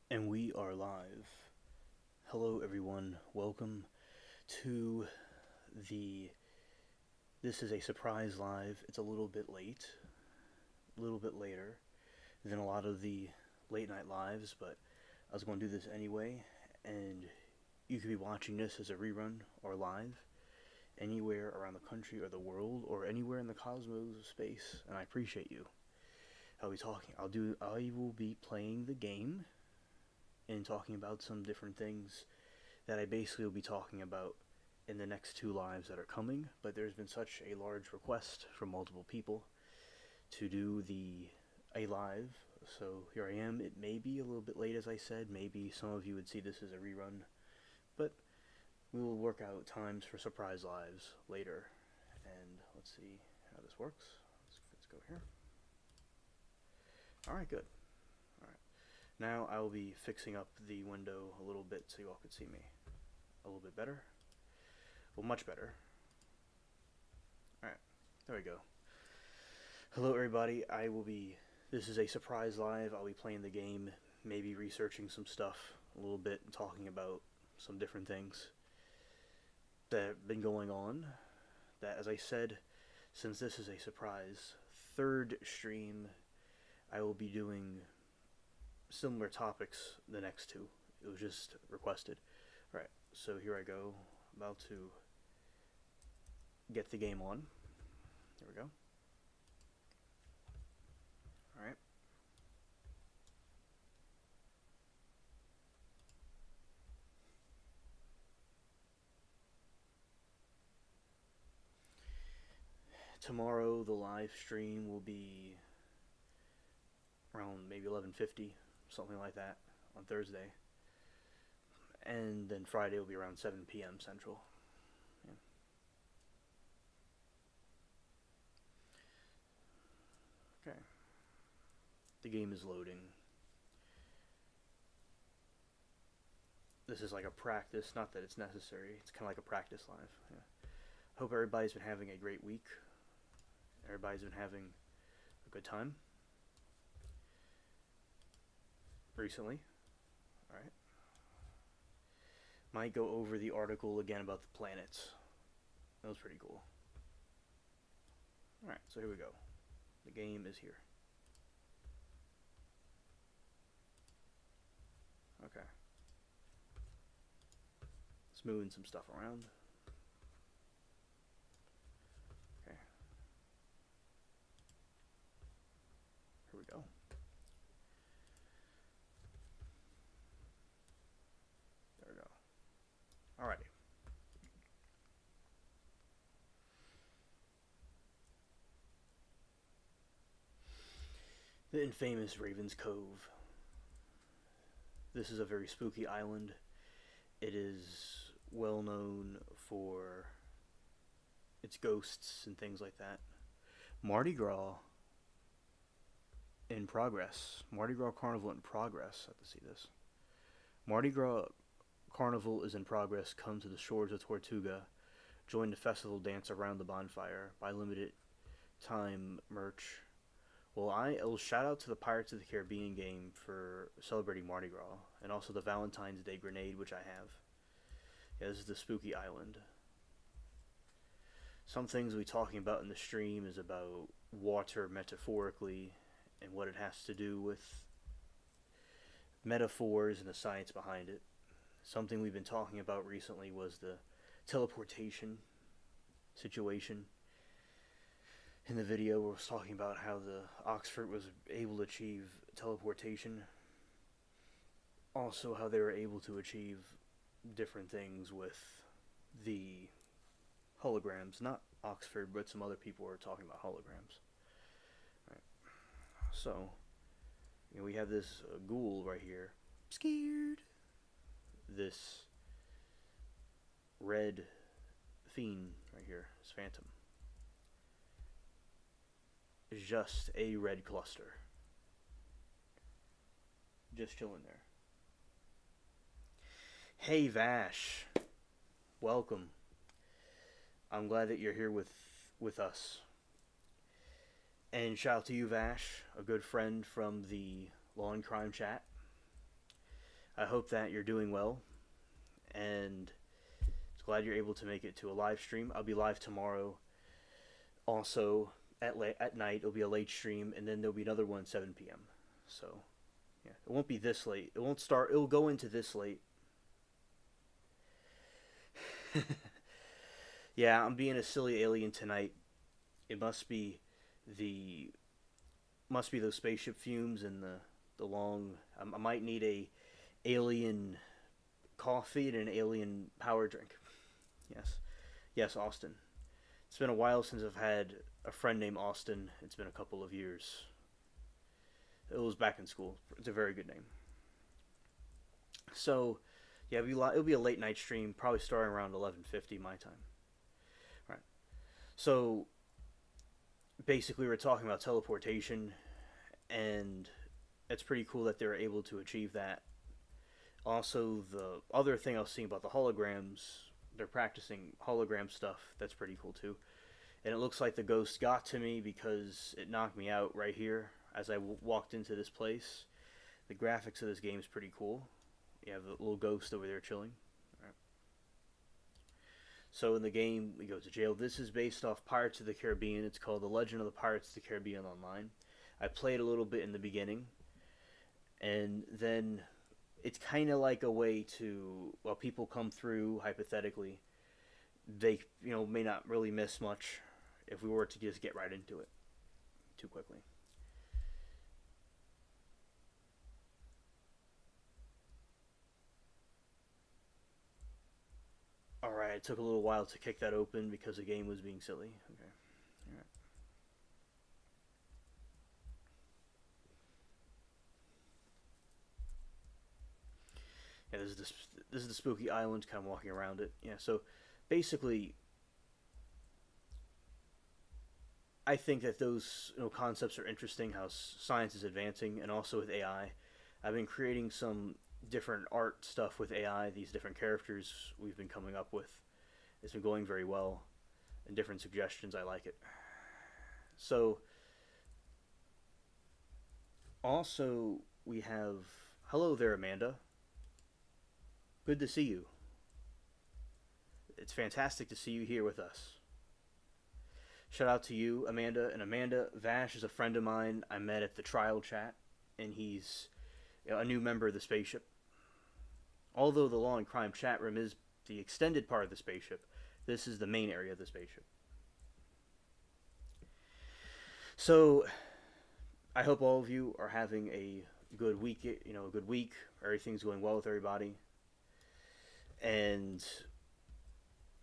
And we are live. Hello, everyone. Welcome to the. This is a surprise live. It's a little bit late, a little bit later than a lot of the late night lives, but I was going to do this anyway. And you could be watching this as a rerun or live anywhere around the country or the world or anywhere in the cosmos of space, and I appreciate you. I'll be talking. I will be playing the game and talking about some different things that I basically will be talking about in the next two lives that are coming, but there's been such a large request from multiple people to do the a live, so here I am. It may be a little bit late, as I said. Maybe some of you would see this as a rerun, but we will work out times for surprise lives later. And let's see how this works. Let's go here. All right, good. All right. Now I will be fixing up the window a little bit so you all can see me a little bit better. Well, much better. Alright, there we go. Hello, everybody. This is a surprise live. I'll be playing the game, maybe researching some stuff a little bit, and talking about some different things that have been going on. That, as I said, since this is a surprise third stream, I will be doing similar topics the next two. It was just requested. Alright, so here I go. About to get the game on. There we go. Alright. Tomorrow the live stream will be around maybe 11:50, something like that, on Thursday. And then Friday will be around 7 p.m. Central. Yeah. Okay. The game is loading. This is like a practice, not that it's necessary. It's kind of like a practice live. Yeah. Hope everybody's been having a great week. Everybody's been having a good time recently. Alright. Might go over the article again about the planets. That was pretty cool. Alright, so here we go. The game is here. Okay. Let's moving some stuff around. Okay. Here we go. There we go. Alrighty. The infamous Raven's Cove. This is a very spooky island. It is well known for its ghosts and things like that. Mardi Gras in progress. Mardi Gras Carnival in progress. I have to see this. Mardi Gras Carnival is in progress. Come to the shores of Tortuga. Join the festival dance around the bonfire. Buy limited time merch. Well, I'll shout out to the Pirates of the Caribbean game for celebrating Mardi Gras, and also the Valentine's Day grenade, which I have. Yeah, this is the spooky island. Some things we'll be talking about in the stream is about water metaphorically and what it has to do with metaphors and the science behind it. Something we've been talking about recently was the teleportation situation. In the video, we was talking about how the Oxford was able to achieve teleportation. Also, how they were able to achieve different things with the holograms. Not Oxford, but some other people were talking about holograms. Right. So, we have this ghoul right here. Scared. This red fiend right here. This phantom. Is just a red cluster. Just chilling there. Hey Vash. Welcome. I'm glad that you're here with us. And shout out to you, Vash, a good friend from the Law and Crime chat. I hope that you're doing well, and glad you're able to make it to a live stream. I'll be live tomorrow, also at night. It'll be a late stream, and then there'll be another one 7 p.m. So yeah, it won't be this late. It won't start. It'll go into this late. Yeah, I'm being a silly alien tonight. It the must be those spaceship fumes and the long. I might need a alien coffee and an alien power drink. Yes, yes, Austin. It's been a while since I've had a friend named Austin. It's been a couple of years. It was back in school. It's a very good name. So, yeah, it'll be a late night stream, probably starting around 11:50 my time. Right. So, basically, we're talking about teleportation, and it's pretty cool that they're able to achieve that. Also, the other thing I was seeing about the holograms, they're practicing hologram stuff. That's pretty cool too. And it looks like the ghost got to me because it knocked me out right here as I walked into this place. The graphics of this game is pretty cool. You have the little ghost over there chilling. Right. So in the game, we go to jail. This is based off Pirates of the Caribbean. It's called The Legend of the Pirates of the Caribbean Online. I played a little bit in the beginning, and then it's kind of like a way to, while people come through, hypothetically, they may not really miss much if we were to just get right into it too quickly. Alright, it took a little while to kick that open because the game was being silly. Okay. Alright. Yeah, this is the spooky island, kind of walking around it. Yeah, so basically, I think that those concepts are interesting. How science is advancing, and also with AI, I've been creating some different art stuff with AI. These different characters we've been coming up with, it's been going very well, and different suggestions. I like it. So also we have hello there, Amanda. Good to see you. It's fantastic to see you here with us. Shout out to you, Amanda. And Amanda, Vash is a friend of mine I met at the trial chat, and he's a new member of the spaceship. Although the Law and Crime chat room is the extended part of the spaceship, this is the main area of the spaceship. So, I hope all of you are having a good week. A good week. Everything's going well with everybody, and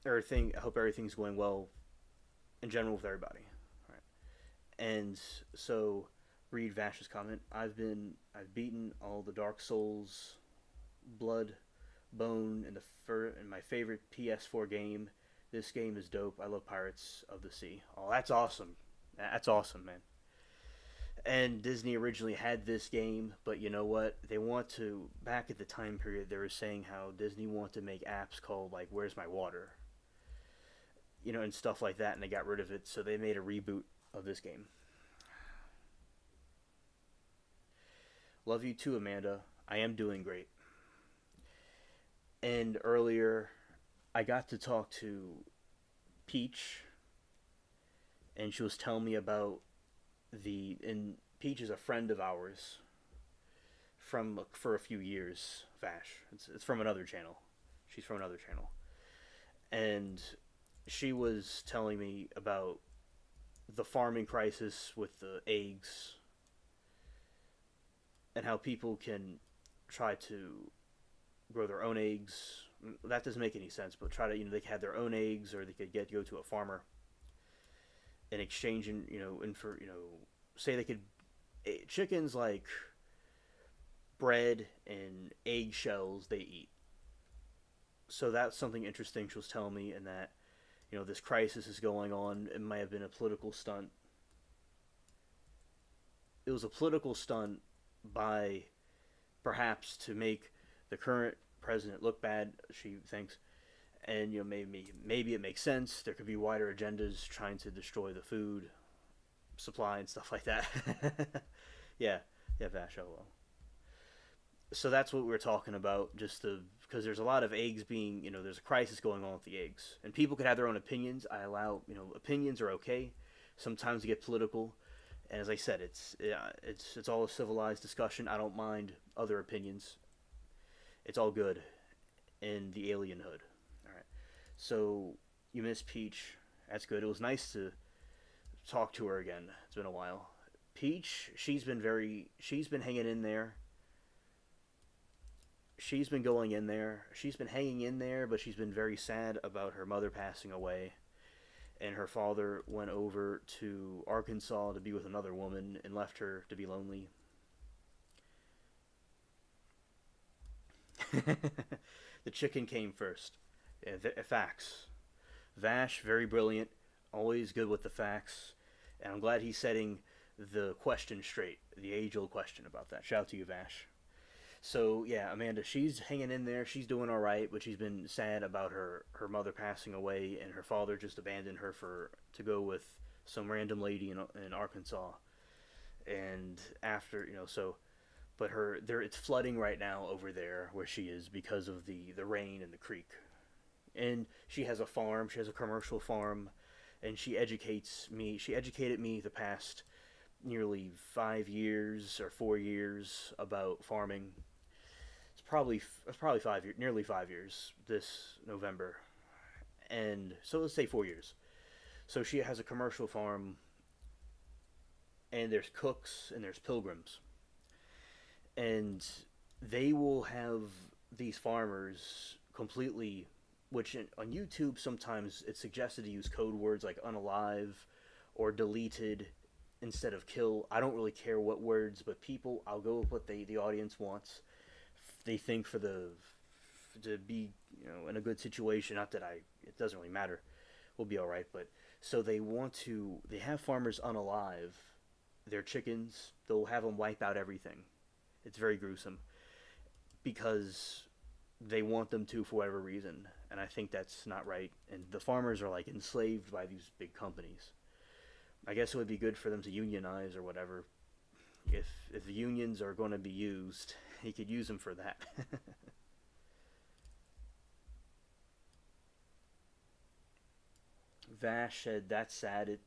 everything. I hope everything's going well in general with everybody. All right. And so, read Vash's comment. I've beaten all the Dark Souls, Blood, Bone, and in my favorite PS4 game. This game is dope. I love Pirates of the Sea. Oh, that's awesome. That's awesome, man. And Disney originally had this game, but you know what? They want to, back at the time period, they were saying how Disney wanted to make apps called, like, Where's My Water? And stuff like that, and they got rid of it, so they made a reboot of this game. Love you too, Amanda. I am doing great. And earlier, I got to talk to Peach, and she was telling me about and Peach is a friend of ours for a few years. Vash, it's from another channel. She's from another channel, and she was telling me about the farming crisis with the eggs and how people can try to grow their own eggs. That doesn't make any sense, but try to, they could have their own eggs, or they could go to a farmer in exchange, and for, say they could, chickens like bread and eggshells they eat. So that's something interesting she was telling me, and that, this crisis is going on. It might have been a political stunt. It was a political stunt by, perhaps, to make the current president look bad, she thinks. And maybe it makes sense. There could be wider agendas trying to destroy the food supply and stuff like that. Yeah, Vash, oh well. So that's what we're talking about. Because there's a lot of eggs being, there's a crisis going on with the eggs, and people could have their own opinions. I allow, opinions are okay. Sometimes you get political, and as I said, it's all a civilized discussion. I don't mind other opinions. It's all good in the alienhood. All right. So you miss Peach. That's good. It was nice to talk to her again. It's been a while. Peach, she's been hanging in there. She's been going in there. She's been hanging in there, but she's been very sad about her mother passing away. And her father went over to Arkansas to be with another woman and left her to be lonely. The chicken came first. Yeah, facts. Vash, very brilliant, always good with the facts, and I'm glad he's setting the question straight, the age-old question about that. Shout out to you, Vash. So yeah, Amanda, she's hanging in there. She's doing all right, but she's been sad about her mother passing away, and her father just abandoned her for to go with some random lady in Arkansas. And after but it's flooding right now over there where she is because of the rain and the creek. And she has a farm. She has a commercial farm, and she educates me. She educated me the past nearly 5 years or 4 years about farming. It's probably 5 years, nearly 5 years this November, and so let's say 4 years. So she has a commercial farm, and there's cooks and there's pilgrims, and they will have these farmers completely. Which on YouTube sometimes it's suggested to use code words like unalive or deleted instead of kill. I don't really care what words, but I'll go with what the audience wants. They think to be in a good situation. Not that it doesn't really matter. We'll be all right. But so they have farmers unalive their chickens. They'll have them wipe out everything. It's very gruesome because they want them to for whatever reason, and I think that's not right. And the farmers are like enslaved by these big companies. I guess it would be good for them to unionize or whatever. If the unions are going to be used, he could use them for that. Vash said that's sad. It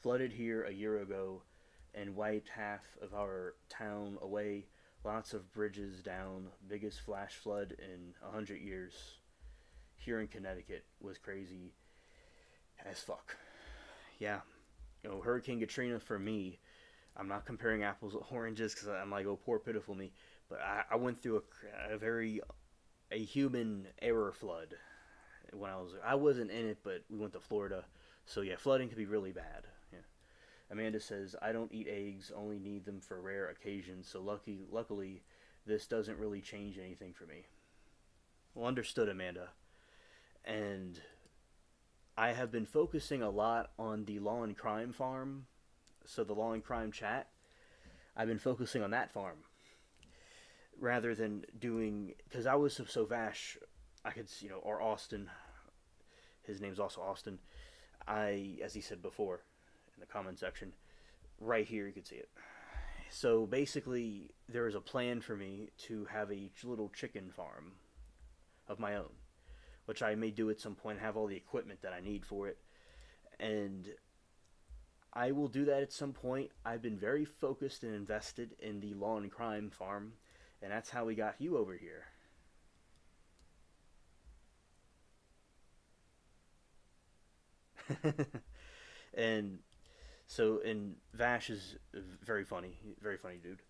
flooded here a year ago and wiped half of our town away. Lots of bridges down. Biggest flash flood in 100 years. Here in Connecticut was crazy as fuck. Yeah, Hurricane Katrina for me. I'm not comparing apples with oranges because I'm like, oh, poor pitiful me. But I went through a human error flood when I wasn't in it, but we went to Florida. So yeah, flooding can be really bad. Yeah. Amanda says, I don't eat eggs, only need them for rare occasions, so luckily, this doesn't really change anything for me. Well, understood, Amanda. And I have been focusing a lot on the law and crime farm, so the law and crime chat. I've been focusing on that farm rather than doing, because I was so Vash, I could, or Austin, his name's also Austin, as he said before, in the comment section. Right here, you can see it. So basically, there is a plan for me to have a little chicken farm of my own, which I may do at some point, have all the equipment that I need for it. And I will do that at some point. I've been very focused and invested in the law and crime farm, and that's how we got you over here. And Vash is very funny dude.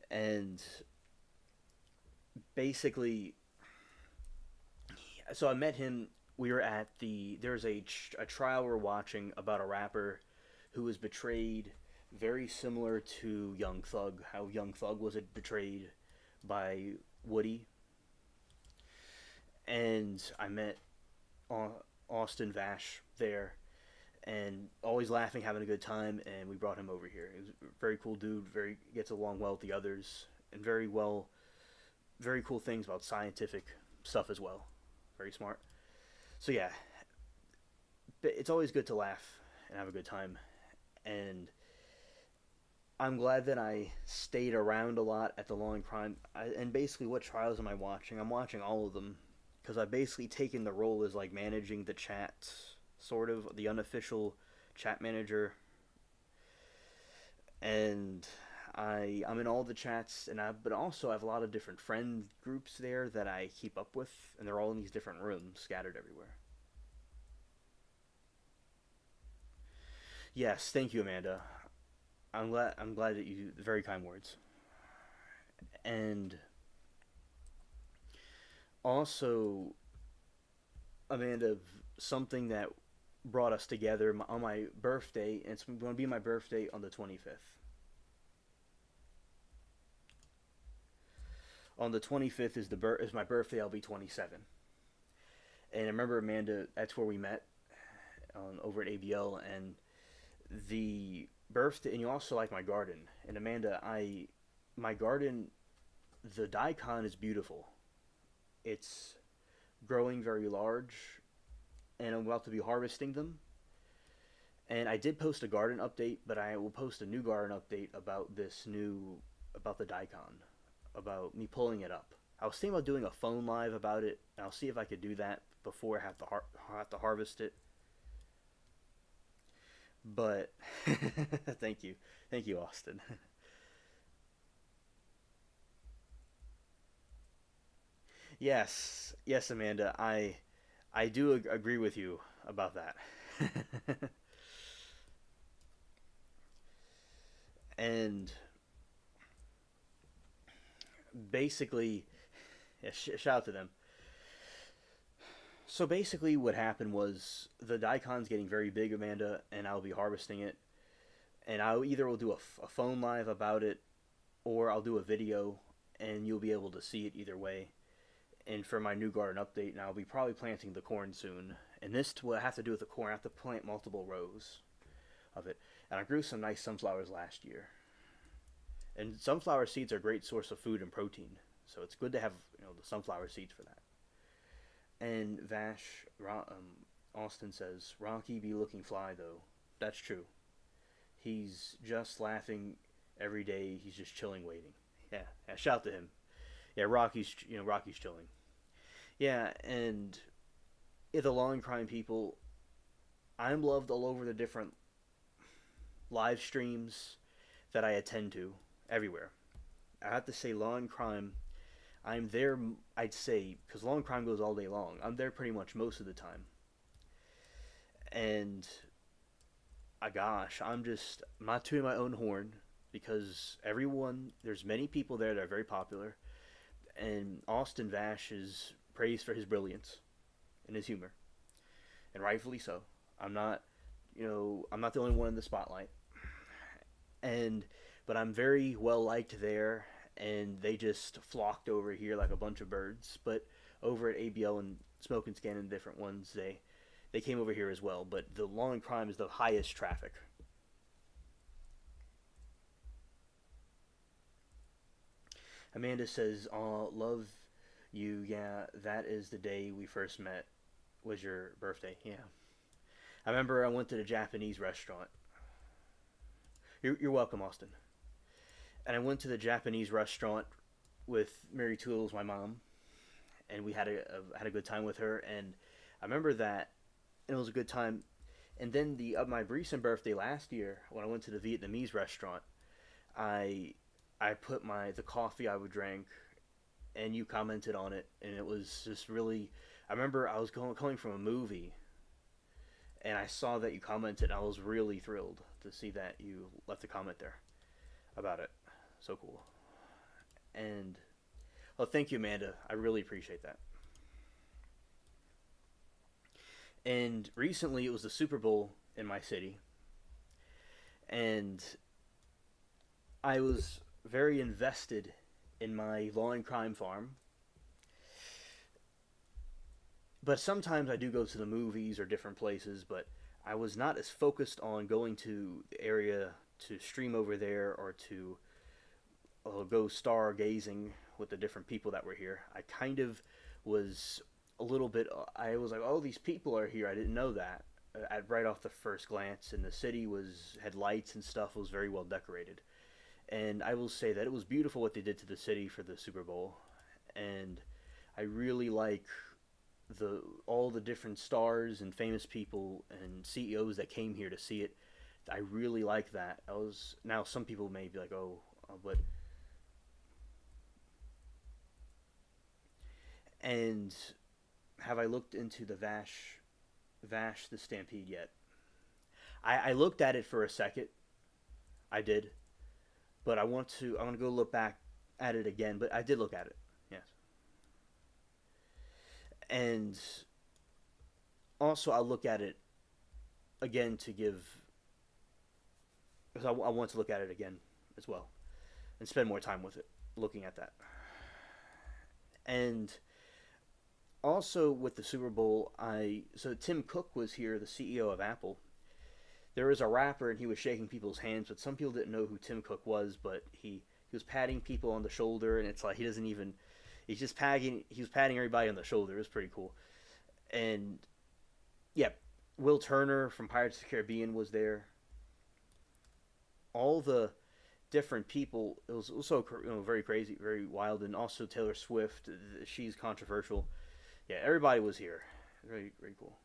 And basically, so I met him. We were at there's a trial we're watching about a rapper who was betrayed, very similar to Young Thug. How Young Thug was betrayed by Woody, and I met Austin Vash there, and always laughing, having a good time, and we brought him over here. He was a very cool dude, very gets along well with the others, and very cool things about scientific stuff as well. Very smart. So yeah, it's always good to laugh and have a good time. And I'm glad that I stayed around a lot at the Law and Crime. And basically, what trials am I watching? I'm watching all of them because I've basically taken the role as like managing the chat, sort of the unofficial chat manager, and I'm in all the chats, but also I have a lot of different friend groups there that I keep up with, and they're all in these different rooms scattered everywhere. Yes, thank you, Amanda. I'm glad that you very kind words. And also, Amanda, something that brought us together on my birthday, and it's going to be my birthday on the 25th. On the 25th is my birthday. I'll be 27. And I remember, Amanda, that's where we met over at ABL, and the birthday. And you also like my garden. And Amanda, I my garden, the daikon is beautiful. It's growing very large, and I'm about to be harvesting them. And I did post a garden update, but I will post a new garden update about the daikon, about me pulling it up. I was thinking about doing a phone live about it, and I'll see if I could do that before have to harvest it. But thank you, Austin. Yes, Amanda. I do agree with you about that. And basically, yeah, shout out to them. So basically, what happened was the daikon's getting very big, Amanda, and I'll be harvesting it. And I either will do a phone live about it, or I'll do a video, and you'll be able to see it either way. And for my new garden update, and I'll be probably planting the corn soon. And this will have to do with the corn. I have to plant multiple rows of it. And I grew some nice sunflowers last year. And sunflower seeds are a great source of food and protein. So it's good to have the sunflower seeds for that. And Austin says, Rocky be looking fly though. That's true. He's just laughing every day. He's just chilling, waiting. Yeah. Shout to him. Yeah, Rocky's chilling. Yeah, and the Law and Crime people, I'm loved all over the different live streams that I attend to everywhere. I have to say, Law and Crime, I'm there, I'd say, because Law and Crime goes all day long. I'm there pretty much most of the time. And, gosh, I'm not tooting my own horn because there's many people there that are very popular. And Austin Vash is praised for his brilliance and his humor, and rightfully so. I'm not, I'm not the only one in the spotlight, and but I'm very well liked there, and they just flocked over here like a bunch of birds. But over at ABL and Smoke and Scan and different ones, they came over here as well. But the Law and Crime is the highest traffic. Amanda says, "Oh, love you. Yeah, that is the day we first met. Was your birthday? Yeah. I remember I went to the Japanese restaurant. You're welcome, Austin. And I went to the Japanese restaurant with Mary Tools, my mom, and we had a good time with her. And I remember that it was a good time. And then my recent birthday last year, when I went to the Vietnamese restaurant, I I put the coffee I would drink, and you commented on it, and it was just really. I remember I was coming from a movie, and I saw that you commented. And I was really thrilled to see that you left a comment there about it. So cool. And well, thank you, Amanda. I really appreciate that. And recently, it was the Super Bowl in my city, and I was very invested in my law and crime farm. But sometimes I do go to the movies or different places, but I was not as focused on going to the area to stream over there or to go stargazing with the different people that were here. I kind of was a little bit. I was like, "Oh, these people are here. I didn't know that." Right off the first glance, and the city had lights and stuff. It was very well decorated, And I will say that it was beautiful what they did to the city for the Super Bowl, and I really like the all the different stars and famous people and CEOs that came here to see it. I really like that. I was now some people may be like, oh, but and have I looked into the Vash the Stampede yet? I looked at it for a second. I did, but I want to go look back at it again. But I did look at it. Yes, and also I'll look at it again to give because I want to look at it again as well and spend more time with it, looking at that. And also with the Super Bowl, I so Tim Cook was here, the CEO of Apple. There was a rapper and he was shaking people's hands, but some people didn't know who Tim Cook was. But he was patting people on the shoulder, and it's like he doesn't even. He's just patting. He was patting everybody on the shoulder. It was pretty cool. And yeah, Will Turner from Pirates of the Caribbean was there. All the different people. It was also very crazy, very wild, and also Taylor Swift. She's controversial. Yeah, everybody was here. Very very cool.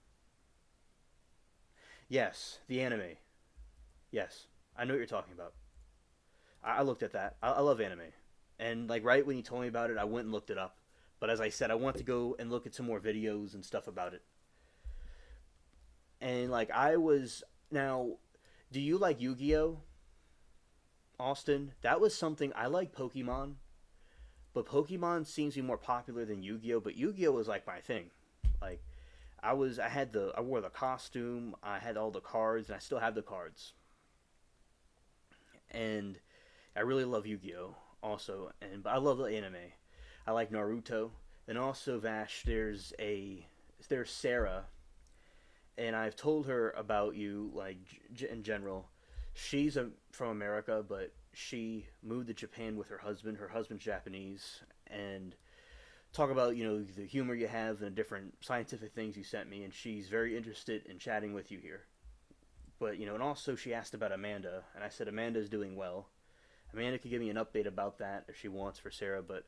Yes, the anime. Yes, I know what you're talking about. I looked at that. I love anime, and like right when you told me about it, I went and looked it up. But as I said, I want to go and look at some more videos and stuff about it. And like I was now, do you like Yu-Gi-Oh? Austin? That was something I like Pokemon, but Pokemon seems to be more popular than Yu-Gi-Oh. But Yu-Gi-Oh was like my thing. Like I wore the costume, I had all the cards, and I still have the cards. And I really love Yu-Gi-Oh also, and but I love the anime. I like Naruto, and also Vash. There's Sarah, and I've told her about you like in general. From America, but she moved to Japan with her husband. Her husband's Japanese, and talk about the humor you have and different scientific things you sent me, and she's very interested in chatting with you here. But and also she asked about Amanda, and I said Amanda's doing well. Amanda could give me an update about that if she wants for Sarah, but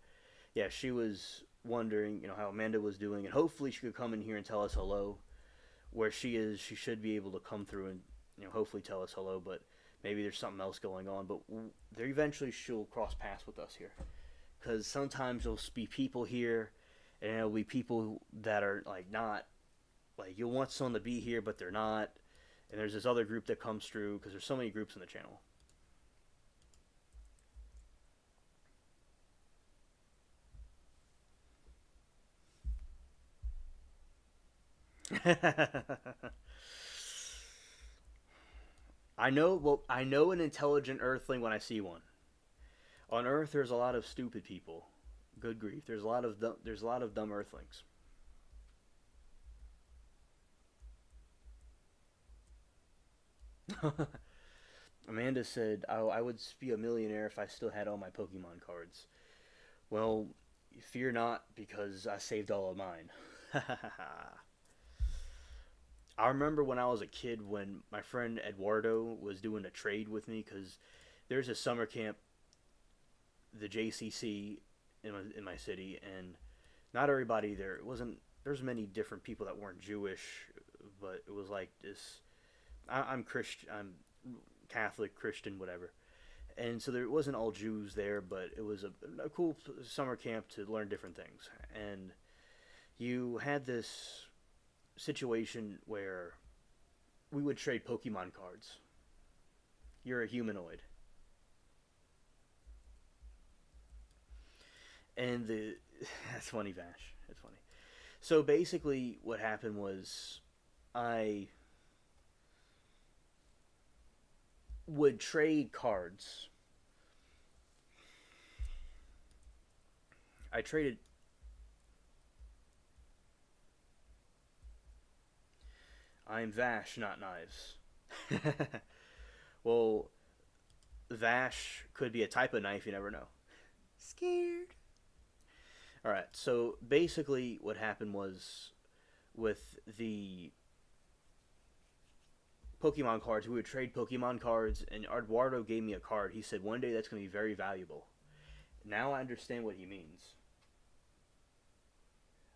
yeah, she was wondering how Amanda was doing, and hopefully she could come in here and tell us hello. Where she is, she should be able to come through and hopefully tell us hello. But maybe there's something else going on. But there eventually she'll cross paths with us here, because sometimes there'll be people here, and there'll be people that are like not like you'll want someone to be here, but they're not. And there's this other group that comes through because there's so many groups in the channel. I know. Well, I know an intelligent Earthling when I see one. On Earth, there's a lot of stupid people. Good grief, there's a lot of dumb Earthlings. Amanda said, "Oh, I would be a millionaire if I still had all my Pokemon cards." Well, fear not, because I saved all of mine. I remember when I was a kid when my friend Eduardo was doing a trade with me because there's a summer camp, the JCC in my city, and not everybody there. It wasn't. There's many different people that weren't Jewish, but it was like this. I'm Christian. I'm Catholic, Christian, whatever. And so there wasn't all Jews there, but it was a cool summer camp to learn different things. And you had this situation where we would trade Pokemon cards. You're a humanoid, and the that's funny, Vash. That's funny. So basically, what happened was I would trade cards. I traded. I'm Vash, not knives. Well, Vash could be a type of knife. You never know. Scared. All right. So basically, what happened was with the Pokemon cards. We would trade Pokemon cards, and Eduardo gave me a card. He said one day that's going to be very valuable. Now I understand what he means.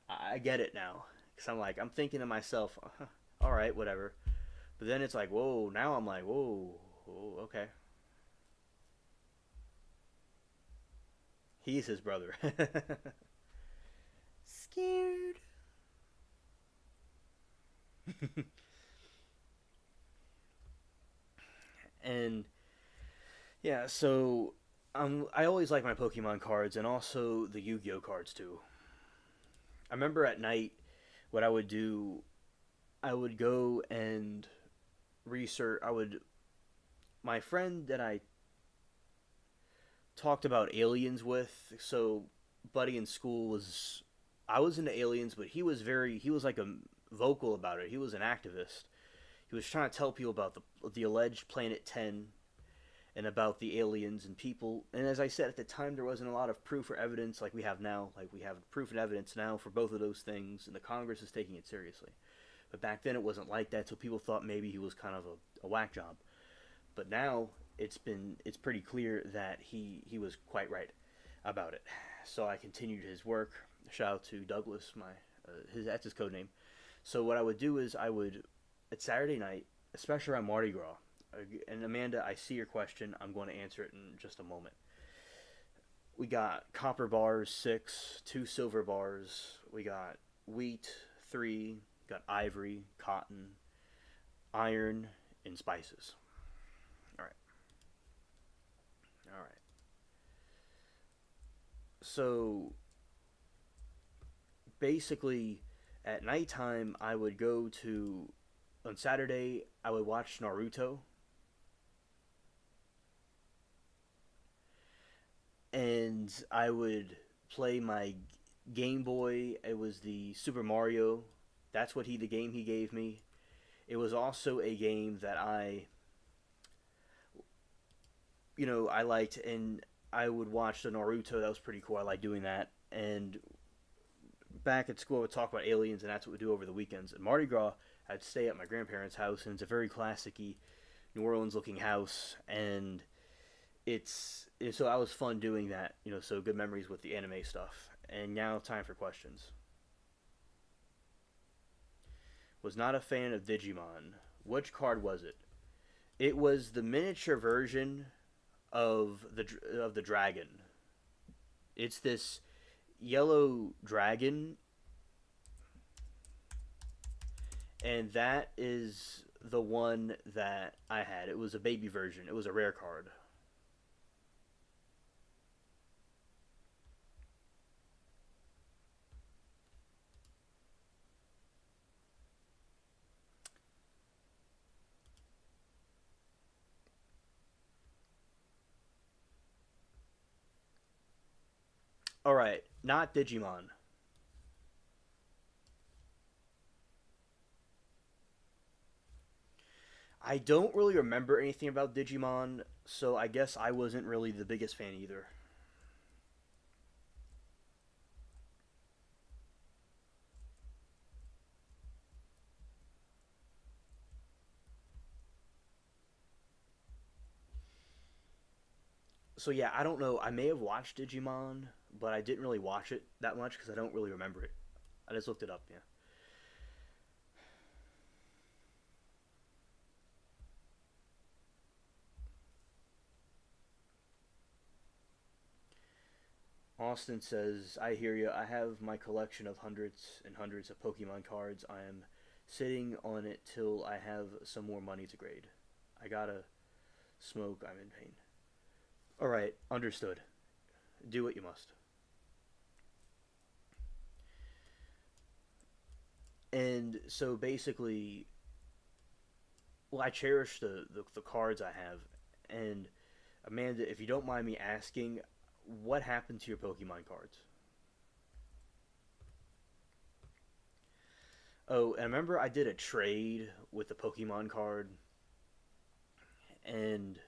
I get it now. Because I'm thinking to myself, all right, whatever. But then it's like, whoa, now I'm like, whoa, whoa, okay. He's his brother. Scared. And yeah, so I always like my Pokemon cards and also the Yu-Gi-Oh cards too. I remember at night what I would do. I would go and research. I would my friend that I talked about aliens with. So buddy in school was I was into aliens, but he was like a vocal about it. He was an activist. He was trying to tell people about the alleged Planet 10 and about the aliens and people. And as I said at the time, there wasn't a lot of proof or evidence like we have now. Like we have proof and evidence now for both of those things, and the Congress is taking it seriously. But back then it wasn't like that, so people thought maybe he was kind of a whack job. But now it's pretty clear that he was quite right about it. So I continued his work. Shout out to Douglas, my his that's his code name. So what I would do is I would at Saturday night, especially around Mardi Gras. And Amanda, I see your question. I'm going to answer it in just a moment. We got copper bars 6, 2 silver bars. We got wheat 3. Got ivory, cotton, iron, and spices. All right. All right. So basically, at nighttime, I would go to. On Saturday, I would watch Naruto, and I would play my Game Boy. It was the Super Mario. That's the game he gave me. It was also a game that I liked, and I would watch the Naruto. That was pretty cool. I like doing that. And back at school, I would talk about aliens, and that's what we do over the weekends. At Mardi Gras, I'd stay at my grandparents' house, and it's a very classic-y New Orleans-looking house, and so I was fun doing that. So good memories with the anime stuff. And now time for questions. Was not a fan of Digimon. Which card was it? It was the miniature version of the dragon. It's this yellow dragon, and that is the one that I had. It was a baby version. It was a rare card. All right, not Digimon. I don't really remember anything about Digimon, so I guess I wasn't really the biggest fan either. So yeah, I don't know. I may have watched Digimon, but I didn't really watch it that much because I don't really remember it. I just looked it up. Yeah. Austin says, "I hear you. I have my collection of hundreds and hundreds of Pokemon cards. I am sitting on it till I have some more money to grade. I gotta smoke. I'm in pain." All right, understood. Do what you must. And so basically, well, I cherish the cards I have. And Amanda, if you don't mind me asking, what happened to your Pokemon cards? Oh, and I remember I did a trade with the Pokemon card, and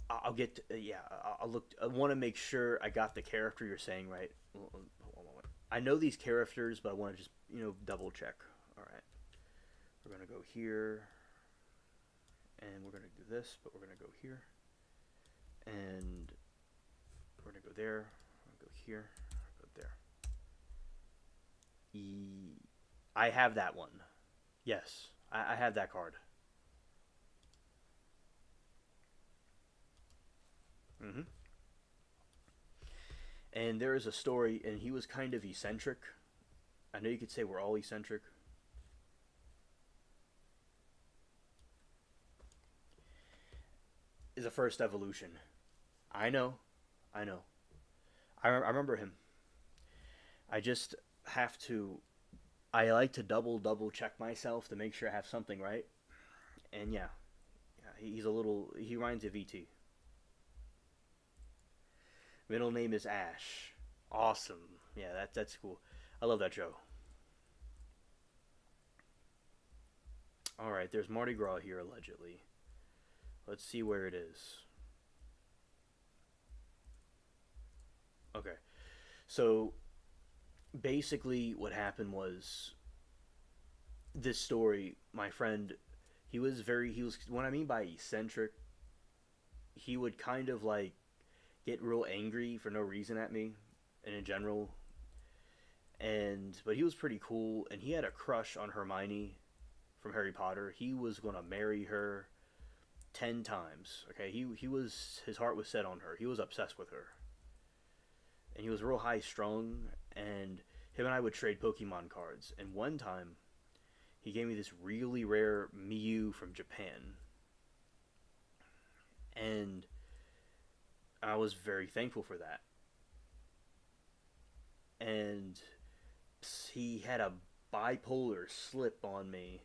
I'll get to, yeah. I'll look. I want to make sure I got the character you're saying right. Hold on. I know these characters, but I want to just double check. All right, we're gonna go here, and we're gonna do this, but we're gonna go here, and we're gonna go there. We're gonna go here. Go there. I have that one. Yes, I have that card. Hmm. And there is a story, and he was kind of eccentric. I know you could say we're all eccentric. Is a first evolution. I know, I know. I remember him. I just have to. I like to double check myself to make sure I have something right. And yeah, he's a little. He reminds me of ET. Middle name is Ash. Awesome. Yeah, that's cool. I love that show. All right, there's Mardi Gras here allegedly. Let's see where it is. Okay, so basically, what happened was this story. My friend, he was very. He was. What I mean by eccentric, he would kind of like get real angry for no reason at me, and in general. And but he was pretty cool, and he had a crush on Hermione from Harry Potter. He was gonna marry her 10 times. Okay, he was his heart was set on her. He was obsessed with her, and he was real high strung. And him and I would trade Pokemon cards. And one time, he gave me this really rare Mew from Japan, and I was very thankful for that. And he had a bipolar slip on me,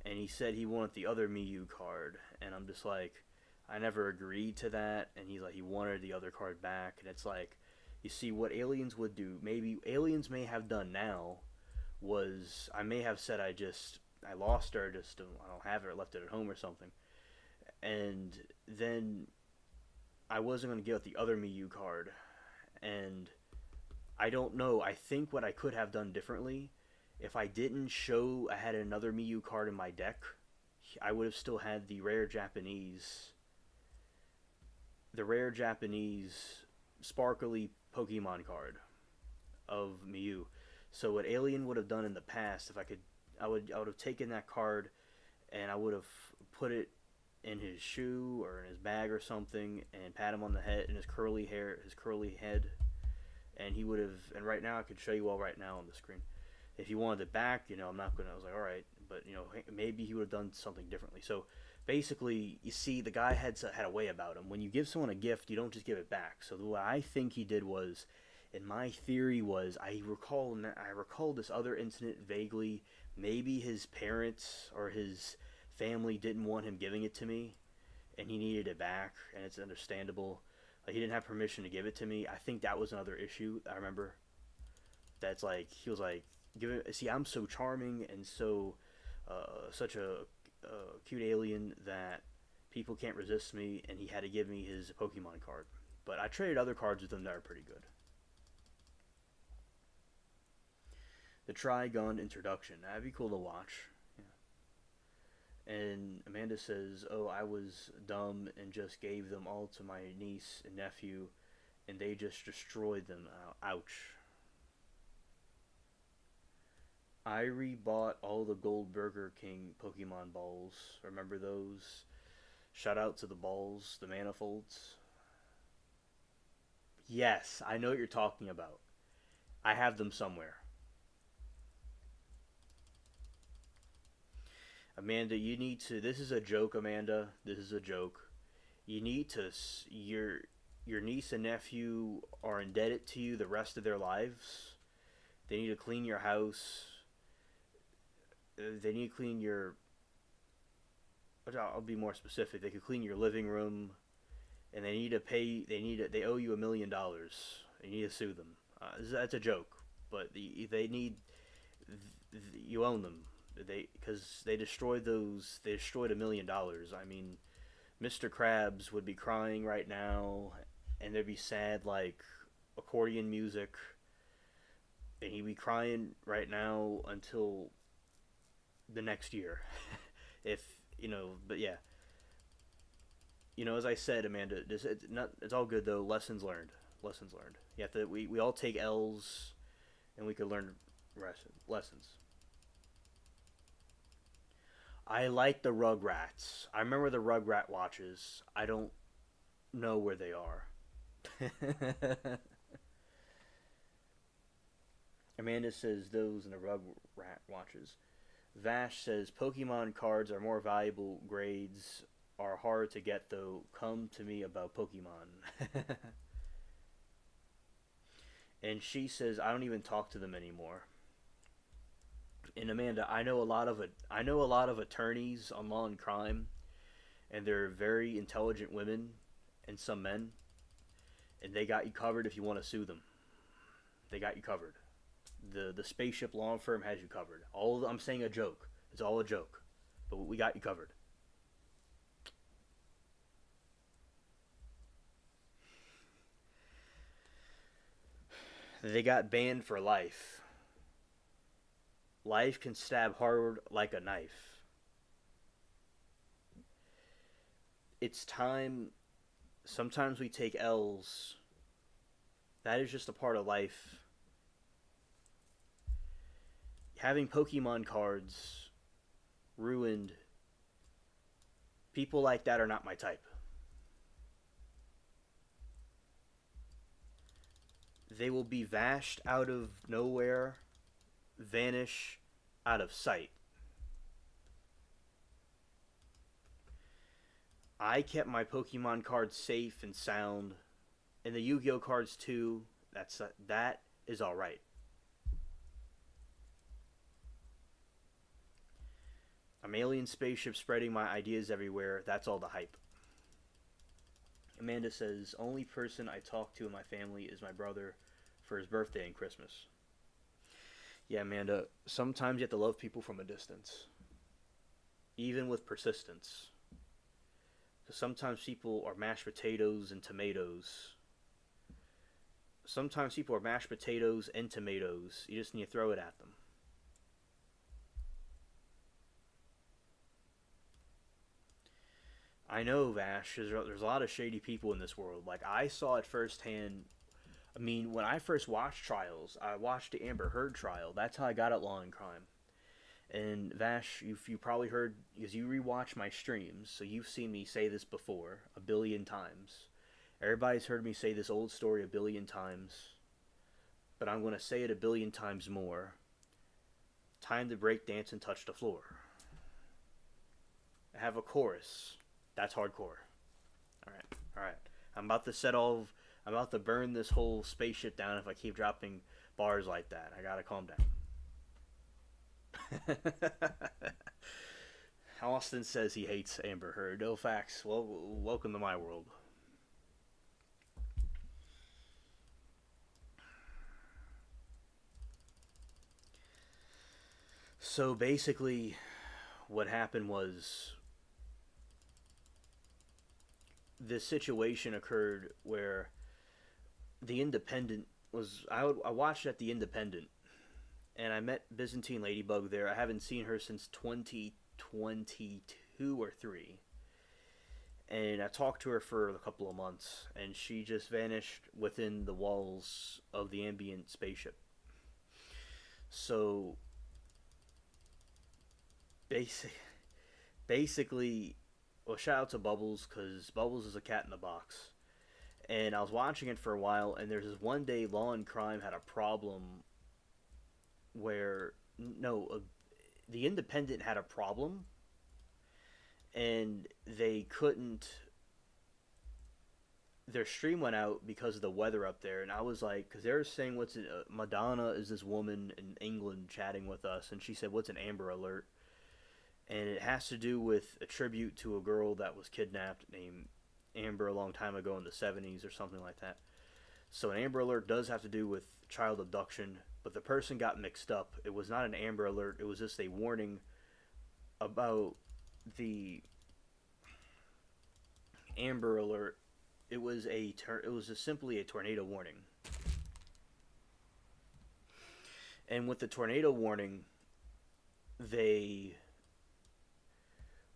and he said he wanted the other Miyu card, and I'm just like, I never agreed to that, and he's like, he wanted the other card back, and it's like, you see, what aliens would do, maybe aliens may have done now, was I may have said I lost her, just I don't have her, left it at home or something, and then I wasn't gonna get the other Miyu card, and I don't know. I think what I could have done differently, if I didn't show I had another Miyu card in my deck, I would have still had the rare Japanese sparkly Pokemon card of Miyu. So what Alien would have done in the past, if I could, I would have taken that card and I would have put it in his shoe or in his bag or something, and pat him on the head and his curly hair, his curly head, and he would have. And right now, I could show you all right now on the screen. If he wanted it back, I'm not gonna. I was like, all right, but maybe he would have done something differently. So basically, you see, the guy had a way about him. When you give someone a gift, you don't just give it back. So what I think he did was, and my theory was, I recall this other incident vaguely. Maybe his parents or his family didn't want him giving it to me, and he needed it back, and it's understandable. Like, he didn't have permission to give it to me. I think that was another issue. I remember that's like he was like, "Give it." See, I'm so charming and so such a cute alien that people can't resist me, and he had to give me his Pokemon card. But I traded other cards with him that are pretty good. The Trigun introduction. That'd be cool to watch. And Amanda says, "Oh, I was dumb and just gave them all to my niece and nephew, and they just destroyed them. Ouch." I rebought all the Gold Burger King Pokemon balls. Remember those? Shout out to the balls, the manifolds. Yes, I know what you're talking about. I have them somewhere. Amanda, you need to. This is a joke, Amanda. This is a joke. You need to. Your niece and nephew are indebted to you the rest of their lives. They need to clean your house. They need to clean your. I'll be more specific. They could clean your living room, and they need to pay. They owe you $1 million. You need to sue them. That's a joke, but they need. You own them. Because they destroyed those. They destroyed $1 million. I mean, Mr. Krabs would be crying right now, and there'd be sad like accordion music. and he'd be crying right now until the next year. If but yeah, as I said, Amanda, it's all good though. Lessons learned. Lessons learned. You have to. We all take L's, and we could learn lessons. I like the Rugrats. I remember the Rugrat watches. I don't know where they are. Amanda says those in the Rugrat watches. Vash says Pokemon cards are more valuable. Grades are hard to get though. Come to me about Pokemon. And she says I don't even talk to them anymore. And Amanda, I know a lot of attorneys on law and crime, and they're very intelligent women and some men, and they got you covered if you want to sue them. They got you covered. The spaceship law firm has you covered. I'm saying a joke. It's all a joke, but we got you covered. They got banned for life. Life can stab hard like a knife. It's time. Sometimes we take L's. That is just a part of life. Having Pokemon cards ruined. People like that are not my type. They will be vashed out of nowhere, vanish out of sight. I kept my Pokemon cards safe and sound, and the Yu-Gi-Oh cards too. That is all right. I'm alien spaceship spreading my ideas everywhere. That's all the hype. Amanda says, only person I talk to in my family is my brother for his birthday and Christmas. Yeah, Amanda, sometimes you have to love people from a distance, even with persistence. Because sometimes people are mashed potatoes and tomatoes. Sometimes people are mashed potatoes and tomatoes. You just need to throw it at them. I know, Vash. There's a lot of shady people in this world. Like, I saw it firsthand. I mean, when I first watched trials, I watched the Amber Heard trial. That's how I got at Law and Crime. And Vash, you probably heard, because you rewatch my streams, so you've seen me say this before a billion times. Everybody's heard me say this old story a billion times, but I'm going to say it a billion times more. Time to break dance and touch the floor. I have a chorus. That's hardcore. All right. I'm about to burn this whole spaceship down if I keep dropping bars like that. I gotta calm down. Austin says he hates Amber Heard. No facts. Well, welcome to my world. So basically, what happened was this situation occurred where the Independent I watched at the Independent, and I met Byzantine Ladybug there. I haven't seen her since 2022 or 3. And I talked to her for a couple of months, and she just vanished within the walls of the ambient spaceship. So basic, basically, well, shout out to Bubbles, because Bubbles is a cat in the box. And I was watching it for a while, and there's this one day Law and Crime had a problem where, no, the Independent had a problem, and they couldn't, their stream went out because of the weather up there. And I was like, because they were saying, Madonna is this woman in England chatting with us, and she said, what's an Amber Alert? And it has to do with a tribute to a girl that was kidnapped named Amber a long time ago in the 70s or something like that. So an Amber Alert does have to do with child abduction, but the person got mixed up. It was not an Amber Alert. It was just a warning about the Amber Alert. It was just simply a tornado warning. And with the tornado warning, they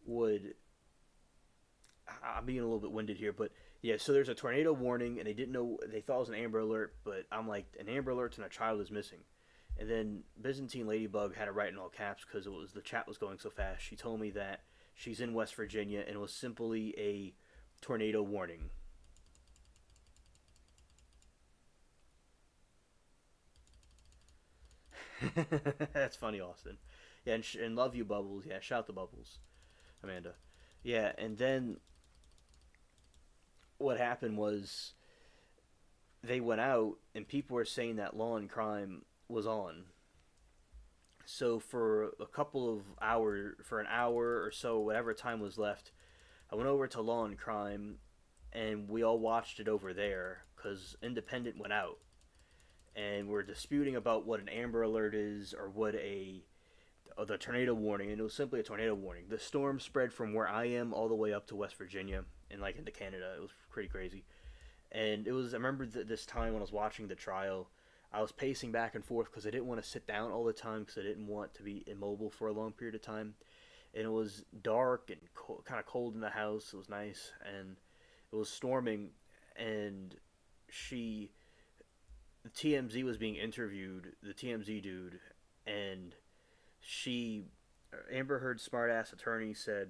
would. I'm being a little bit winded here, but yeah. So there's a tornado warning, and they didn't know. They thought it was an Amber Alert, but I'm like, an Amber Alert and a child is missing. And then Byzantine Ladybug had it right in all caps because it was the chat was going so fast. She told me that she's in West Virginia and it was simply a tornado warning. That's funny, Austin. Yeah, and love you, Bubbles. Yeah, shout the Bubbles, Amanda. Yeah, and then what happened was they went out and people were saying that Law and Crime was on. So for a couple of hours, for an hour or so, whatever time was left, I went over to Law and Crime, and we all watched it over there because Independent went out, and we're disputing about what an Amber Alert is or what the tornado warning, and it was simply a tornado warning. The storm spread from where I am all the way up to West Virginia and like into Canada. It was pretty crazy. And it was, I remember this time when I was watching the trial, I was pacing back and forth because I didn't want to sit down all the time because I didn't want to be immobile for a long period of time. And it was dark and kind of cold in the house. It was nice, and it was storming. And she, the TMZ was being interviewed, the TMZ dude, and she, Amber Heard's smartass attorney said,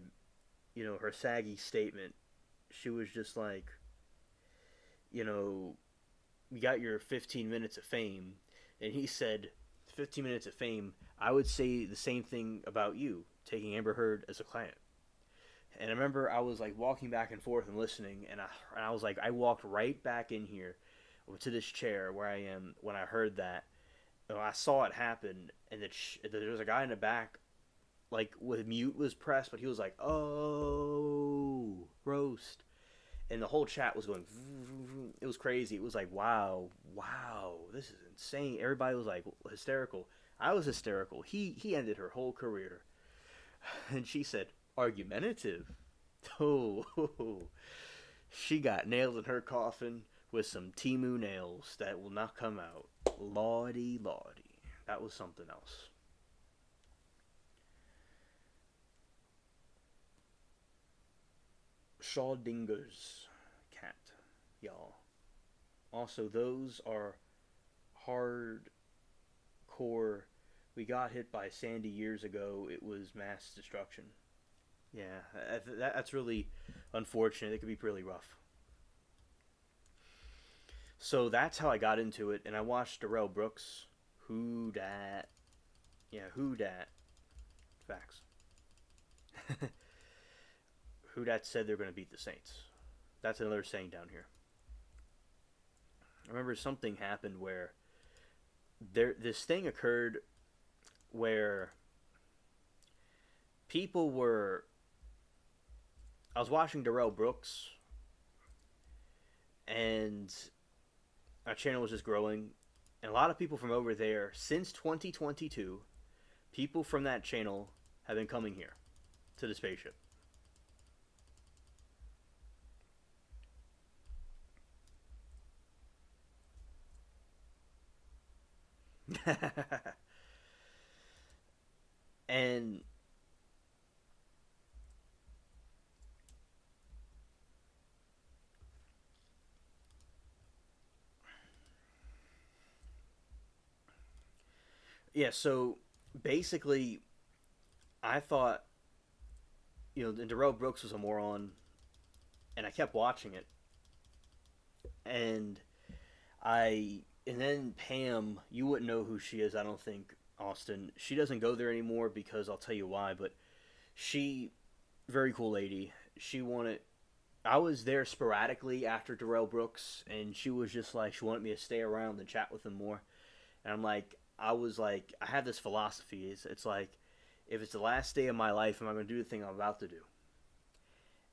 her saggy statement. She was just like, you know, you got your 15 minutes of fame. And he said, 15 minutes of fame, I would say the same thing about you, taking Amber Heard as a client. And I remember I was like walking back and forth and listening, and I was like, I walked right back in here to this chair where I am when I heard that. I saw it happen, and there was a guy in the back, like with mute was pressed, but he was like, "Oh, roast," and the whole chat was going. It was crazy. It was like, wow, wow, this is insane. Everybody was like hysterical. I was hysterical. He ended her whole career, and she said, argumentative. Oh, she got nailed in her coffin with some Timu nails that will not come out. Lordy, lordy. That was something else. Schrodinger's cat, y'all. Also, those are hardcore. We got hit by Sandy years ago. It was mass destruction. Yeah, that's really unfortunate. It could be really rough. So that's how I got into it, and I watched Darrell Brooks. Who dat? Yeah, who dat? Facts. Who dat said they're going to beat the Saints? That's another saying down here. I remember something happened where this thing occurred where people were. I was watching Darrell Brooks, and our channel was just growing, and a lot of people from over there since 2022, people from that channel have been coming here to the spaceship. And yeah, so basically, I thought, and Darrell Brooks was a moron, and I kept watching it, and and then Pam, you wouldn't know who she is, I don't think, Austin. She doesn't go there anymore because I'll tell you why, but she, very cool lady. She wanted, I was there sporadically after Darrell Brooks, and she was just like, she wanted me to stay around and chat with him more. And I was like, I have this philosophy. It's like, if it's the last day of my life, am I going to do the thing I'm about to do?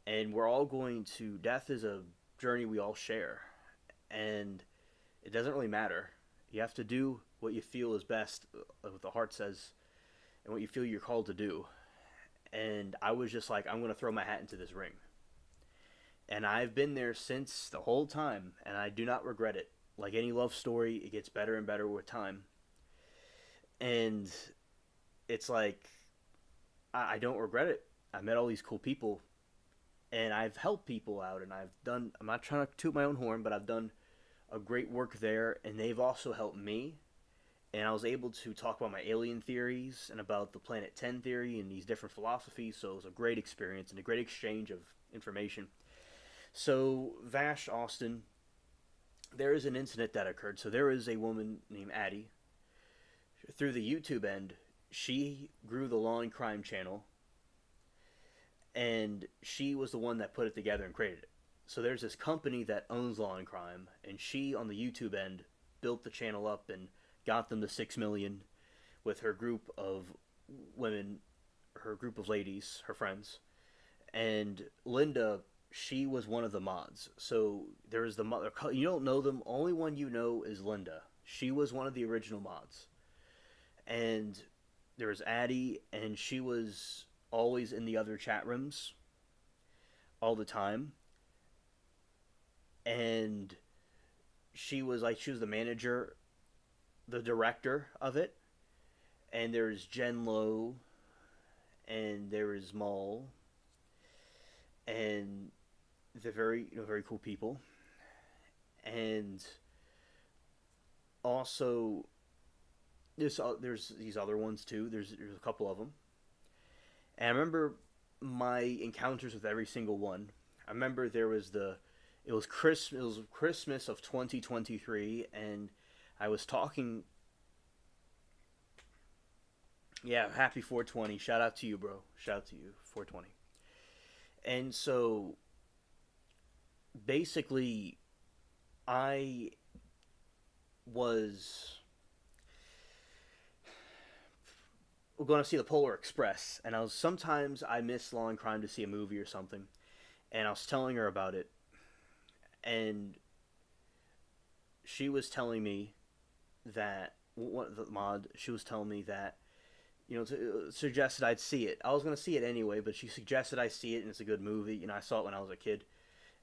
And we're all going to, death is a journey we all share. And it doesn't really matter. You have to do what you feel is best, what the heart says, and what you feel you're called to do. And I was just like, I'm going to throw my hat into this ring. And I've been there since the whole time, and I do not regret it. Like any love story, it gets better and better with time. And it's like, I don't regret it. I met all these cool people, and I've helped people out, and I've done. I'm not trying to toot my own horn, but I've done a great work there, and they've also helped me. And I was able to talk about my alien theories and about the Planet 10 theory and these different philosophies. So it was a great experience and a great exchange of information. So, Vash, Austin, there is an incident that occurred. So there is a woman named Addie. Through the YouTube end, she grew the Law and Crime channel, and she was the one that put it together and created it. So there's this company that owns Law and Crime, and she, on the YouTube end, built the channel up and got them to 6 million with her group of women, her group of ladies, her friends. And Linda, she was one of the mods. So there's the mother. You don't know them. Only one you know is Linda. She was one of the original mods. And there was Addie, and she was always in the other chat rooms all the time. And she was the manager, the director of it. And there's Jen Lowe, and there is Maul, and they're very cool people. And also there's these other ones too. There's a couple of them. And I remember my encounters with every single one. I remember there was it was Christmas of 2023, and I was talking. Yeah, happy 420. Shout out to you, bro. Shout out to you, 420. And so basically, I was going to see the Polar Express, and sometimes I miss Law and Crime to see a movie or something, and I was telling her about it, and she was telling me that what the mod she was telling me that suggested I'd see it. I was gonna see it anyway, but she suggested I see it, and it's a good movie. I saw it when I was a kid,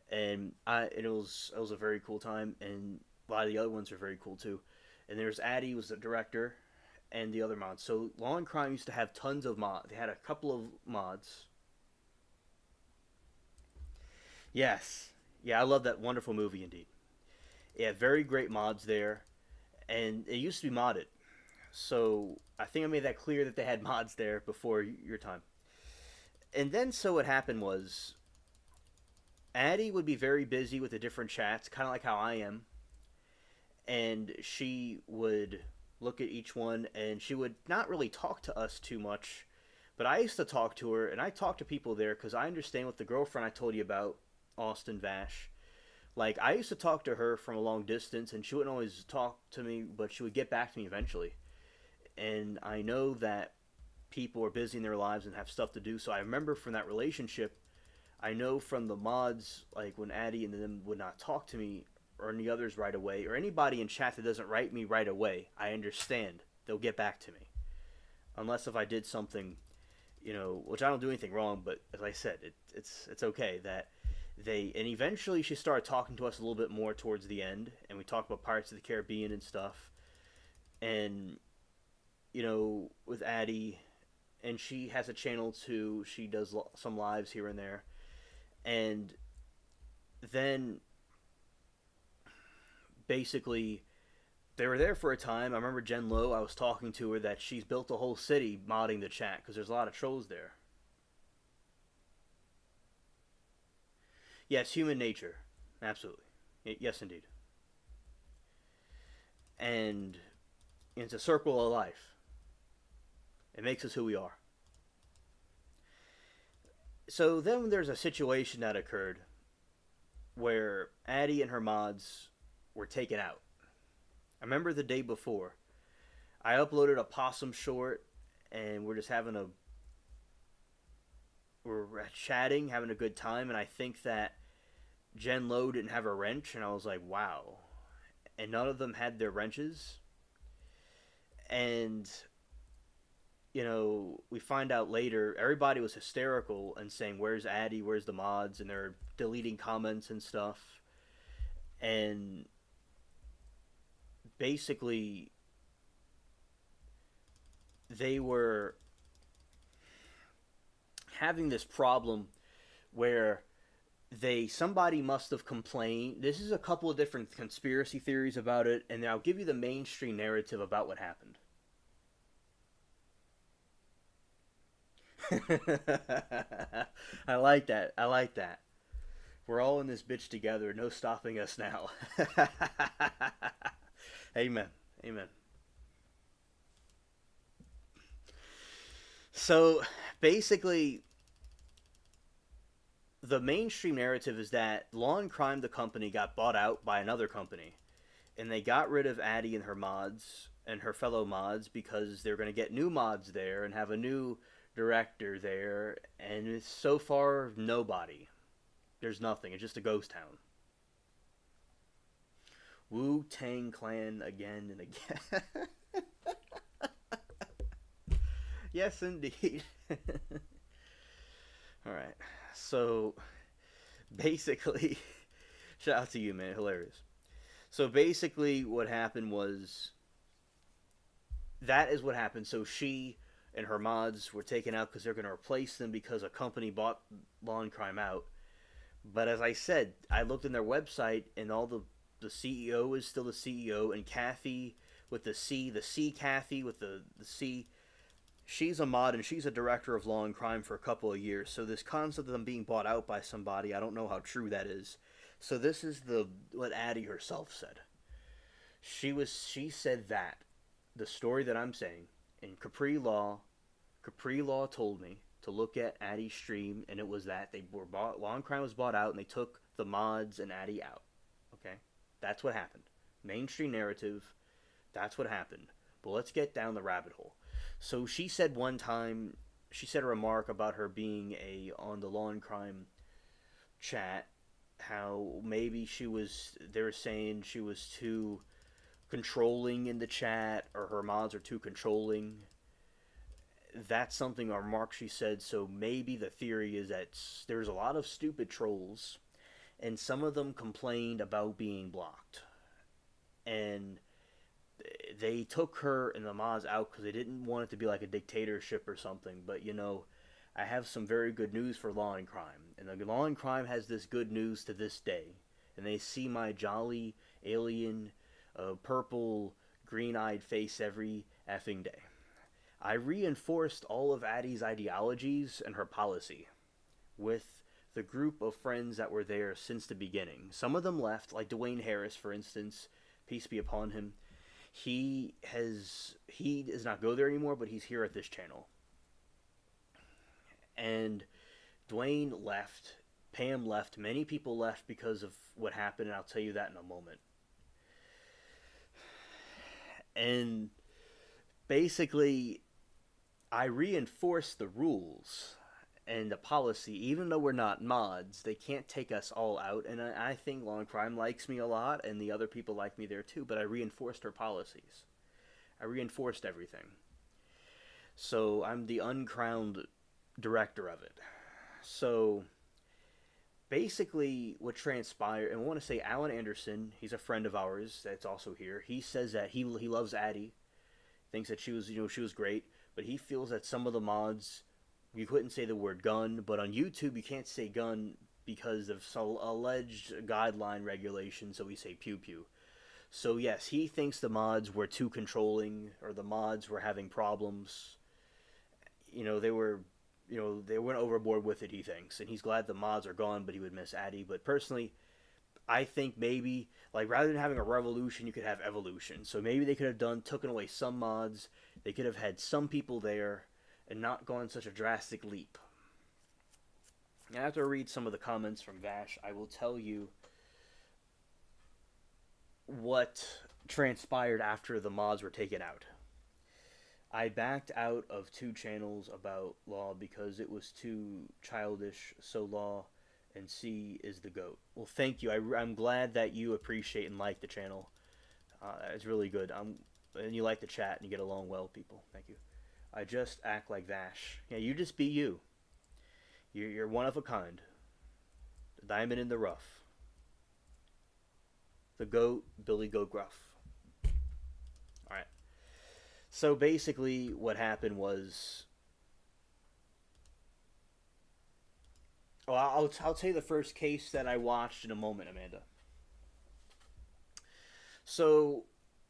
and it was a very cool time, and a lot of the other ones are very cool too. And there's Addie was the director, and the other mods. So Law and Crime used to have tons of mods. They had a couple of mods. Yes, yeah, I love that wonderful movie indeed. Yeah, very great mods there, and it used to be modded. So I think I made that clear that they had mods there before your time. And then so what happened was Addie would be very busy with the different chats, kind of like how I am, and she would look at each one, and she would not really talk to us too much. But I used to talk to her, and I talked to people there because I understand with the girlfriend I told you about, Austin Vash. Like, I used to talk to her from a long distance, and she wouldn't always talk to me, but she would get back to me eventually. And I know that people are busy in their lives and have stuff to do, so I remember from that relationship, I know from the mods, like when Addie and them would not talk to me, or any others right away, or anybody in chat that doesn't write me right away, I understand. They'll get back to me. Unless if I did something, which I don't do anything wrong, but as I said, it's okay that and eventually she started talking to us a little bit more towards the end, and we talked about Pirates of the Caribbean and stuff. And with Addie, and she has a channel too. She does some lives here and there, and then basically they were there for a time. I remember Jen Lowe. I was talking to her that she's built a whole city modding the chat because there's a lot of trolls there. Yes, human nature, absolutely. Yes, indeed. And it's a circle of life. It makes us who we are. So then there's a situation that occurred where Addie and her mods were taken out. I remember the day before. I uploaded a possum short, and we're chatting, having a good time, and I think that Jen Lowe didn't have a wrench, and I was like, wow. And none of them had their wrenches. And we find out later, everybody was hysterical and saying, where's Addie, where's the mods, and they're deleting comments and stuff. And basically, they were having this problem where somebody must have complained. This is a couple of different conspiracy theories about it, and I'll give you the mainstream narrative about what happened. I like that. I like that. We're all in this bitch together. No stopping us now. Amen. Amen. So basically, the mainstream narrative is that Law and Crime, the company, got bought out by another company, and they got rid of Addie and her mods and her fellow mods because they're going to get new mods there and have a new director there, and it's so far nobody. There's nothing. It's just a ghost town. Wu Tang Clan again and again. Yes, indeed. All right. So basically, shout out to you, man. Hilarious. So basically, what happened was that is what happened. So she and her mods were taken out because they're going to replace them because a company bought Law and Crime out. But as I said, I looked in their website and all the CEO is still the CEO, and Kathy with the C Kathy with the C, she's a mod and she's a director of Law and Crime for a couple of years. So this concept of them being bought out by somebody, I don't know how true that is. So this is the what Addie herself said. She said that the story that I'm saying in Capri Law told me to look at Addie's stream, and it was that they were bought. Law and Crime was bought out, and they took the mods and Addie out. Okay, that's what happened. Mainstream narrative. That's what happened. But let's get down the rabbit hole. So she said one time, she said a remark about her being a on the Law and Crime chat, how maybe they were saying she was too controlling in the chat, or her mods are too controlling. That's something, a remark she said. So maybe the theory is that there's a lot of stupid trolls, and some of them complained about being blocked, and they took her and the mods out because they didn't want it to be like a dictatorship or something. But I have some very good news for Law and Crime, and the Law and Crime has this good news to this day, and they see my jolly alien, purple, green-eyed face every effing day. I reinforced all of Addie's ideologies and her policy with the group of friends that were there since the beginning. Some of them left, like Dwayne Harris, for instance. Peace be upon him. He does not go there anymore, but he's here at this channel. And Dwayne left. Pam left. Many people left because of what happened, and I'll tell you that in a moment. And basically, I reinforced the rules and the policy. Even though we're not mods, they can't take us all out. And I think Law and Crime likes me a lot, and the other people like me there too. But I reinforced her policies. I reinforced everything. So I'm the uncrowned director of it. So basically, what transpired, and I want to say Alan Anderson, he's a friend of ours that's also here. He says that he loves Addie, thinks that she was great, but he feels that some of the mods, you couldn't say the word gun, but on YouTube you can't say gun because of some alleged guideline regulations, so we say pew pew. So yes, he thinks the mods were too controlling, or the mods were having problems. They went overboard with it, he thinks, and he's glad the mods are gone, but he would miss Addie. But personally, I think maybe, like, rather than having a revolution, you could have evolution. So maybe they could have taken away some mods, they could have had some people there, and not gone such a drastic leap. And after I read some of the comments from Vash, I will tell you what transpired after the mods were taken out. I backed out of 2 channels about Law because it was too childish, so Law and C is the GOAT. Well, thank you. I'm glad that you appreciate and like the channel. It's really good. And you like the chat and you get along well, people. Thank you. I just act like Vash. Yeah, you just be you. You're one of a kind. The diamond in the rough. The GOAT, Billy Goat Gruff. Alright. So basically, what happened was, well, I'll tell you the first case that I watched in a moment, Amanda. So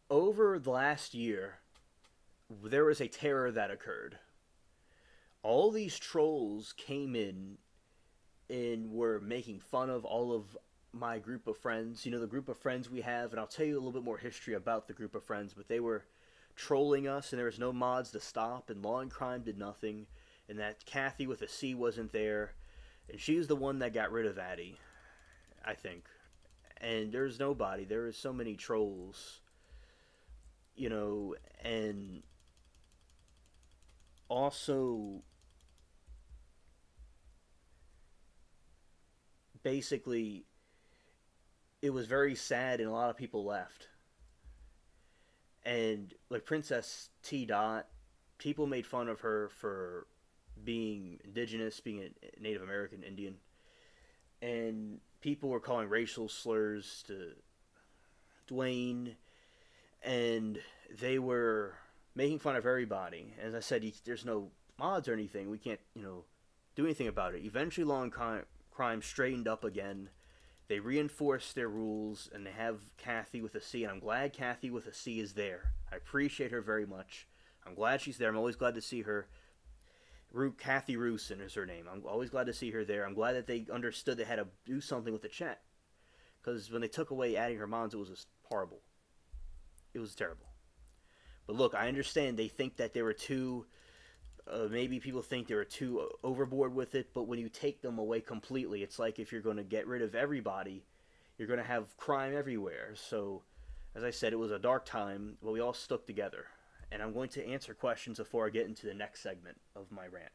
over the last year, there was a terror that occurred. All these trolls came in and were making fun of all of my group of friends. You know, the group of friends we have, and I'll tell you a little bit more history about the group of friends, but they were trolling us, and there was no mods to stop, and Law and Crime did nothing, and that Kathy with a C wasn't there, and she's the one that got rid of Addie, I think. And there's nobody. There is so many trolls, you know, and also basically it was very sad and a lot of people left. And like Princess T Dot, people made fun of her for being indigenous, being a Native American Indian, and people were calling racial slurs to Dwayne, and they were making fun of everybody. As I said, there's no mods or anything. We can't, do anything about it. Eventually, Law and Crime straightened up again. They reinforced their rules, and they have Kathy with a C, and I'm glad Kathy with a C is there. I appreciate her very much. I'm glad she's there. I'm always glad to see her. Kathy Roosin is her name. I'm always glad to see her there. I'm glad that they understood they had to do something with the chat. Because when they took away adding her mods, it was just horrible. It was terrible. But look, I understand they think that they were too. Maybe people think they were too overboard with it, but when you take them away completely, it's like if you're going to get rid of everybody, you're going to have crime everywhere. So, as I said, it was a dark time, but we all stuck together. And I'm going to answer questions before I get into the next segment of my rant.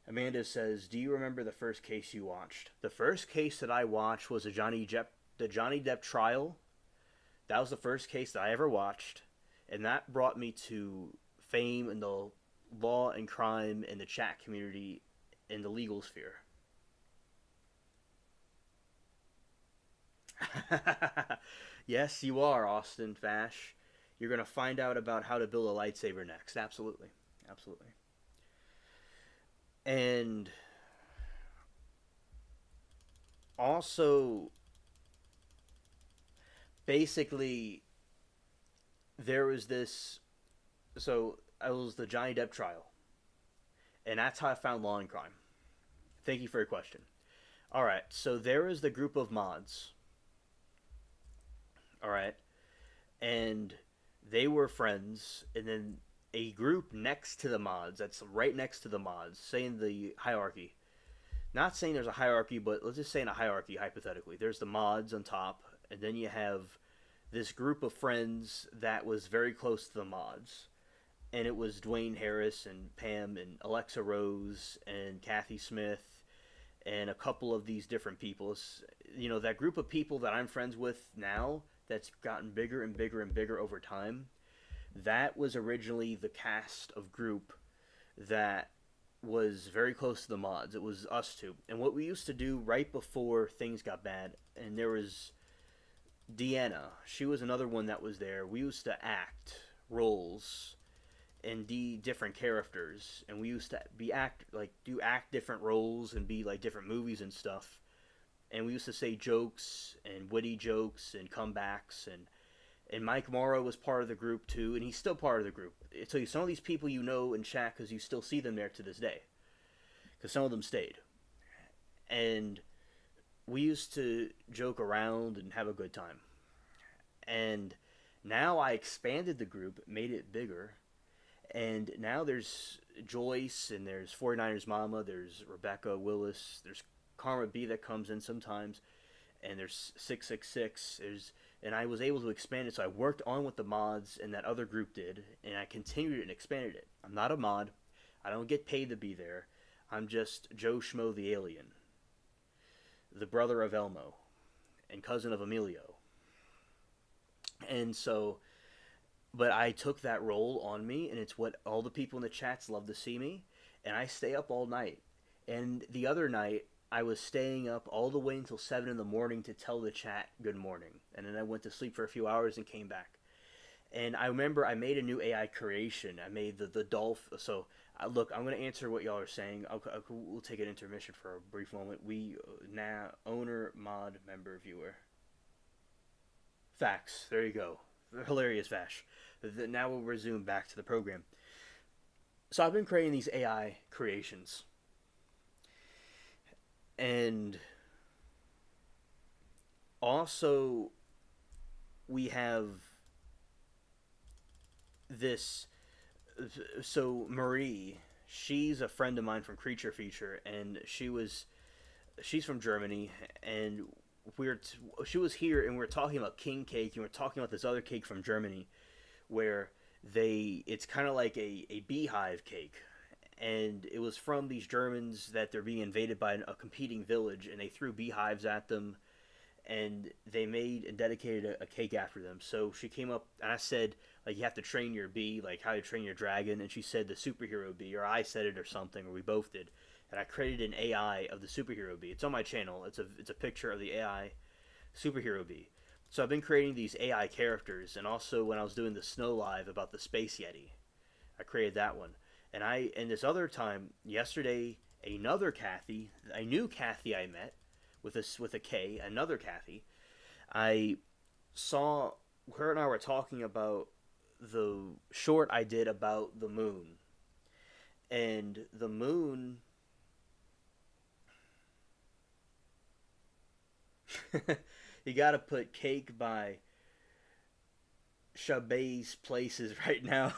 Amanda says, "Do you remember the first case you watched?" The first case that I watched was the Johnny Depp trial. That was the first case that I ever watched, and that brought me to fame in the law and crime and the chat community in the legal sphere. Yes, you are, Austin Fash. You're going to find out about how to build a lightsaber next. Absolutely. Absolutely. And also, basically, there was this. So, I was the Johnny Depp trial. And that's how I found Law and Crime. Thank you for your question. Alright, so there is the group of mods. Alright. And they were friends, and then a group next to the mods, that's right next to the mods, saying the hierarchy. Not saying there's a hierarchy, but let's just say in a hierarchy, hypothetically. There's the mods on top, and then you have this group of friends that was very close to the mods. And it was Dwayne Harris and Pam and Alexa Rose and Kathy Smith and a couple of these different people. That group of people that I'm friends with now that's gotten bigger and bigger and bigger over time, that was originally the cast of group that was very close to the mods. It was us two. And what we used to do right before things got bad, and there was Deanna. She was another one that was there. We used to act roles and be different characters, and we used to do act different roles and be like different movies and stuff. And we used to say jokes and witty jokes and comebacks, and Mike Morrow was part of the group too, and he's still part of the group. So some of these people you know in chat because you still see them there to this day, because some of them stayed. And we used to joke around and have a good time. And now I expanded the group, made it bigger, and now there's Joyce, and there's 49ers Mama, there's Rebecca Willis, there's Karma B that comes in sometimes, and there's 666. And I was able to expand it, so I worked on what the mods and that other group did, and I continued it and expanded it. I'm not a mod. I don't get paid to be there. I'm just Joe Schmo the Alien, the brother of Elmo, and cousin of Emilio. And so, but I took that role on me, and it's what all the people in the chats love to see me, and I stay up all night. And the other night, I was staying up all the way until 7 in the morning to tell the chat good morning. And then I went to sleep for a few hours and came back. And I remember I made a new AI creation. I made the Dolph. So look, I'm gonna answer what y'all are saying. We'll take an intermission for a brief moment. We now owner, mod, member, viewer. Facts. There you go. Hilarious Vash. Now we'll resume back to the program. So I've been creating these AI creations, and also we have this. So Marie, she's a friend of mine from Creature Feature, and she's from Germany, and she was here, and we were talking about king cake, and we are talking about this other cake from Germany, where it's kind of like a beehive cake, and it was from these Germans that they're being invaded by a competing village, and they threw beehives at them, and they made and dedicated a cake after them. So she came up, and I said, like, you have to train your bee, like how you train your dragon, and she said the superhero bee, or I said it or something, or we both did, and I created an AI of the superhero bee. It's on my channel. It's a picture of the AI superhero bee. So I've been creating these AI characters, and also when I was doing the Snow Live about the Space Yeti, I created that one. And this other time yesterday, another Kathy, a new Kathy I met with a K, another Kathy. I saw her and I were talking about the short I did about the moon, and the moon. You gotta put cake by Chabais places right now.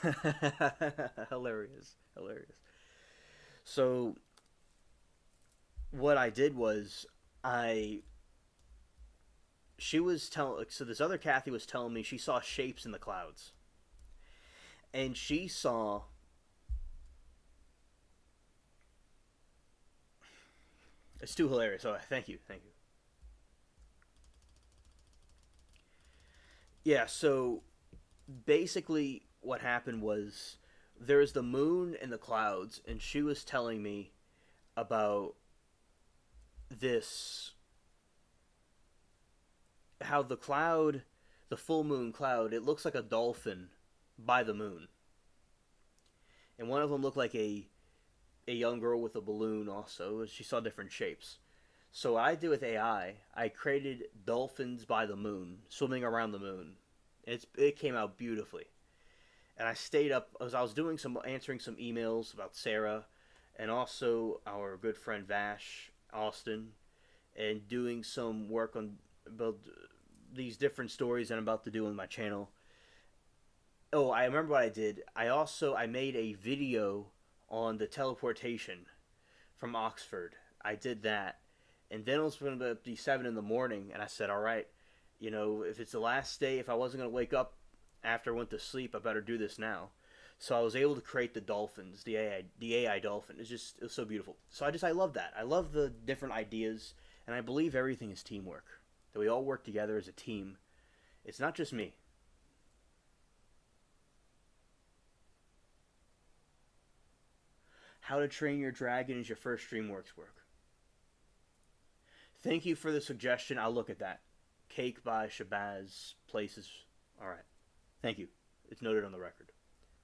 Hilarious, hilarious. So what I did was I she was telling so this other Kathy was telling me she saw shapes in the clouds, and she saw it's too hilarious. Oh, thank you, thank you. Yeah, so basically what happened was there's the moon and the clouds, and she was telling me about this how the full moon cloud, it looks like a dolphin by the moon, and one of them looked like a young girl with a balloon. Also, she saw different shapes. So what I did with AI, I created dolphins by the moon swimming around the moon. It came out beautifully, and I stayed up as I was doing some answering some emails about Sarah, and also our good friend Vash Austin, and doing some work on about these different stories that I'm about to do on my channel. Oh, I remember what I did. I made a video on the teleportation from Oxford. I did that, and then it was going to be 7 in the morning, and I said, "All right, if it's the last day, if I wasn't going to wake up after I went to sleep, I better do this now." So I was able to create the dolphins, the AI dolphin. It was so beautiful. So I love that. I love the different ideas, and I believe everything is teamwork. That we all work together as a team. It's not just me. How to Train Your Dragon is your first DreamWorks work. Thank you for the suggestion. I'll look at that. Cake by Shabazz Places. All right. Thank you. It's noted on the record.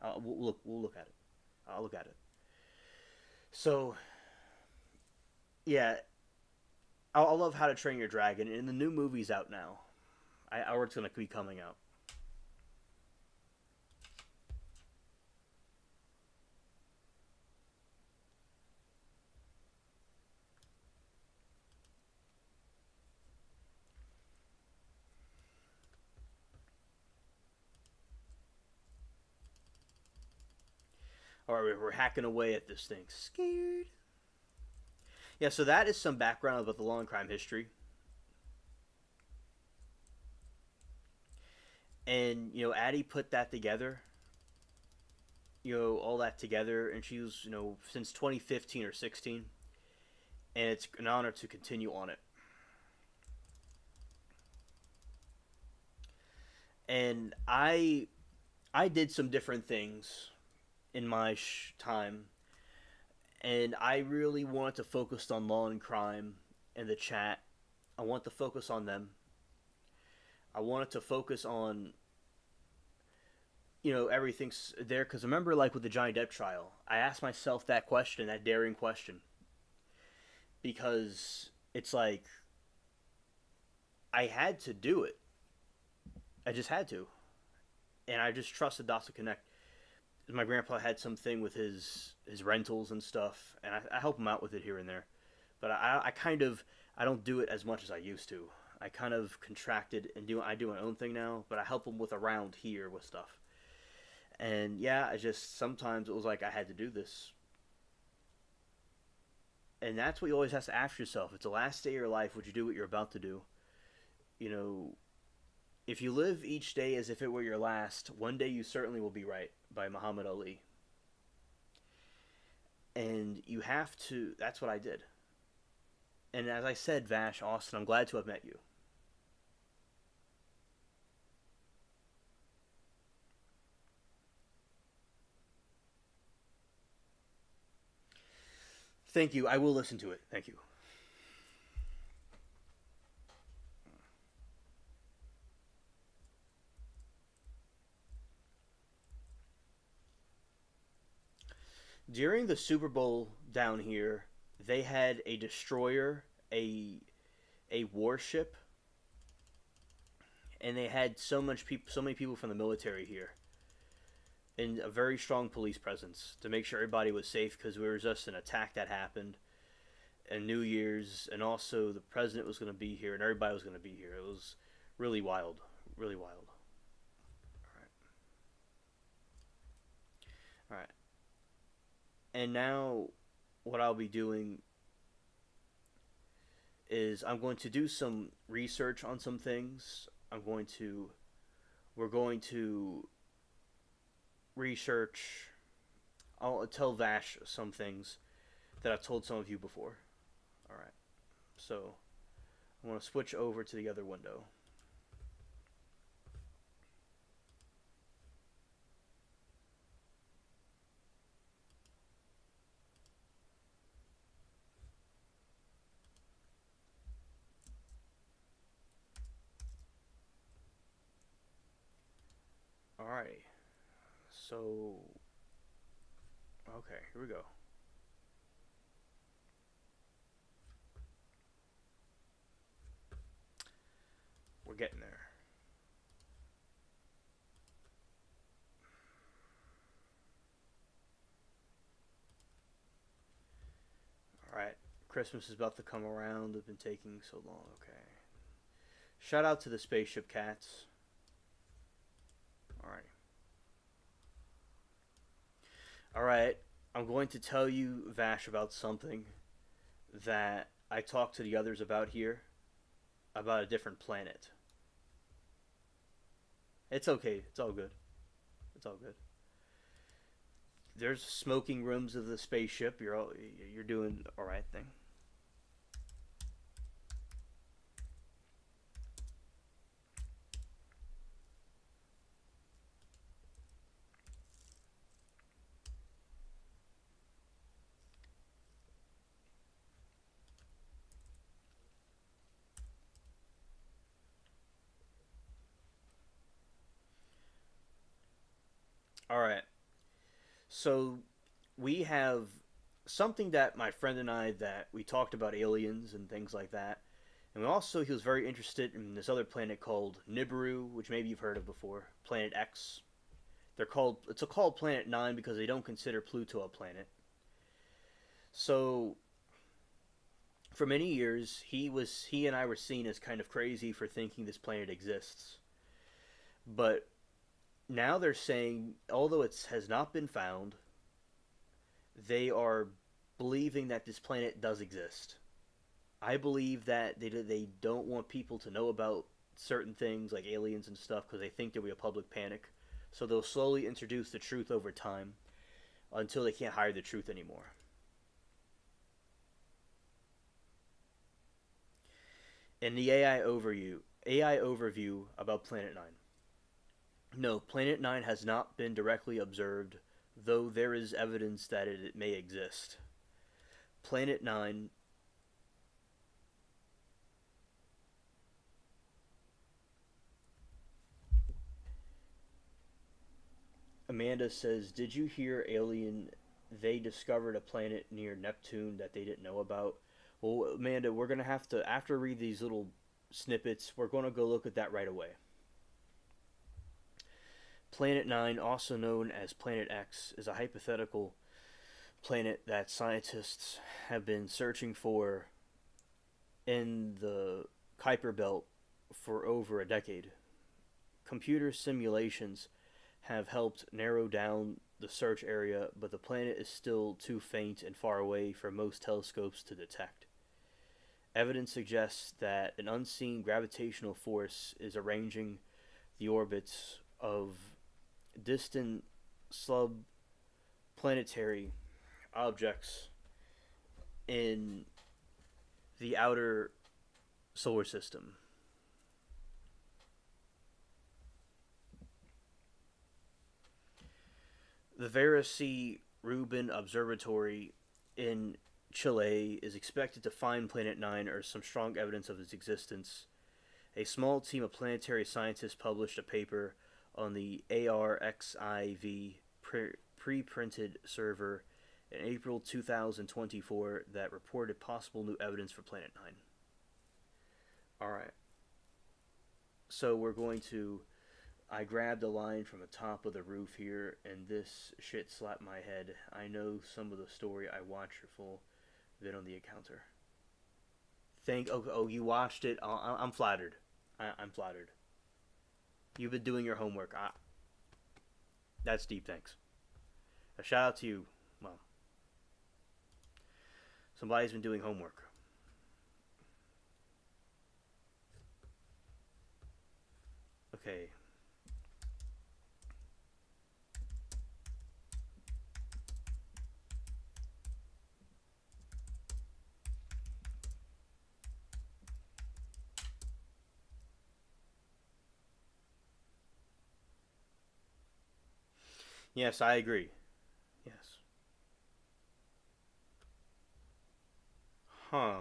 We'll look at it. I'll look at it. So yeah, I love How to Train Your Dragon, and the new movie's out now. Or it's gonna be coming out. All right, we're hacking away at this thing. Scared. Yeah, so that is some background about the Law and Crime history. And, Addie put that together, all that together, and she was, since 2015 or 16, and it's an honor to continue on it. And I did some different things in my time, and I really wanted to focus on Law and Crime and the chat. I want to focus on them. I wanted to focus on everything's there. Because remember, like with the Johnny Depp trial, I asked myself that question, that daring question, because it's like I had to do it. I just had to, and I just trusted dots to connect. My grandpa had something with his rentals and stuff, and I help him out with it here and there. But I kind of I don't do it as much as I used to. I kind of contracted and I do my own thing now, but I help him with around here with stuff. And yeah, I just sometimes it was like I had to do this, and that's what you always have to ask yourself. It's the last day of your life. Would you do what you're about to do? You know, if you live each day as if it were your last, one day you certainly will be right. By Muhammad Ali. And you have to. That's what I did. And as I said, Vash, Austin, I'm glad to have met you. Thank you. I will listen to it. Thank you. During the Super Bowl down here, they had a destroyer, a warship, and they had so many people from the military here, and a very strong police presence to make sure everybody was safe because there was just an attack that happened, and New Year's, and also the president was going to be here, and everybody was going to be here. It was really wild, really wild. All right, all right. And now, what I'll be doing is I'm going to do some research on some things. We're going to research. I'll tell Vash some things that I've told some of you before. All right. So I'm going to switch over to the other window. Alrighty. So, okay, here we go. We're getting there. Alright. Christmas is about to come around. It's been taking so long. Okay. Shout out to the spaceship cats. Alright. Alright. I'm going to tell you, Vash, about something that I talked to the others about here, about a different planet. It's okay. It's all good. It's all good. There's smoking rooms of the spaceship. You're doing all right thing. All right. So we have something that my friend and I that we talked about aliens and things like that. And we also he was very interested in this other planet called Nibiru, which maybe you've heard of before, Planet X. Called Planet 9 because they don't consider Pluto a planet. So for many years he and I were seen as kind of crazy for thinking this planet exists. But now they're saying although it has not been found, they are believing that this planet does exist. I believe that they don't want people to know about certain things like aliens and stuff because they think there'll be a public panic. So they'll slowly introduce the truth over time until they can't hide the truth anymore. In the AI overview about Planet 9. No, Planet 9 has not been directly observed, though there is evidence that it may exist. Planet 9. Amanda says, "Did you hear Alien? They discovered a planet near Neptune that they didn't know about." Well, Amanda, we're gonna have to after read these little snippets. We're gonna go look at that right away. Planet 9, also known as Planet X, is a hypothetical planet that scientists have been searching for in the Kuiper Belt for over a decade. Computer simulations have helped narrow down the search area, but the planet is still too faint and far away for most telescopes to detect. Evidence suggests that an unseen gravitational force is arranging the orbits of distant subplanetary objects in the outer solar system. The Vera C. Rubin Observatory in Chile is expected to find Planet 9 or some strong evidence of its existence. A small team of planetary scientists published a paper on the ARXIV pre-printed server in April 2024 that reported possible new evidence for Planet 9. Alright. So we're going to... I grabbed a line from the top of the roof here, and this shit slapped my head. I know some of the story. I watched your full vid on the encounter. You watched it. I'm flattered. I'm flattered. You've been doing your homework. That's deep, thanks. A shout out to you. Well, somebody's been doing homework. Okay. Yes, I agree. Yes. Huh.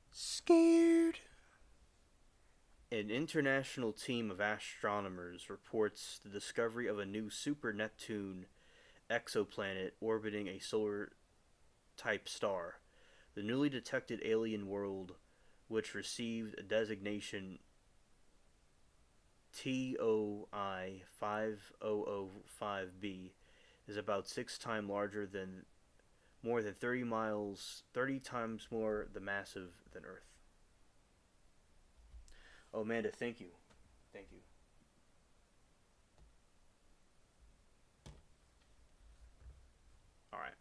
Scared. An international team of astronomers reports the discovery of a new super Neptune exoplanet orbiting a solar type star. The newly detected alien world, which received a designation TOI 5005b, is about 6 times larger than more than 30 times more the massive than Earth. Oh, Amanda, thank you. Thank you. All right.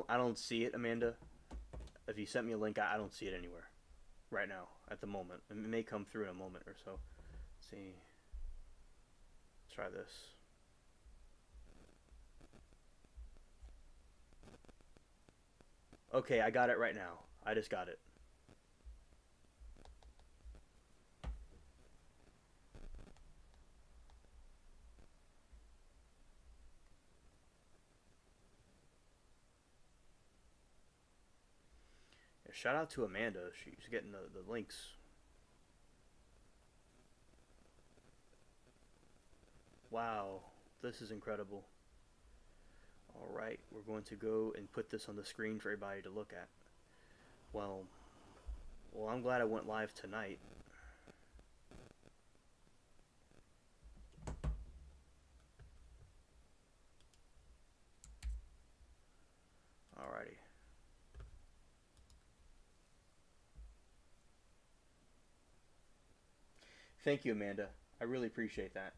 I don't see it, Amanda. If you sent me a link, I don't see it anywhere right now at the moment. It may come through in a moment or so. Let's see. Let's try this. Okay, I got it right now. I just got it. Yeah, shout out to Amanda. She's getting the links. Wow, this is incredible. All right, we're going to go and put this on the screen for everybody to look at. Well, I'm glad I went live tonight. Alrighty. Thank you, Amanda. I really appreciate that.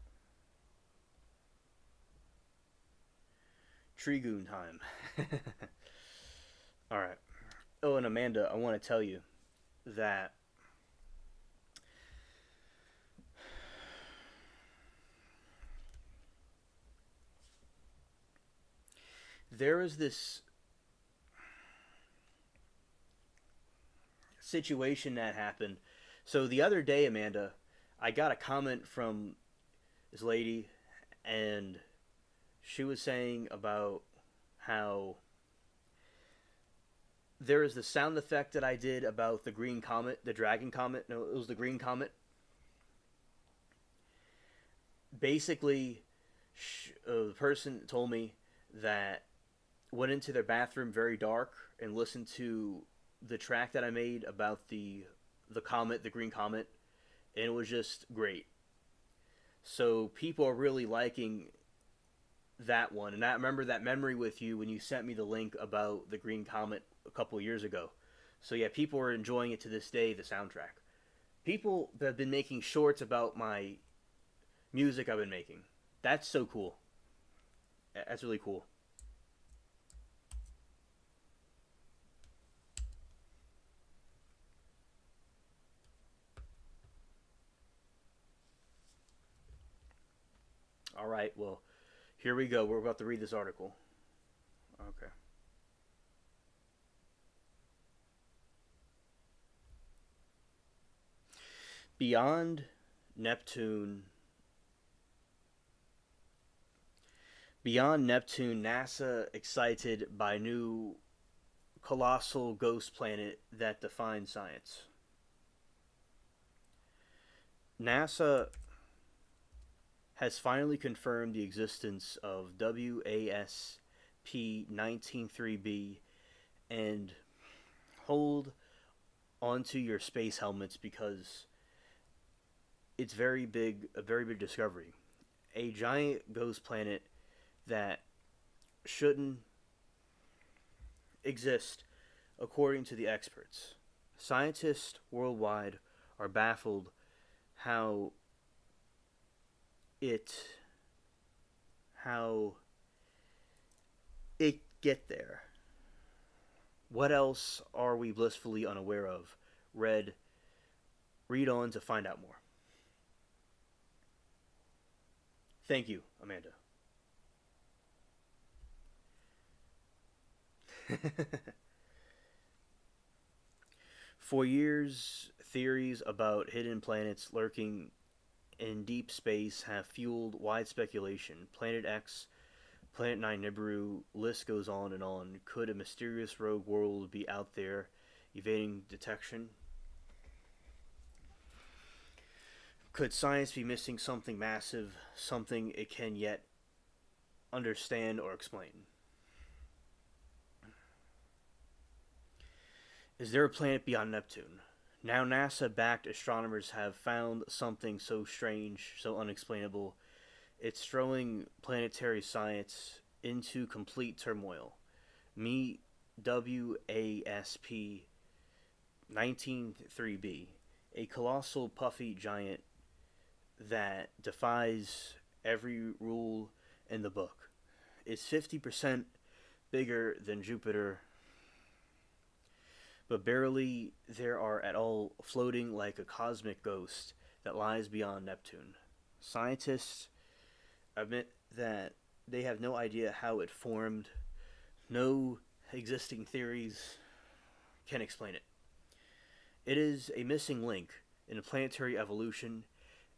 Trigoon time. Alright. Oh, and Amanda, I want to tell you that there is this situation that happened. So the other day, Amanda, I got a comment from this lady, and she was saying about how there is the sound effect that I did about the green comet, the dragon comet. No, it was the green comet. Basically, the person told me that went into their bathroom very dark and listened to the track that I made about the comet, the green comet, and it was just great. So people are really liking that one, and I remember that memory with you when you sent me the link about the green comet a couple of years ago. So yeah, people are enjoying it to this day. The soundtrack. People have been making shorts about my music I've been making. That's so cool. That's really cool. All right, well, here we go. We're about to read this article. Okay. Beyond Neptune. Beyond Neptune, NASA excited by new colossal ghost planet that defines science. NASA has finally confirmed the existence of WASP 193b, and hold onto your space helmets because it's a very big discovery. A giant ghost planet that shouldn't exist, according to the experts. Scientists worldwide are baffled how it how it get there. What else are we blissfully unaware of? Read on to find out more. Thank you, Amanda. For years, theories about hidden planets lurking in deep space have fueled wide speculation. Planet X, Planet 9 Nibiru, list goes on and on. Could a mysterious rogue world be out there evading detection? Could science be missing something massive, something it can yet understand or explain? Is there a planet beyond Neptune? Now, NASA backed astronomers have found something so strange, so unexplainable, it's throwing planetary science into complete turmoil. Meet WASP 193b, a colossal puffy giant that defies every rule in the book. It's 50% bigger than Jupiter, but barely there are at all, floating like a cosmic ghost that lies beyond Neptune. Scientists admit that they have no idea how it formed. No existing theories can explain it. It is a missing link in planetary evolution,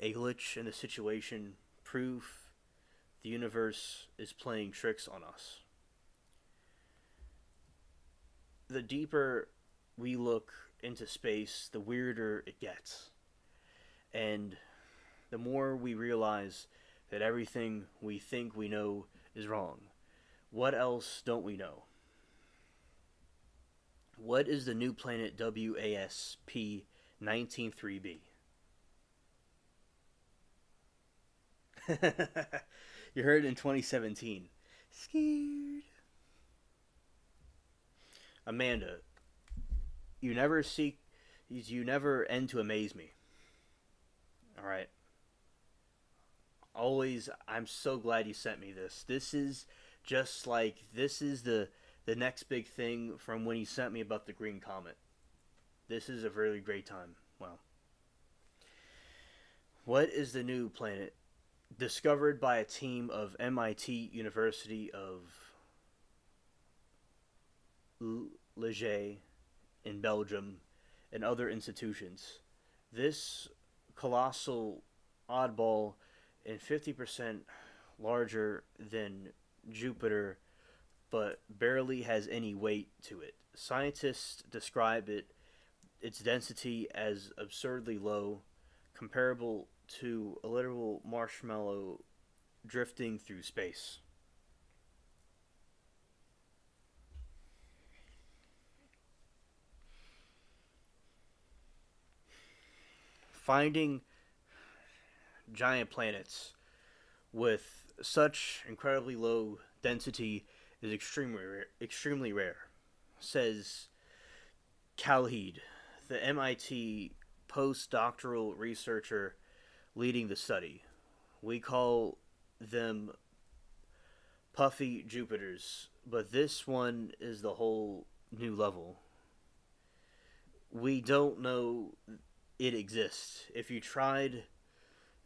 a glitch in the situation, proof the universe is playing tricks on us. The deeper we look into space, the weirder it gets. And the more we realize that everything we think we know is wrong. What else don't we know? What is the new planet WASP 193b? You heard it in 2017. Scared. Amanda, you never end to amaze me. All right. Always, I'm so glad you sent me this. This is the next big thing from when you sent me about the green comet. This is a really great time. Wow. What is the new planet discovered by a team of MIT University of Leger in Belgium, and other institutions. This colossal oddball and 50% larger than Jupiter, but barely has any weight to it. Scientists describe its density as absurdly low, comparable to a literal marshmallow drifting through space. Finding giant planets with such incredibly low density is extremely rare, says Khalid, the MIT postdoctoral researcher leading the study. We call them puffy Jupiters, but this one is the whole new level. We don't know it exists. If you tried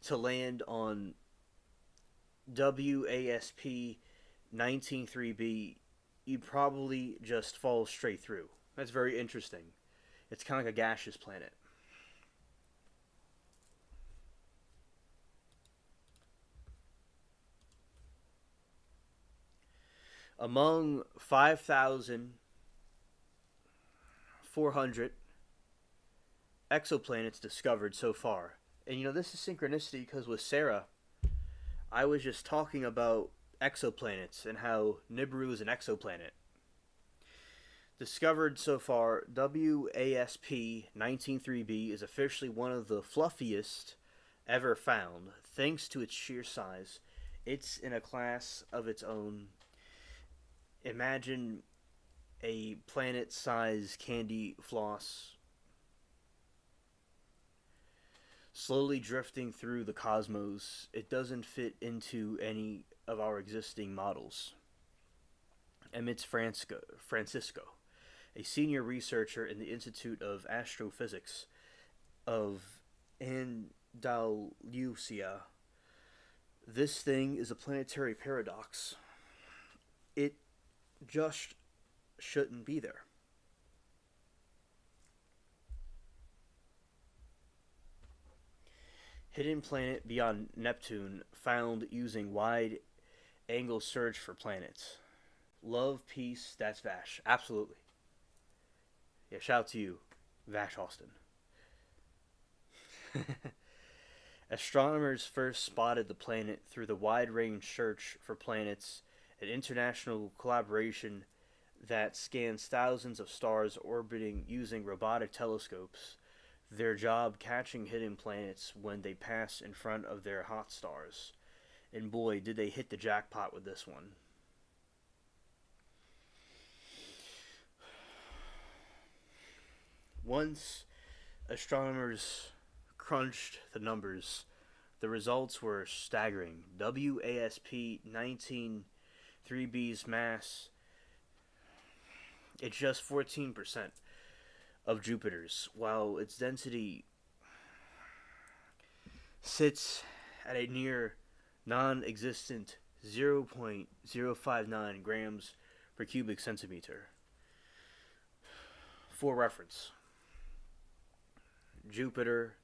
to land on WASP 193b, you'd probably just fall straight through. That's very interesting. It's kind of like a gaseous planet. Among 5,400 exoplanets discovered so far, and this is synchronicity because with Sarah, I was just talking about exoplanets and how Nibiru is an exoplanet. Discovered so far, WASP 193b is officially one of the fluffiest ever found, thanks to its sheer size. It's in a class of its own. Imagine a planet sized candy floss slowly drifting through the cosmos. It doesn't fit into any of our existing models. Emits Francisco, a senior researcher in the Institute of Astrophysics of Andalusia. This thing is a planetary paradox. It just shouldn't be there. Hidden planet beyond Neptune found using wide angle search for planets. Love, peace, that's Vash. Absolutely. Yeah, shout out to you, Vash Austin. Astronomers first spotted the planet through the wide range search for planets, an international collaboration that scans thousands of stars orbiting using robotic telescopes, their job catching hidden planets when they pass in front of their hot stars. And boy, did they hit the jackpot with this one. Once astronomers crunched the numbers, the results were staggering. WASP 193b's mass, it's just 14% of Jupiter's, while its density sits at a near non existent 0.059 grams per cubic centimeter. For reference, Jupiter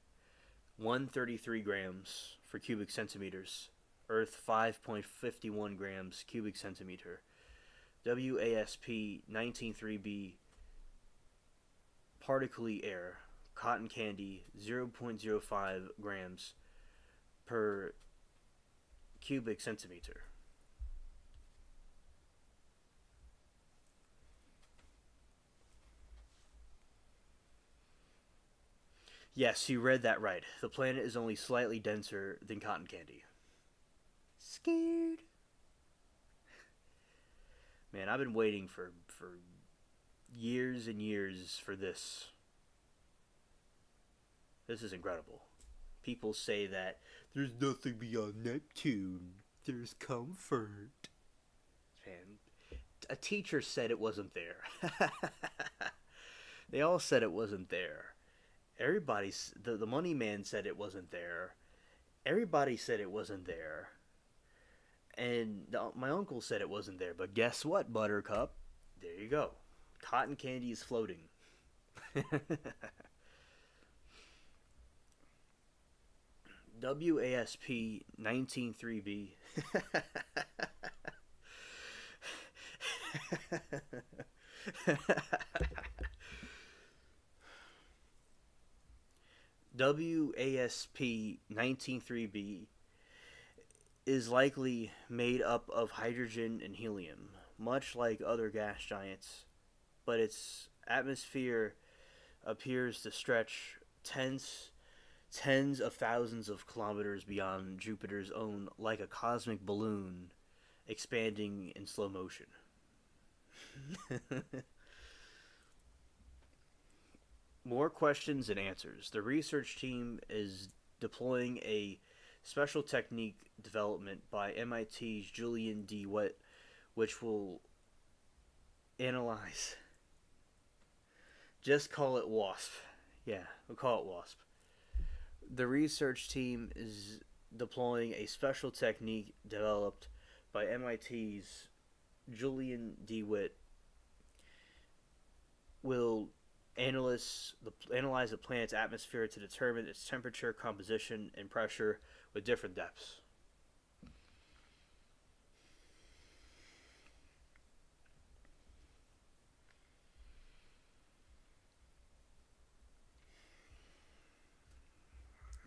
133 grams for cubic centimeters, Earth 5.51 grams cubic centimeter. WASP 193b particly air, cotton candy 0.05 grams per cubic centimeter. Yes, you read that right. The planet is only slightly denser than cotton candy. Scared. Man, I've been waiting for years and years for this. This is incredible. People say that there's nothing beyond Neptune. There's comfort. Man, a teacher said it wasn't there. They all said it wasn't there. The money man said it wasn't there. Everybody said it wasn't there. And my uncle said it wasn't there. But guess what, Buttercup? There you go. Cotton candy is floating. WASP 193B. WASP 193B is likely made up of hydrogen and helium, much like other gas giants, but its atmosphere appears to stretch tens of thousands of kilometers beyond Jupiter's own, like a cosmic balloon expanding in slow motion. More questions than answers. The research team is deploying a special technique development by MIT's Julian D. Witt, which will analyze. Just call it WASP. Yeah, we'll call it WASP. The research team is deploying a special technique developed by MIT's Julian D. Witt will analyze the planet's atmosphere to determine its temperature, composition, and pressure with different depths.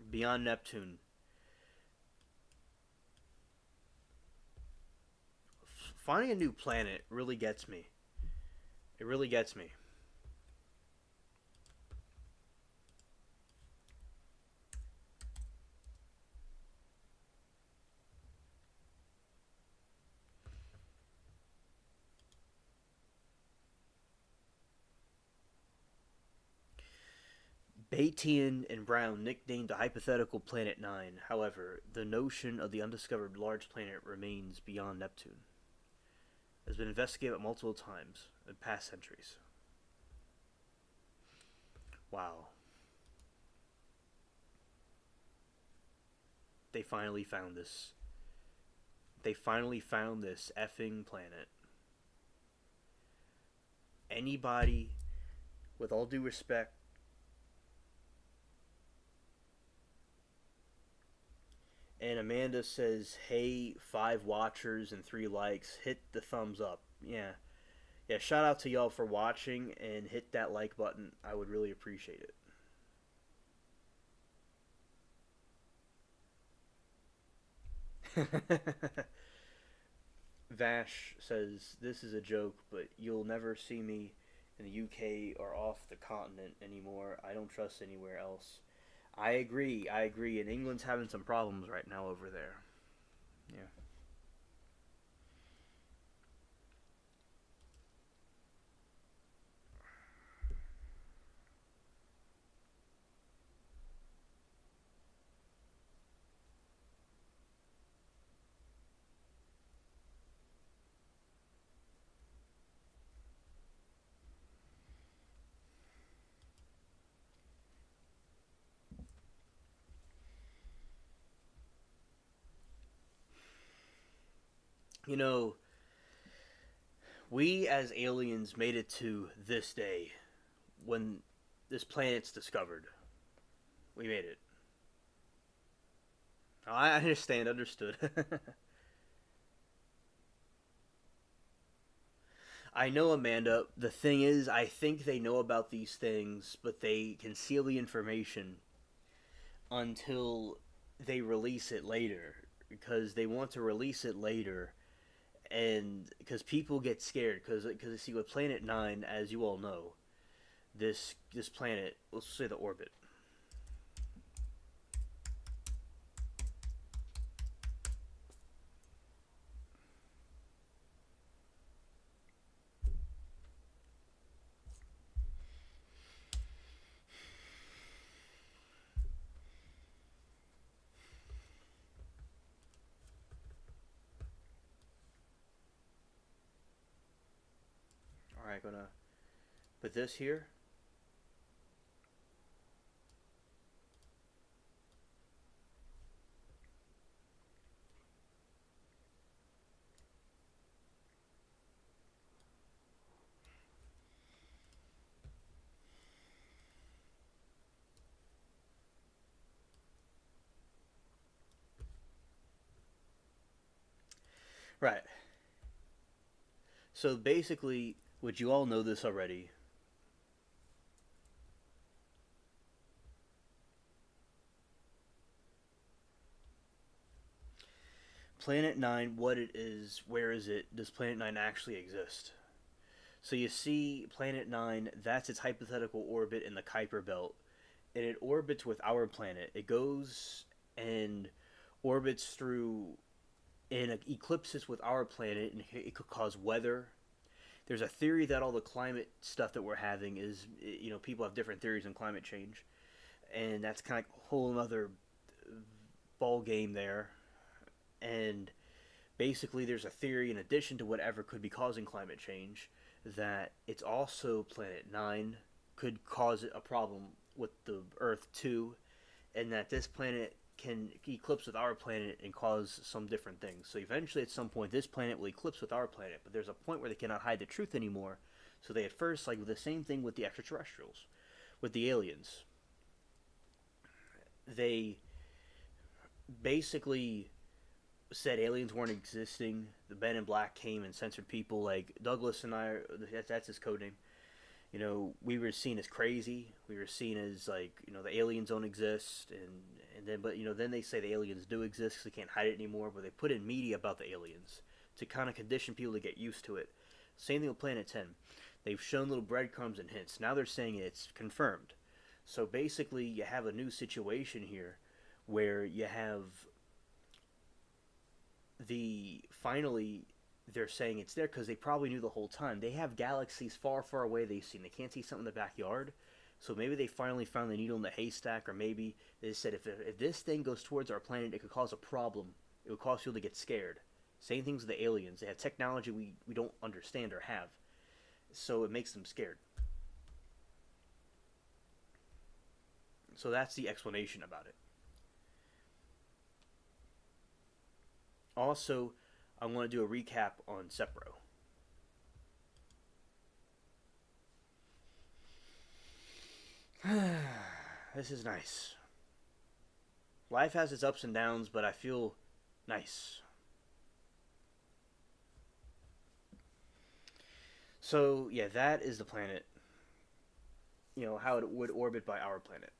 Beyond Neptune, finding a new planet really gets me. It really gets me. Batien and Brown nicknamed the hypothetical Planet 9. However, the notion of the undiscovered large planet remains beyond Neptune. It has been investigated multiple times in past centuries. Wow. They finally found this. They finally found this effing planet. Anybody, with all due respect, and Amanda says, "Hey, 5 watchers and 3 likes. Hit the thumbs up." Yeah. Shout out to y'all for watching and hit that like button. I would really appreciate it. Vash says, "This is a joke, but you'll never see me in the UK or off the continent anymore. I don't trust anywhere else." I agree. And England's having some problems right now over there. Yeah. You know, we as aliens made it to this day when this planet's discovered. We made it. I understand, understood. I know, Amanda. The thing is, I think they know about these things, but they conceal the information until they release it later because they want to release it later, and because people get scared because see with Planet 9, as you all know, this planet, let's say the orbit. All right, gonna put this here. Right. So basically, would you all know this already? Planet 9, what it is, where is it, does Planet 9 actually exist? So you see Planet 9, that's its hypothetical orbit in the Kuiper Belt, and it orbits with our planet. It goes and orbits through and eclipses with our planet, and it could cause weather. There's a theory that all the climate stuff that we're having is, people have different theories on climate change, and that's kind of a whole other ball game there. And basically, there's a theory in addition to whatever could be causing climate change that it's also Planet 9 could cause a problem with the Earth too, and that this planet can eclipse with our planet and cause some different things. So eventually, at some point, this planet will eclipse with our planet, but there's a point where they cannot hide the truth anymore. So they at first, like the same thing with the extraterrestrials, with the aliens, they basically said aliens weren't existing. The Men in Black came and censored people. Like Douglas and I, that's his code name. We were seen as crazy. We were seen as like, the aliens don't exist, and then but then they say the aliens do exist because they can't hide it anymore. But they put in media about the aliens to kind of condition people to get used to it. Same thing with Planet 10. They've shown little breadcrumbs and hints. Now they're saying it's confirmed. So basically, you have a new situation here where you have finally they're saying it's there because they probably knew the whole time. They have galaxies far, far away they've seen. They can't see something in the backyard. So maybe they finally found the needle in the haystack, or maybe they said if this thing goes towards our planet, it could cause a problem. It would cause people to get scared. Same things with the aliens. They have technology we don't understand or have. So it makes them scared. So that's the explanation about it. Also, I want to do a recap on Sepro. This is nice. Life has its ups and downs, but I feel nice. So, yeah, that is the planet. How it would orbit by our planet.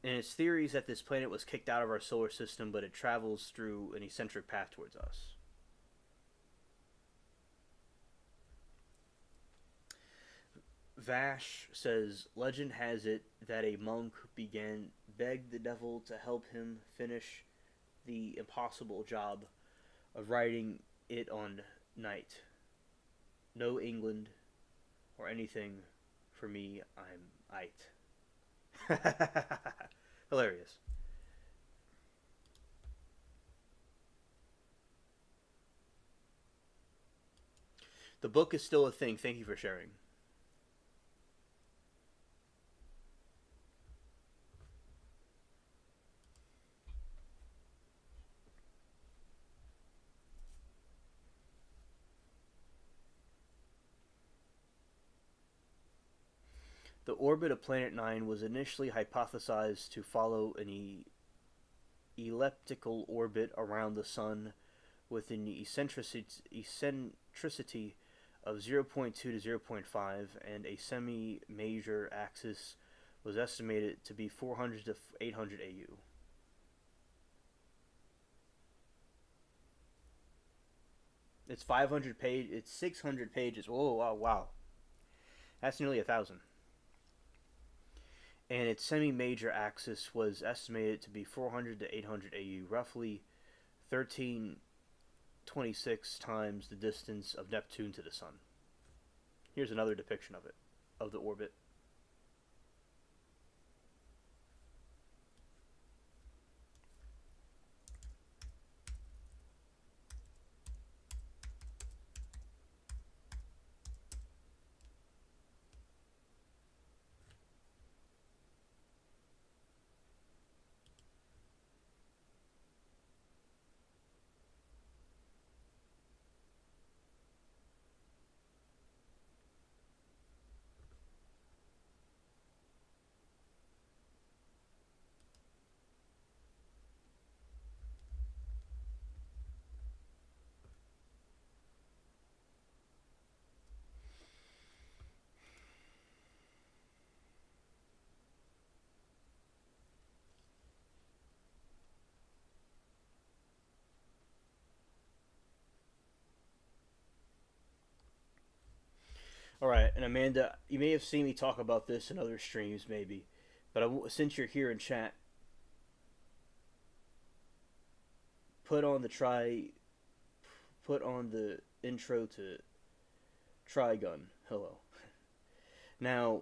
And its theory is that this planet was kicked out of our solar system, but it travels through an eccentric path towards us. Vash says, legend has it that a monk begged the devil to help him finish the impossible job of writing it on night. No England or anything for me, I'm it. Hilarious. The book is still a thing. Thank you for sharing. The orbit of Planet 9 was initially hypothesized to follow an elliptical orbit around the Sun with an eccentricity of 0.2 to zero point 0.5, and a semi-major axis was estimated to be 400 to 800 AU. It's 500 page. It's 600 pages. Whoa! Wow! Wow! That's nearly 1,000. And its semi-major axis was estimated to be 400 to 800 AU, roughly 1326 times the distance of Neptune to the Sun. Here's another depiction of it, of the orbit. All right, and Amanda, you may have seen me talk about this in other streams, maybe, but since you're here in chat, put on the try, put on the intro to Trigun. Hello. Now,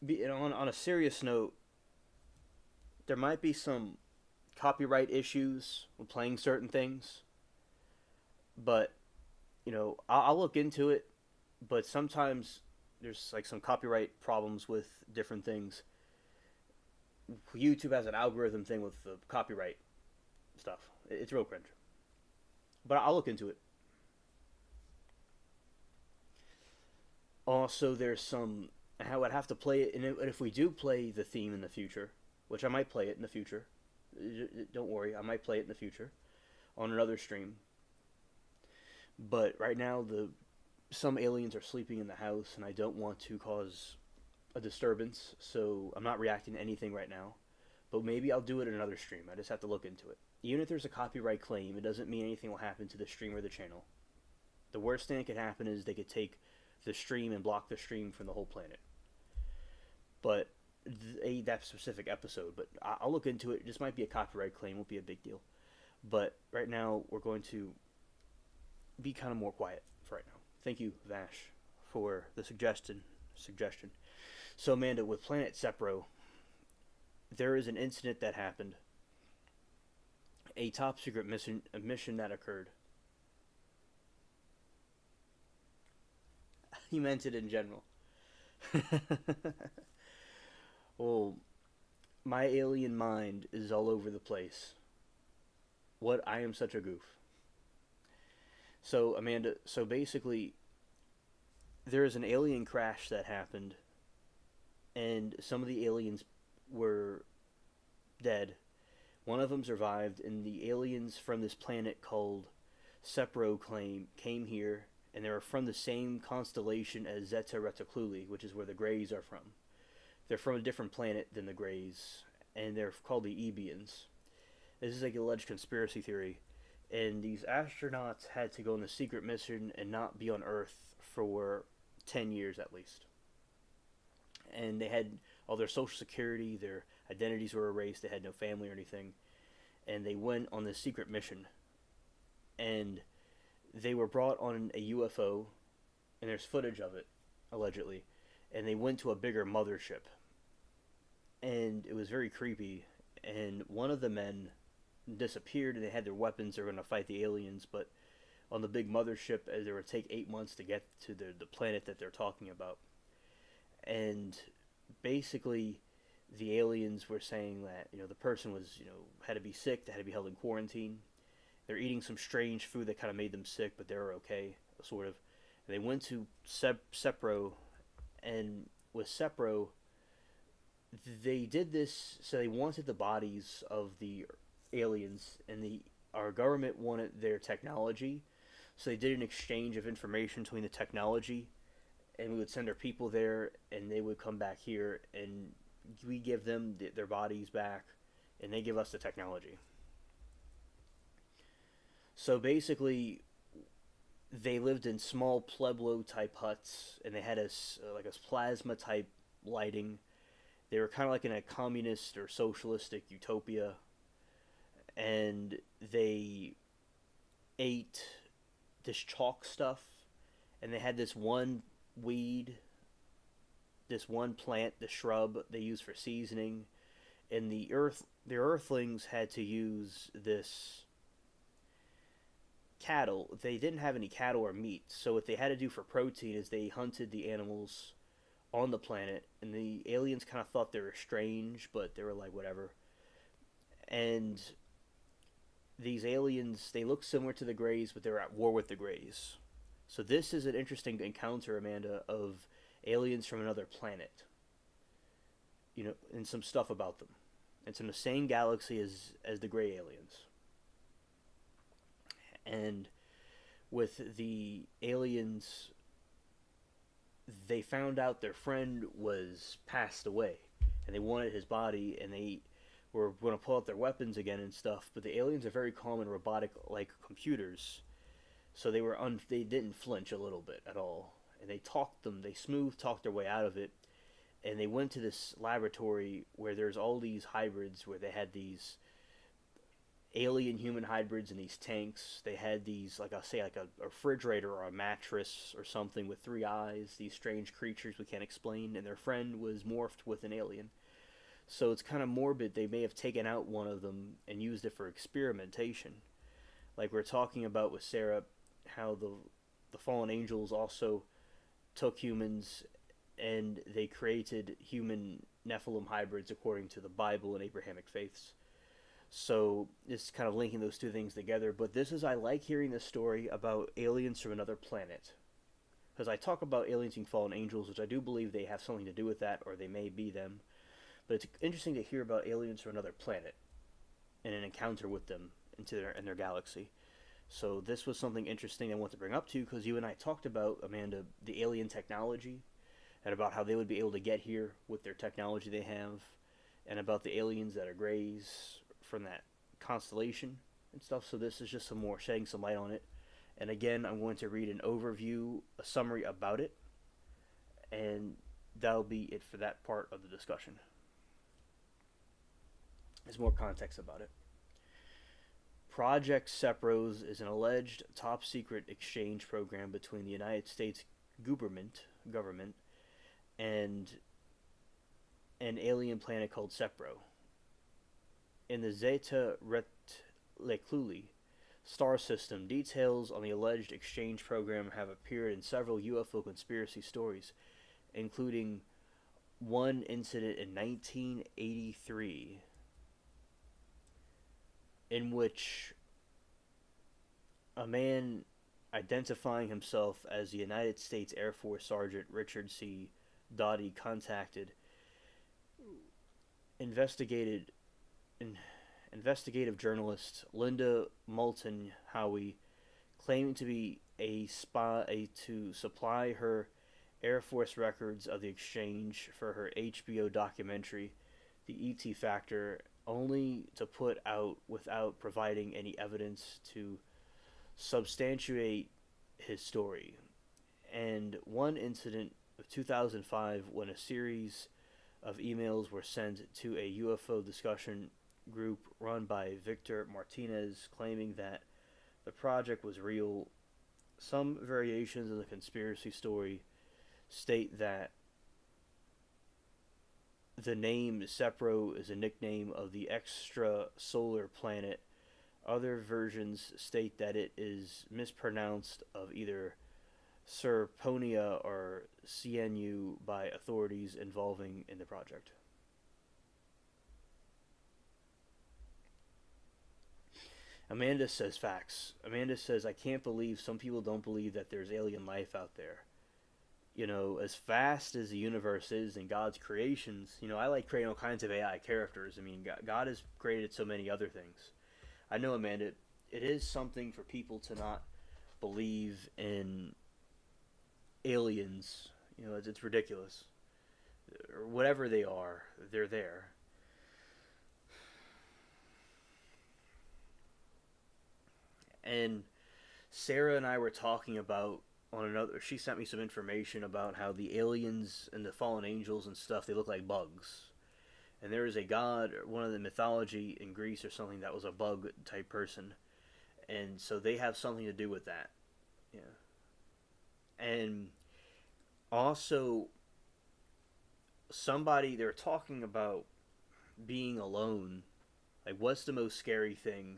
on a serious note, there might be some copyright issues with playing certain things, but I'll look into it. But sometimes there's like some copyright problems with different things. YouTube has an algorithm thing with the copyright stuff. It's real cringe, but I'll look into it. Also, there's some. I would have to play it, and if we do play the theme in the future, which I might play it in the future, don't worry, I might play it in the future on another stream. But right now, the some aliens are sleeping in the house, and I don't want to cause a disturbance, so I'm not reacting to anything right now. But maybe I'll do it in another stream. I just have to look into it. Even if there's a copyright claim, it doesn't mean anything will happen to the stream or the channel. The worst thing that could happen is they could take the stream and block the stream from the whole planet. But that specific episode. But I'll look into it. This might be a copyright claim. Won't be a big deal. But right now, we're going to be kind of more quiet for right now. Thank you, Vash, for the suggestion. So, Amanda, with Planet Sepro, there is an incident that happened. A top secret mission that occurred. He meant it in general. Well, my alien mind is all over the place. What? I am such a goof. So, Amanda, so basically, there is an alien crash that happened, and some of the aliens were dead. One of them survived, and the aliens from this planet called Sepro came here, and they were from the same constellation as Zeta Reticuli, which is where the Greys are from. They're from a different planet than the Greys, and they're called the Ebians. This is like an alleged conspiracy theory, and these astronauts had to go on a secret mission and not be on Earth for 10 years at least. And they had all their social security, their identities were erased, they had no family or anything, and they went on this secret mission. And they were brought on a UFO, and there's footage of it, allegedly, and they went to a bigger mothership. And it was very creepy, and one of the men disappeared, and they had their weapons, they were going to fight the aliens, but on the big mothership, as it would take 8 months to get to the planet that they're talking about. And basically, the aliens were saying that, the person was, had to be sick, they had to be held in quarantine. They're eating some strange food that kind of made them sick, but they were okay, sort of. And they went to Sepro, and with Sepro, they did this, so they wanted the bodies of the aliens, and our government wanted their technology, so they did an exchange of information between the technology, and we would send our people there, and they would come back here, and we give them their bodies back, and they give us the technology. So basically, they lived in small Pueblo type huts, and they had a plasma type lighting. They were kind of like in a communist or socialistic utopia, and they ate this chalk stuff, and they had this one weed, this one plant, the shrub they used for seasoning, and the earthlings had to use this cattle. They didn't have any cattle or meat, so what they had to do for protein is they hunted the animals on the planet, and the aliens kind of thought they were strange, but they were like, whatever. And these aliens, they look similar to the Greys, but they're at war with the Greys. So this is an interesting encounter, Amanda, of aliens from another planet. And some stuff about them. It's in the same galaxy as the Grey aliens. And with the aliens, they found out their friend was passed away, and they wanted his body, and they were going to pull out their weapons again and stuff. But the aliens are very calm and robotic, like computers, so they didn't flinch a little bit at all. and they smooth talked their way out of it, and they went to this laboratory where there's all these hybrids, where they had these alien human hybrids in these tanks. They had these, like I'll say, like a refrigerator or a mattress or something with three eyes, these strange creatures we can't explain, and their friend was morphed with an alien. So it's kind of morbid. They may have taken out one of them and used it for experimentation. Like we're talking about with Sarah, how the fallen angels also took humans and they created human Nephilim hybrids according to the Bible and Abrahamic faiths. So it's kind of linking those two things together. But I like hearing this story about aliens from another planet. Because I talk about aliens being fallen angels, which I do believe they have something to do with that, or they may be them. But it's interesting to hear about aliens from another planet and an encounter with them in their galaxy. So this was something interesting I want to bring up to you, because you and I talked about, Amanda, the alien technology, and about how they would be able to get here with their technology they have, and about the aliens that are Greys from that constellation and stuff. So this is just some more shedding some light on it. And again, I'm going to read an overview, a summary about it, and that'll be it for that part of the discussion. There's more context about it. Project Sepros is an alleged top-secret exchange program between the United States government and an alien planet called Sepro. In the Zeta Reticuli star system, details on the alleged exchange program have appeared in several UFO conspiracy stories, including one incident in 1983 in which a man identifying himself as the United States Air Force Sergeant Richard C. Doughty contacted investigative journalist Linda Moulton Howie, claiming to be a spy to supply her Air Force records of the exchange for her HBO documentary, The E.T. Factor, only to put out without providing any evidence to substantiate his story. And one incident of 2005, when a series of emails were sent to a UFO discussion group run by Victor Martinez claiming that the project was real. Some variations of the conspiracy story state that the name Sepro is a nickname of the extrasolar planet. Other versions state that it is mispronounced of either Serponia or CNU by authorities involving in the project. Amanda says facts. Amanda says, I can't believe some people don't believe that there's alien life out there. You know, as vast as the universe is and God's creations, you know, I like creating all kinds of AI characters. I mean, God has created so many other things. I know, Amanda, it is something for people to not believe in aliens. You know, it's ridiculous. Or whatever they are, they're there. And Sarah and I were talking about on another. She sent me some information about how the aliens and the fallen angels and stuff, they look like bugs. And there is a god, one of the mythology in Greece or something, that was a bug type person, and so they have something to do with that. Yeah. And also, they're talking about being alone. Like, what's the most scary thing?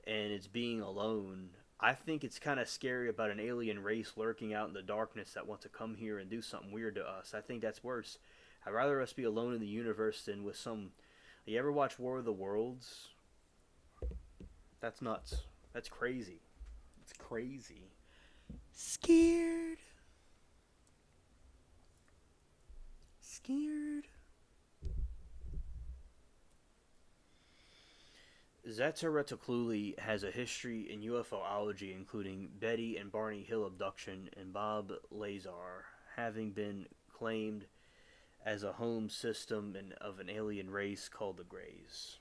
And it's being alone. I think it's kind of scary about an alien race lurking out in the darkness that want to come here and do something weird to us. I think that's worse. I'd rather us be alone in the universe than with some... You ever watch War of the Worlds? That's nuts. That's crazy. It's crazy. Scared. Zeta Reticuli has a history in UFOlogy, including Betty and Barney Hill abduction and Bob Lazar having been claimed as a home system of an alien race called the Greys.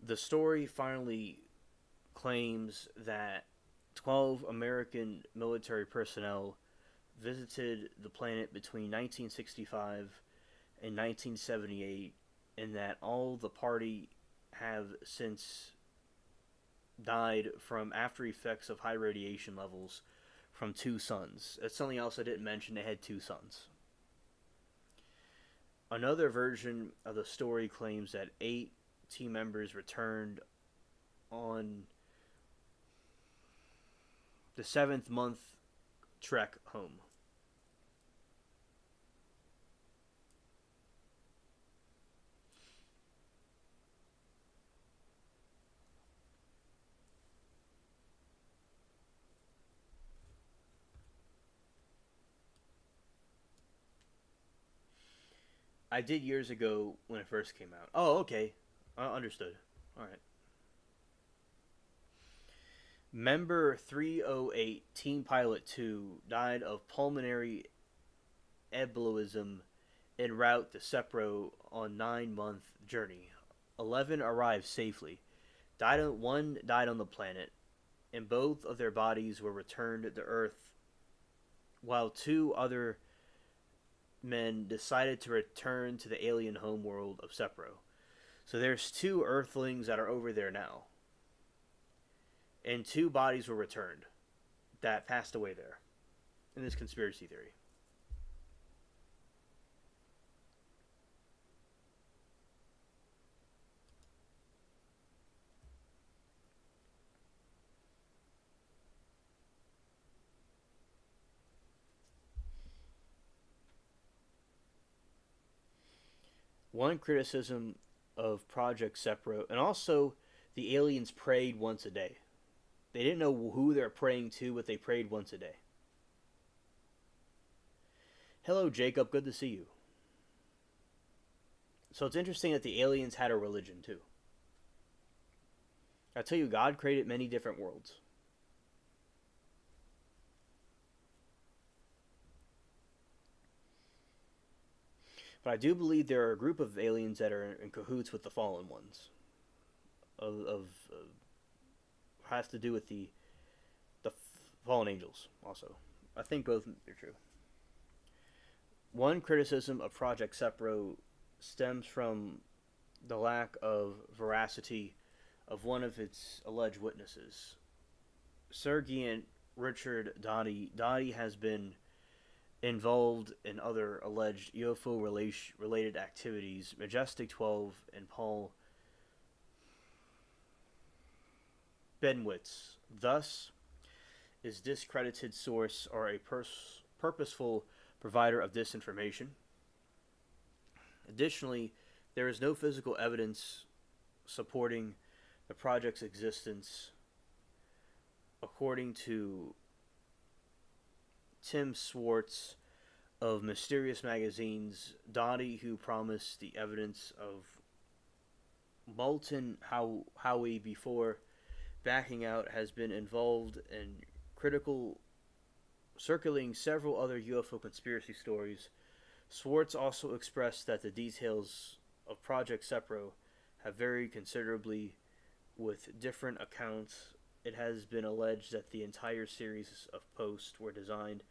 The story finally claims that 12 American military personnel visited the planet between 1965 and 1978, and that all the party have since died from after effects of high radiation levels from two suns. That's something else I didn't mention. They had two suns. Another version of the story claims that 8 team members returned on the 7th month trek home. I did years ago when it first came out. Oh, okay. Understood. All right. Member 308, Team Pilot 2, died of pulmonary embolism en route to Sepro on 9-month journey. 11 arrived safely. One died on the planet, and both of their bodies were returned to Earth, while 2 other men decided to return to the alien homeworld of Sepro. So there's 2 Earthlings that are over there now, and 2 bodies were returned that passed away there in this conspiracy theory. One criticism of Project Sepro, and also the aliens prayed once a day. They didn't know who they're praying to, but they prayed once a day. Hello, Jacob. Good to see you. So it's interesting that the aliens had a religion, too. I tell you, God created many different worlds. But I do believe there are a group of aliens that are in cahoots with the fallen ones. Has to do with the fallen angels also. I think both are true. One criticism of Project Sepro stems from the lack of veracity of one of its alleged witnesses. Sergeant Richard Dottie. Dottie has been involved in other alleged UFO related activities. Majestic 12 and Paul Benwitz. Thus, is discredited source or a purposeful provider of disinformation. Additionally, there is no physical evidence supporting the project's existence. According to Tim Swartz of Mysterious Magazine's Dottie, who promised the evidence of Molten Howie before backing out, has been involved in critical circulating several other UFO conspiracy stories. Swartz also expressed that the details of Project Sepro have varied considerably with different accounts. It has been alleged that the entire series of posts were designed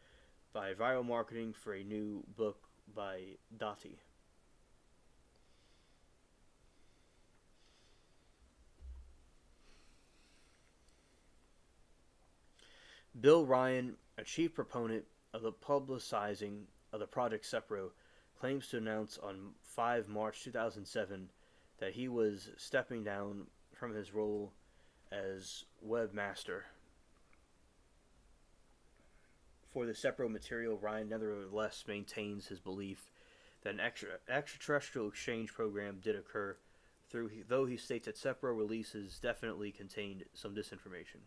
by viral marketing for a new book by Dottie. Bill Ryan, a chief proponent of the publicizing of the Project Sepro, claims to announce on 5 March 2007 that he was stepping down from his role as webmaster for the Sepro material. Ryan nevertheless maintains his belief that an extraterrestrial exchange program did occur, though he states that Sepro releases definitely contained some disinformation.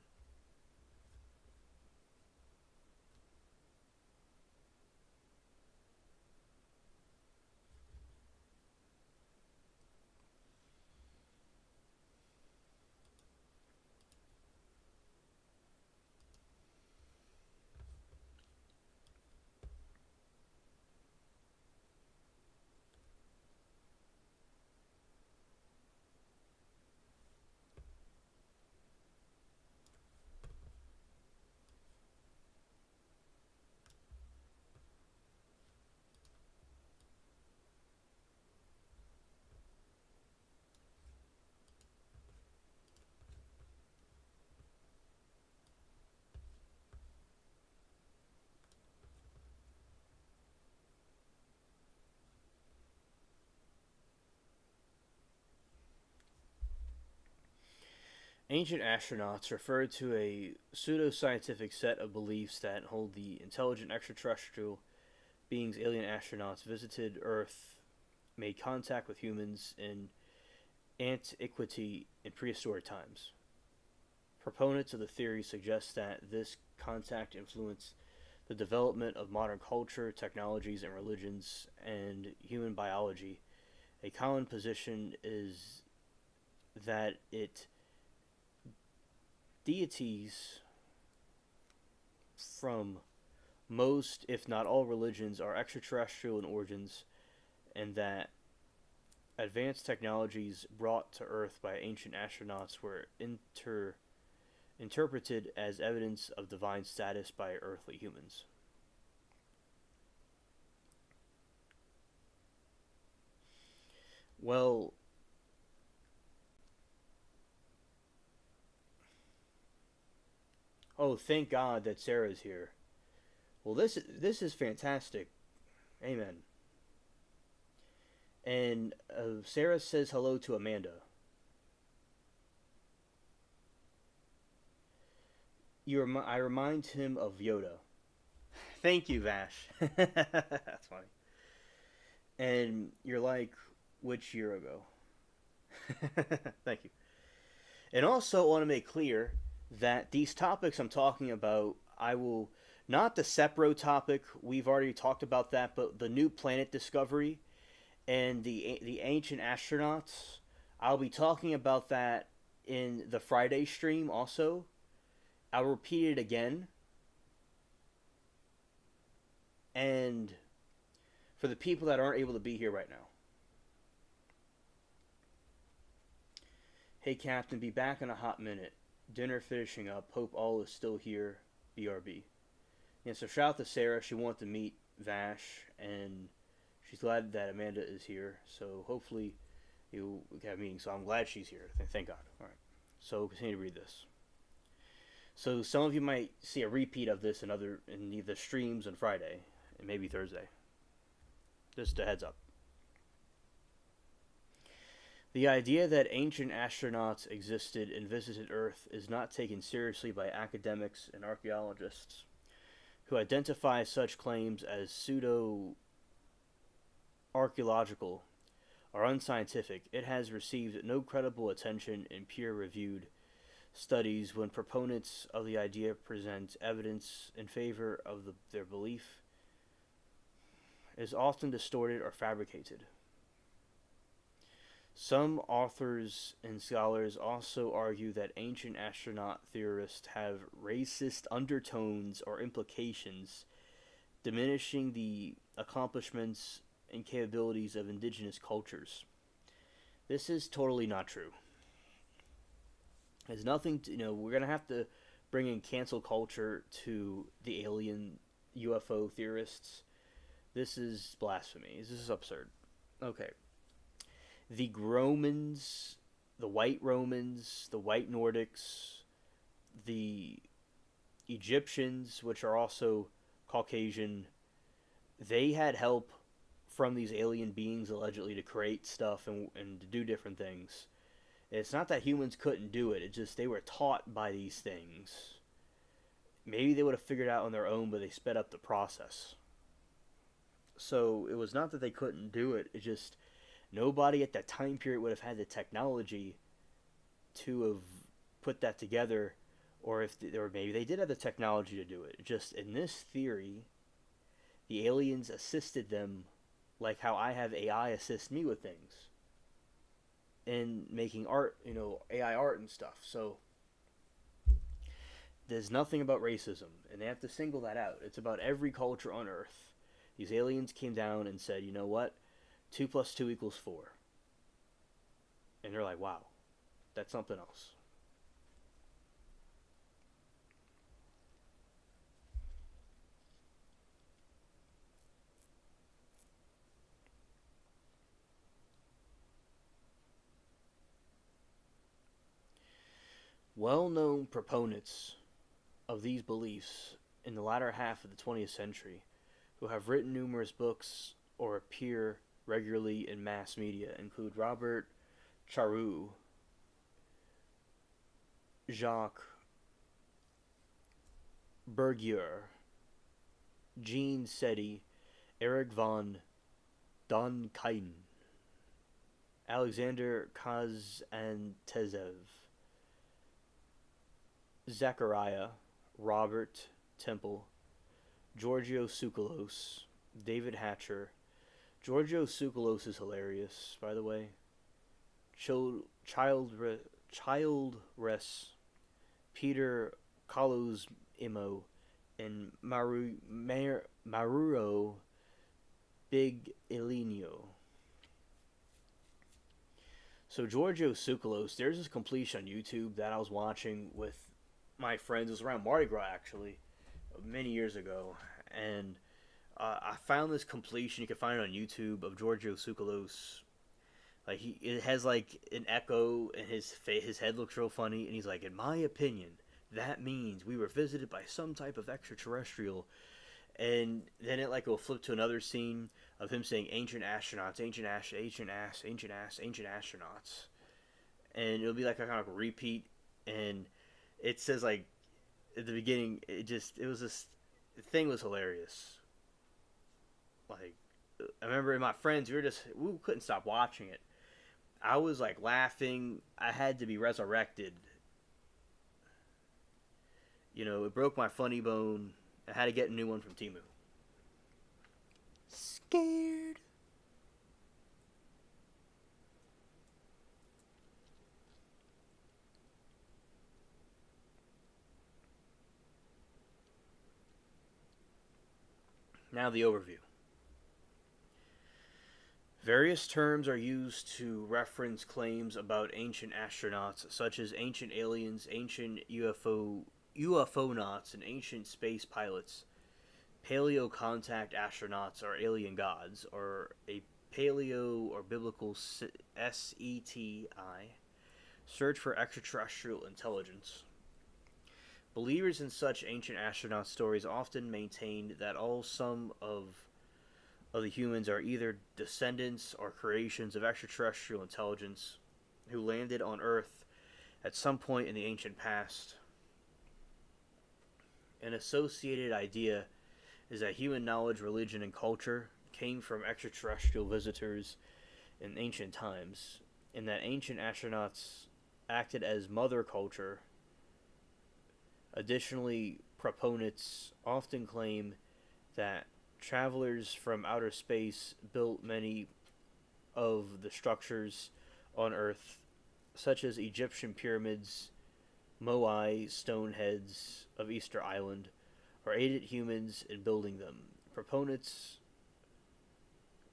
Ancient astronauts refer to a pseudoscientific set of beliefs that hold the intelligent extraterrestrial beings, alien astronauts, visited Earth, made contact with humans in antiquity in prehistoric times. Proponents of the theory suggest that this contact influenced the development of modern culture, technologies, and religions, and human biology. A common position is that it deities from most, if not all, religions are extraterrestrial in origins, and that advanced technologies brought to Earth by ancient astronauts were interpreted as evidence of divine status by earthly humans. Well, oh, thank God that Sarah's here. Well, this is fantastic. Amen. And Sarah says hello to Amanda. I remind him of Yoda. Thank you, Vash. That's funny. And you're like, which year ago? Thank you. And also, I want to make clear that these topics I'm talking about, I will not the Sepro topic. We've already talked about that, but the new planet discovery and the ancient astronauts. I'll be talking about that in the Friday stream. Also, I'll repeat it again. And for the people that aren't able to be here right now, hey Captain, be back in a hot minute. Dinner finishing up. Hope all is still here. BRB. Yeah, so shout out to Sarah. She wanted to meet Vash, and she's glad that Amanda is here. So hopefully you have a meeting. So I'm glad she's here. Thank God. All right. So continue to read this. So some of you might see a repeat of this in the streams on Friday and maybe Thursday. Just a heads up. The idea that ancient astronauts existed and visited Earth is not taken seriously by academics and archaeologists, who identify such claims as pseudo-archaeological or unscientific. It has received no credible attention in peer-reviewed studies when proponents of the idea present evidence in favor of their belief. It is often distorted or fabricated. Some authors and scholars also argue that ancient astronaut theorists have racist undertones or implications, diminishing the accomplishments and capabilities of indigenous cultures. This is totally not true. There's nothing to, we're going to have to bring in cancel culture to the alien UFO theorists. This is blasphemy. This is absurd. Okay. The Romans, the White Romans, the White Nordics, the Egyptians, which are also Caucasian, they had help from these alien beings allegedly to create stuff and to do different things. It's not that humans couldn't do it, it's just they were taught by these things. Maybe they would have figured it out on their own, but they sped up the process. So it was not that they couldn't do it, it's just nobody at that time period would have had the technology to have put that together, or maybe they did have the technology to do it. Just in this theory, the aliens assisted them, like how I have AI assist me with things, in making art, AI art and stuff. So there's nothing about racism, and they have to single that out. It's about every culture on Earth. These aliens came down and said, you know what? 2 + 2 = 4. And they're like, wow, that's something else. Well-known proponents of these beliefs in the latter half of the 20th century, who have written numerous books or appear regularly in mass media, include Robert Charroux, Jacques Bergier, Jean Seti, Eric von Donkainen, Alexander Kazantsev, Zechariah Robert Temple, Giorgio Tsoukalos, David Hatcher. Giorgio Tsoukalos is hilarious, by the way. Childress, Peter Kalos Imo, and Maruro Big Elinio. So Giorgio Tsoukalos, there's this completion on YouTube that I was watching with my friends. It was around Mardi Gras, actually, many years ago, and I found this completion. You can find it on YouTube of Giorgio Tsoukalos. Like it has like an echo, and his head looks real funny, and he's like, in my opinion, that means we were visited by some type of extraterrestrial. And then it like will flip to another scene of him saying ancient astronauts, ancient astronauts, and it'll be like a kind of repeat, and it says like at the beginning, it was this the thing was hilarious. Like I remember my friends, we couldn't stop watching it. I was like laughing. I had to be resurrected. It broke my funny bone. I had to get a new one from Temu. Scared. Now the overview. Various terms are used to reference claims about ancient astronauts, such as ancient aliens, ancient UFOnauts, and ancient space pilots. Paleo contact astronauts are alien gods, or a paleo or biblical SETI, search for extraterrestrial intelligence. Believers in such ancient astronaut stories often maintained that some of the humans are either descendants or creations of extraterrestrial intelligence who landed on Earth at some point in the ancient past. An associated idea is that human knowledge, religion, and culture came from extraterrestrial visitors in ancient times, and that ancient astronauts acted as mother culture. Additionally, proponents often claim that travelers from outer space built many of the structures on Earth, such as Egyptian pyramids, Moai stone heads of Easter Island, or aided humans in building them. Proponents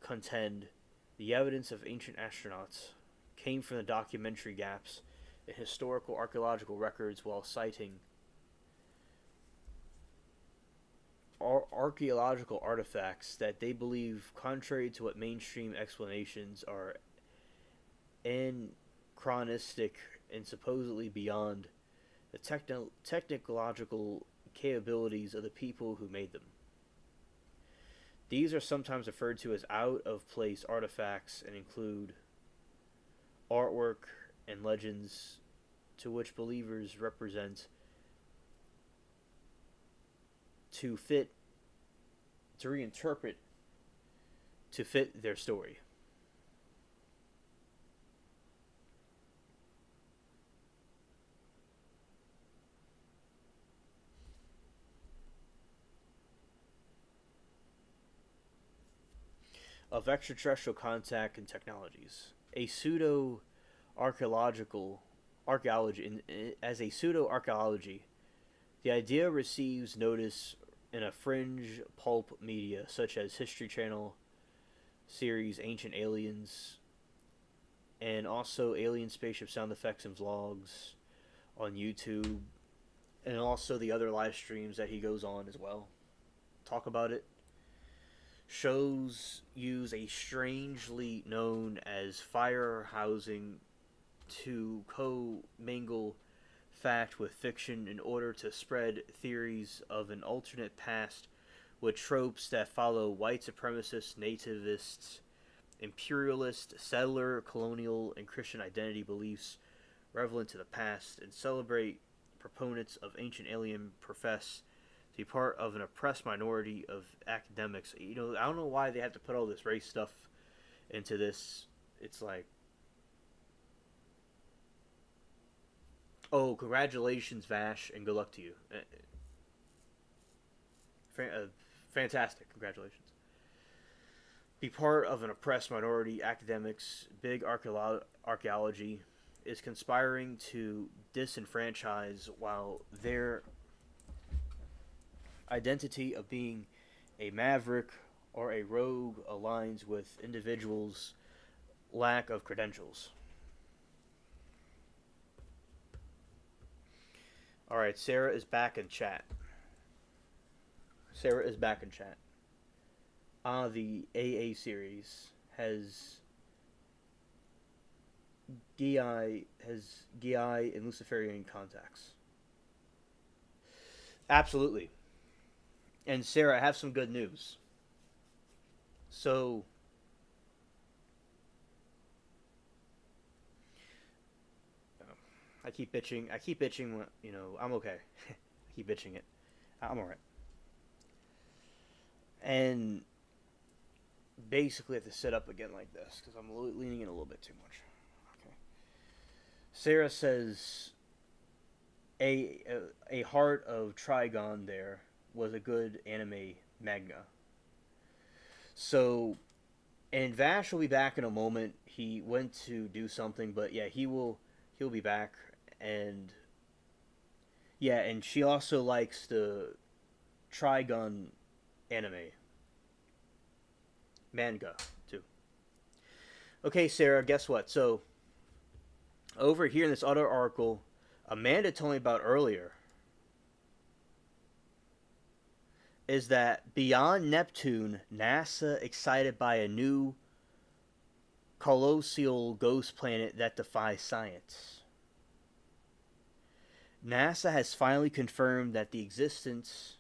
contend the evidence of ancient astronauts came from the documentary gaps in historical archaeological records while citing archaeological artifacts that they believe, contrary to what mainstream explanations are, anachronistic and supposedly beyond the technological capabilities of the people who made them. These are sometimes referred to as out-of-place artifacts and include artwork and legends to which believers represent to reinterpret to fit their story. Of extraterrestrial contact and technologies. A pseudo archaeology as a pseudo archaeology, the idea receives notice in a fringe pulp media such as History Channel series Ancient Aliens, and also alien spaceship sound effects and vlogs on YouTube, and also the other live streams that he goes on as well. Talk about it. Shows use a strangely known as fire housing to co-mingle fact with fiction in order to spread theories of an alternate past with tropes that follow white supremacist, nativist, imperialist, settler, colonial, and Christian identity beliefs relevant to the past, and celebrate proponents of Ancient Alien profess to be part of an oppressed minority of academics. You know, I don't know why they have to put all this race stuff into this. It's like, oh, congratulations, Vash, and good luck to you. Fantastic, congratulations. Be part of an oppressed minority. Academics, big archaeology is conspiring to disenfranchise while their identity of being a maverick or a rogue aligns with individuals' lack of credentials. All right, Sarah is back in chat. Sarah is back in chat. The AA series has Gi and Luciferian contacts. Absolutely. And Sarah, I have some good news. So, I keep bitching. You know, I'm okay. I keep bitching it. I'm alright. And basically, I have to sit up again like this because I'm leaning in a little bit too much. Okay. Sarah says a Heart of Trigon there was a good anime manga. So, and Vash will be back in a moment. He went to do something, but yeah, he'll be back. And yeah, and she also likes the Trigun anime manga too. Okay, Sarah, guess what? So over here in this other article, Amanda told me about earlier, is that beyond Neptune, NASA excited by a new colossal ghost planet that defies science. NASA has finally confirmed that the existence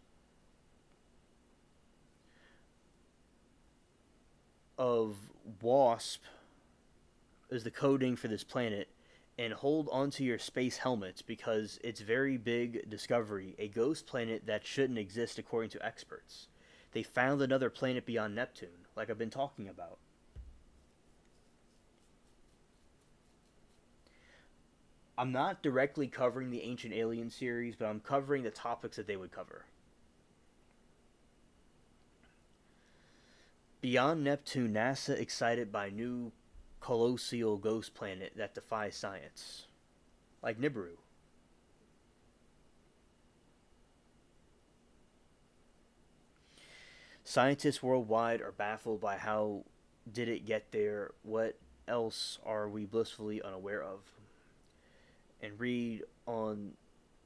of WASP is the coding for this planet, and hold onto your space helmets because it's very big discovery, a ghost planet that shouldn't exist according to experts. They found another planet beyond Neptune, like I've been talking about. I'm not directly covering the Ancient Alien series, but I'm covering the topics that they would cover. Beyond Neptune, NASA excited by new colossal ghost planet that defies science. Like Nibiru. Scientists worldwide are baffled by how did it get there, what else are we blissfully unaware of? And read on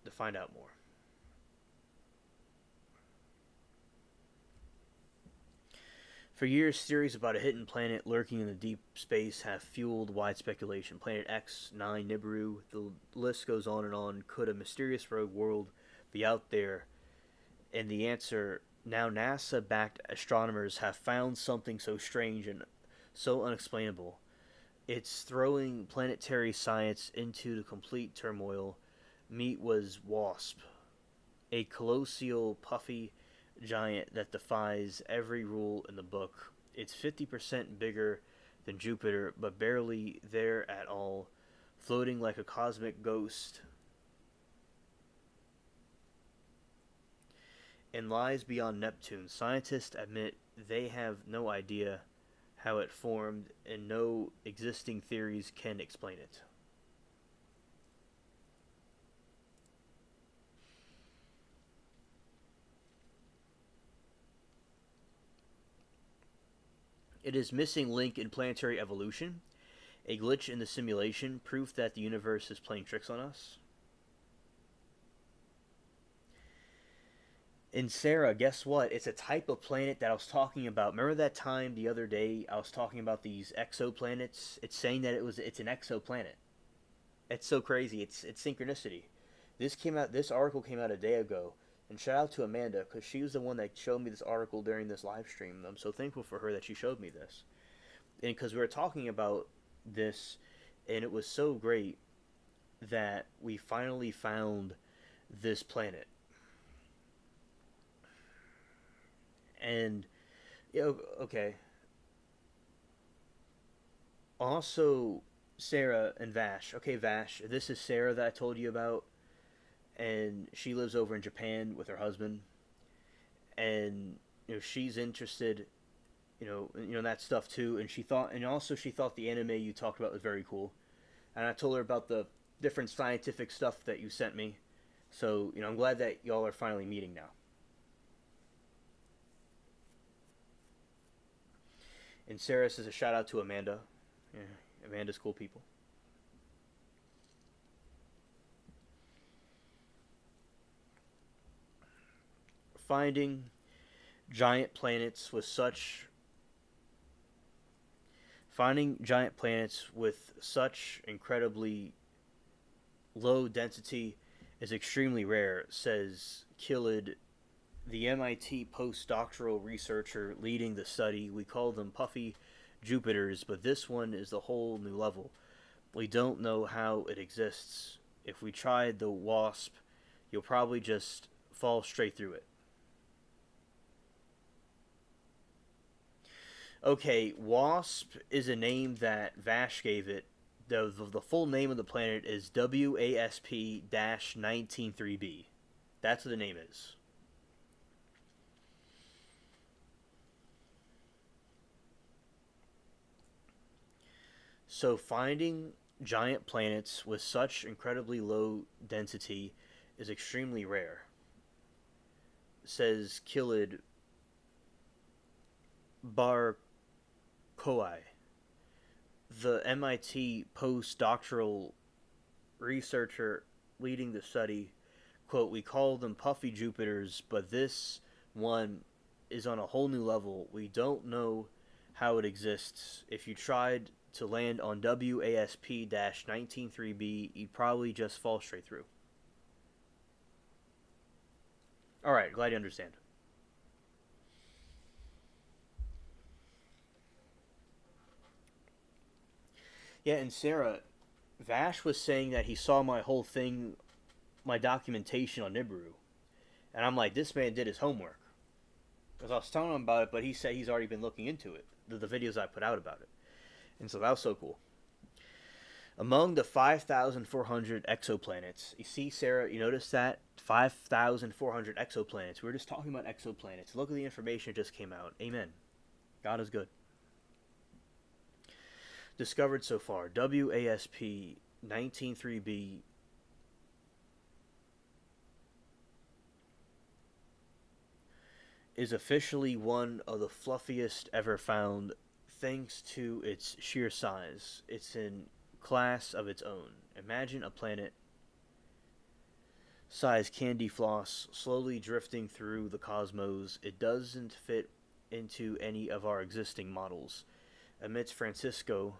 to find out more. For years, theories about a hidden planet lurking in the deep space have fueled wide speculation. Planet X, 9, Nibiru, the list goes on and on. Could a mysterious rogue world be out there? And the answer, now NASA-backed astronomers have found something so strange and so unexplainable. It's throwing planetary science into the complete turmoil. Meet was WASP, a colossal puffy giant that defies every rule in the book. It's 50% bigger than Jupiter, but barely there at all, floating like a cosmic ghost, and lies beyond Neptune. Scientists admit they have no idea how it formed, and no existing theories can explain it. It is missing link in planetary evolution, a glitch in the simulation, proof that the universe is playing tricks on us. And Sarah, guess what? It's a type of planet that I was talking about. Remember that time the other day I was talking about these exoplanets? It's saying that it's an exoplanet. It's so crazy. It's synchronicity. This article came out a day ago. And shout out to Amanda because she was the one that showed me this article during this live stream. I'm so thankful for her that she showed me this. And because we were talking about this, and it was so great that we finally found this planet. And okay. Also, Sarah and Vash. Okay, Vash, this is Sarah that I told you about, and she lives over in Japan with her husband, and she's interested, in that stuff too. And she thought the anime you talked about was very cool, and I told her about the different scientific stuff that you sent me. So I'm glad that y'all are finally meeting now. And Sarah says a shout out to Amanda. Yeah, Amanda's cool people. Finding giant planets with such finding giant planets with such incredibly low density is extremely rare, says Killid, the MIT postdoctoral researcher leading the study. We call them puffy Jupiters, but this one is the whole new level. We don't know how it exists. If we tried the WASP, you'll probably just fall straight through it. Okay, WASP is a name that Vash gave it. The full name of the planet is WASP 193b. That's what the name is. So finding giant planets with such incredibly low density is extremely rare, says Killid Bar Koi, the MIT postdoctoral researcher leading the study. Quote, we call them puffy Jupiters, but this one is on a whole new level. We don't know how it exists. If you tried to land on WASP 193b, you'd probably just fall straight through. Alright, glad you understand. Yeah, and Sarah, Vash was saying that he saw my whole thing, my documentation on Nibiru. And I'm like, this man did his homework. Because I was telling him about it, but he said he's already been looking into it. The videos I put out about it. And so that was so cool. Among the 5,400 exoplanets, you see, Sarah, you notice that? 5,400 exoplanets. We were just talking about exoplanets. Look at the information that just came out. Amen. God is good. Discovered so far, WASP 193b is officially one of the fluffiest ever found thanks to its sheer size. It's in class of its own. Imagine a planet size candy floss slowly drifting through the cosmos. It doesn't fit into any of our existing models, admits Francisco,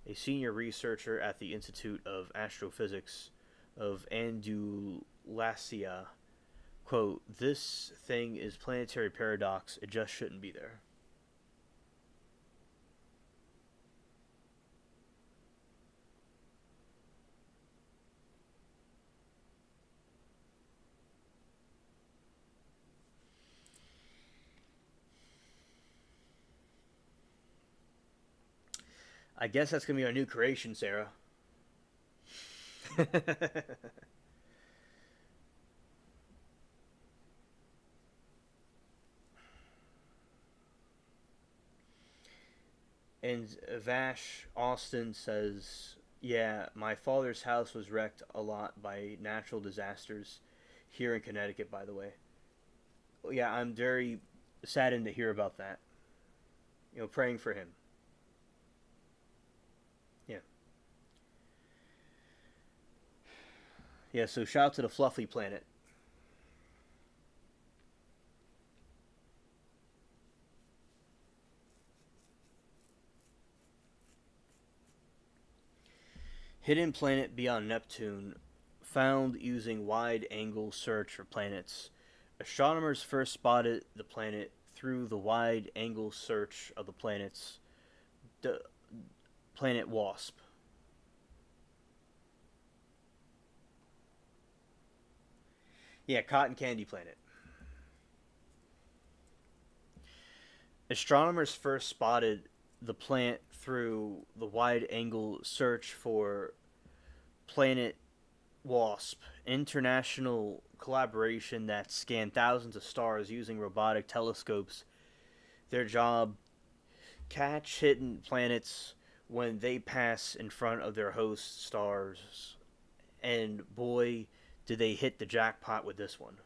a senior researcher at the Institute of Astrophysics of Andalusia. Quote, this thing is planetary paradox. It just shouldn't be there. I guess that's going to be our new creation, Sarah. And Vash Austin says, yeah, my father's house was wrecked a lot by natural disasters here in Connecticut, by the way. Yeah, I'm very saddened to hear about that. Praying for him. Yeah. Yeah, so shout out to the Fluffy Planet. Hidden planet beyond Neptune, found using wide angle search for planets. Astronomers first spotted the planet through the wide angle search of the planets. The planet Yeah, cotton candy planet. Astronomers first spotted the plant through the wide angle search for planet WASP, international collaboration that scanned thousands of stars using robotic telescopes. Their job: catch hidden planets when they pass in front of their host stars. And boy, did they hit the jackpot with this one.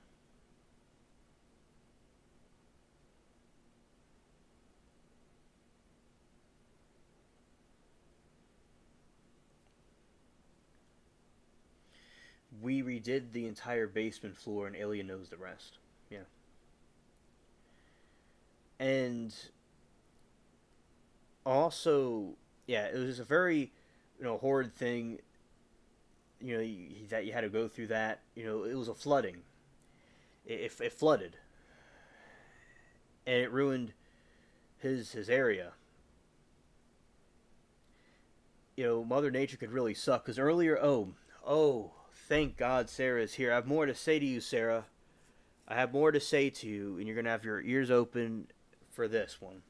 We redid the entire basement floor, and Alien knows the rest. Yeah. And also, yeah, it was a very, horrid thing, that you had to go through that. It was a flooding. It flooded, and it ruined his area. Mother Nature could really suck. Because earlier, thank God Sarah is here. I have more to say to you, Sarah. I have more to say to you, and you're going to have your ears open for this one.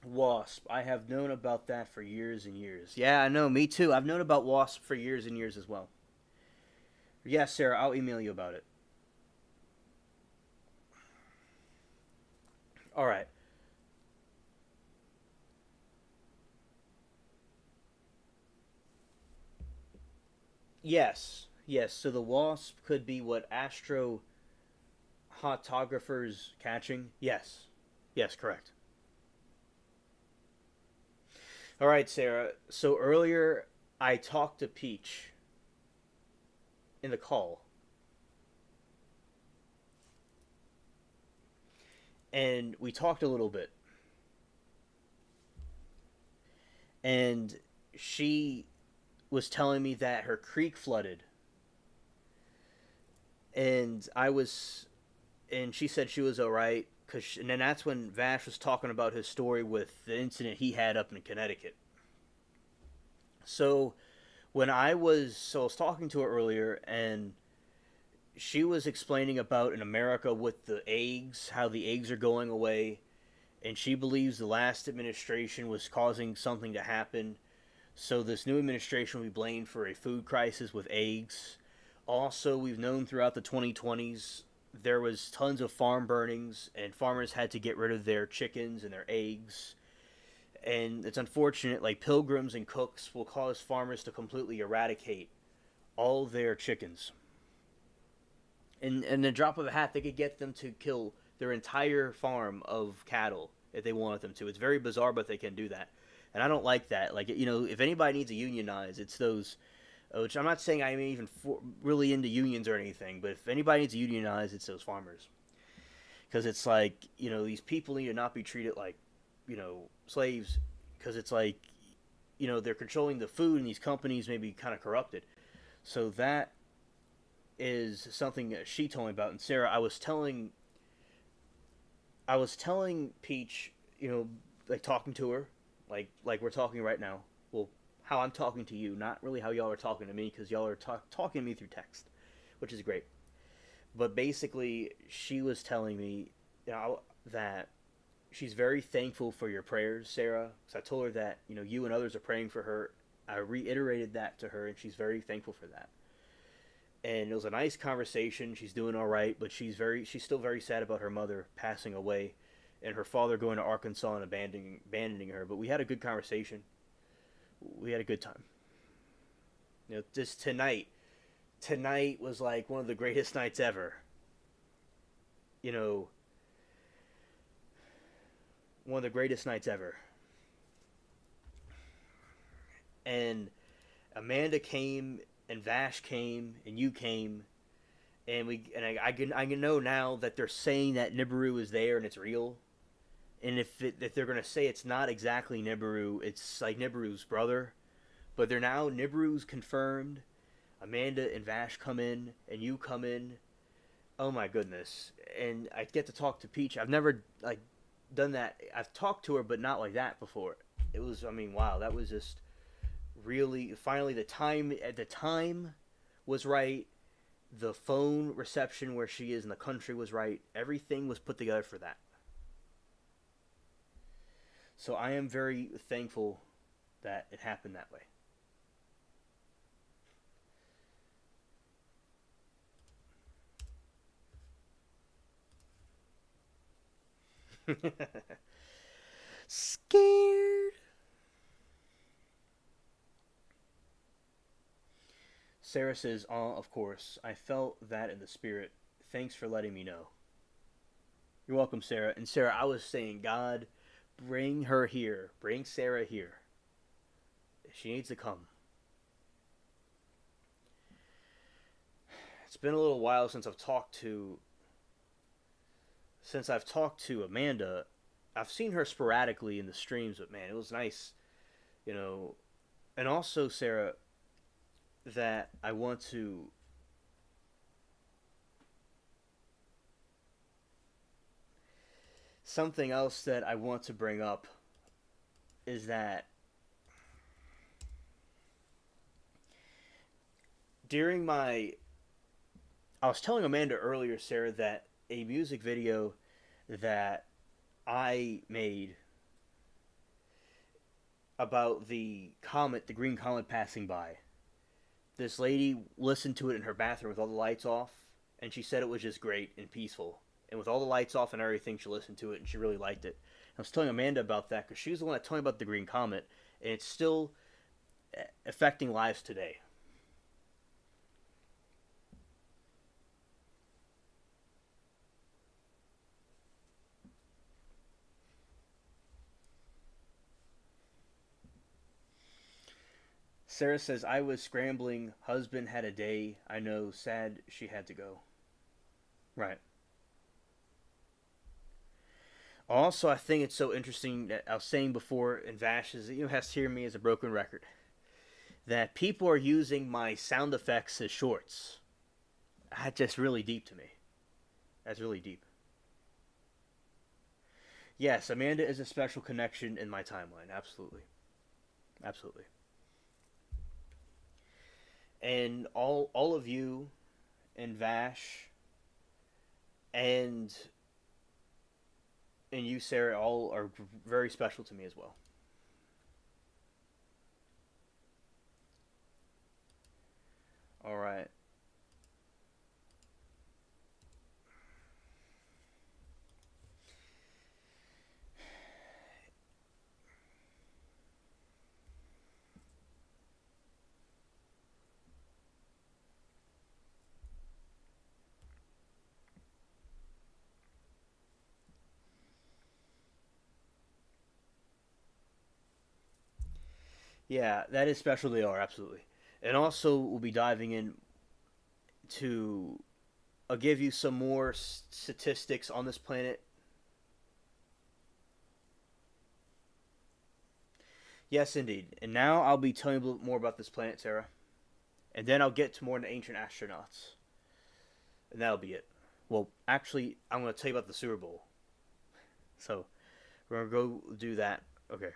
Wasp. I have known about that for years and years. Yeah, I know. Me too. I've known about Wasp for years and years as well. Yes, Sarah, I'll email you about it. All right. Yes. Yes. So the Wasp could be what astro photographers catching. Yes. Yes, correct. All right, Sarah. So earlier I talked to Peach in the call, and we talked a little bit, and she was telling me that her creek flooded, and she said she was all right. And then that's when Vash was talking about his story with the incident he had up in Connecticut. So I was talking to her earlier, and she was explaining about in America with the eggs, how the eggs are going away, and she believes the last administration was causing something to happen. So this new administration will be blamed for a food crisis with eggs. Also, we've known throughout the 2020s there was tons of farm burnings, and farmers had to get rid of their chickens and their eggs. And it's unfortunate, like pilgrims and cooks will cause farmers to completely eradicate all their chickens. In the drop of a hat, they could get them to kill their entire farm of cattle if they wanted them to. It's very bizarre, but they can do that. And I don't like that. Like, if anybody needs to unionize, it's those. Which I'm not saying I'm even really into unions or anything, but if anybody needs to unionize, it's those farmers. Because it's like, these people need to not be treated like, slaves. Because it's like, they're controlling the food, and these companies may be kind of corrupted. So that is something that she told me about. And Sarah, I was telling Peach, like talking to her, like we're talking right now. Well, how I'm talking to you, not really how y'all are talking to me, because y'all are talking to me through text, which is great. But basically, she was telling me, that she's very thankful for your prayers, Sarah. Because I told her that you and others are praying for her. I reiterated that to her, and she's very thankful for that. And it was a nice conversation. She's doing all right, but she's still very sad about her mother passing away, and her father going to Arkansas and abandoning her. But we had a good conversation. We had a good time. This tonight was like one of the greatest nights ever. You know, one of the greatest nights ever. And Amanda came, and Vash came, and you came, and I can know now that they're saying that Nibiru is there and it's real. And if they're gonna say it's not exactly Nibiru, it's like Nibiru's brother, but they're now Nibiru's confirmed. Amanda and Vash come in, and you come in. Oh my goodness! And I get to talk to Peach. I've never like done that. I've talked to her, but not like that before. It was, I mean, wow, that was just really finally the time at the time was right. The phone reception where she is in the country was right. Everything was put together for that. So I am very thankful that it happened that way. Scared. Sarah says, "Oh, of course. I felt that in the spirit. Thanks for letting me know." You're welcome, Sarah. And Sarah, I was saying, God, bring her here. Bring Sarah here. She needs to come. It's been a little while since I've talked to Amanda. I've seen her sporadically in the streams, but man, it was nice, you know. And also, Sarah, that I want to something else that I want to bring up is that during my I was telling Amanda earlier, Sarah, that a music video that I made about the comet, the green comet passing by. This lady listened to it in her bathroom with all the lights off, and she said it was just great and peaceful. And with all the lights off and everything, she listened to it and she really liked it. I was telling Amanda about that because she was the one that told me about the green comet, and it's still affecting lives today. Sarah says, I was scrambling. Husband had a day. I know. Sad she had to go. Right. Also, I think it's so interesting that I was saying before, and Vash is, has to hear me as a broken record, that people are using my sound effects as shorts. That's just really deep to me. That's really deep. Yes, Amanda is a special connection in my timeline. Absolutely. Absolutely. And all of you and Vash and you, Sarah, all are very special to me as well. All right. Yeah, that is special. They are absolutely, and also we'll be diving in to give you some more statistics on this planet. Yes, indeed. And now I'll be telling you a little more about this planet, Sarah, and then I'll get to more of the ancient astronauts, and that'll be it. Well, actually, I'm going to tell you about the Super Bowl. So we're going to go do that. Okay.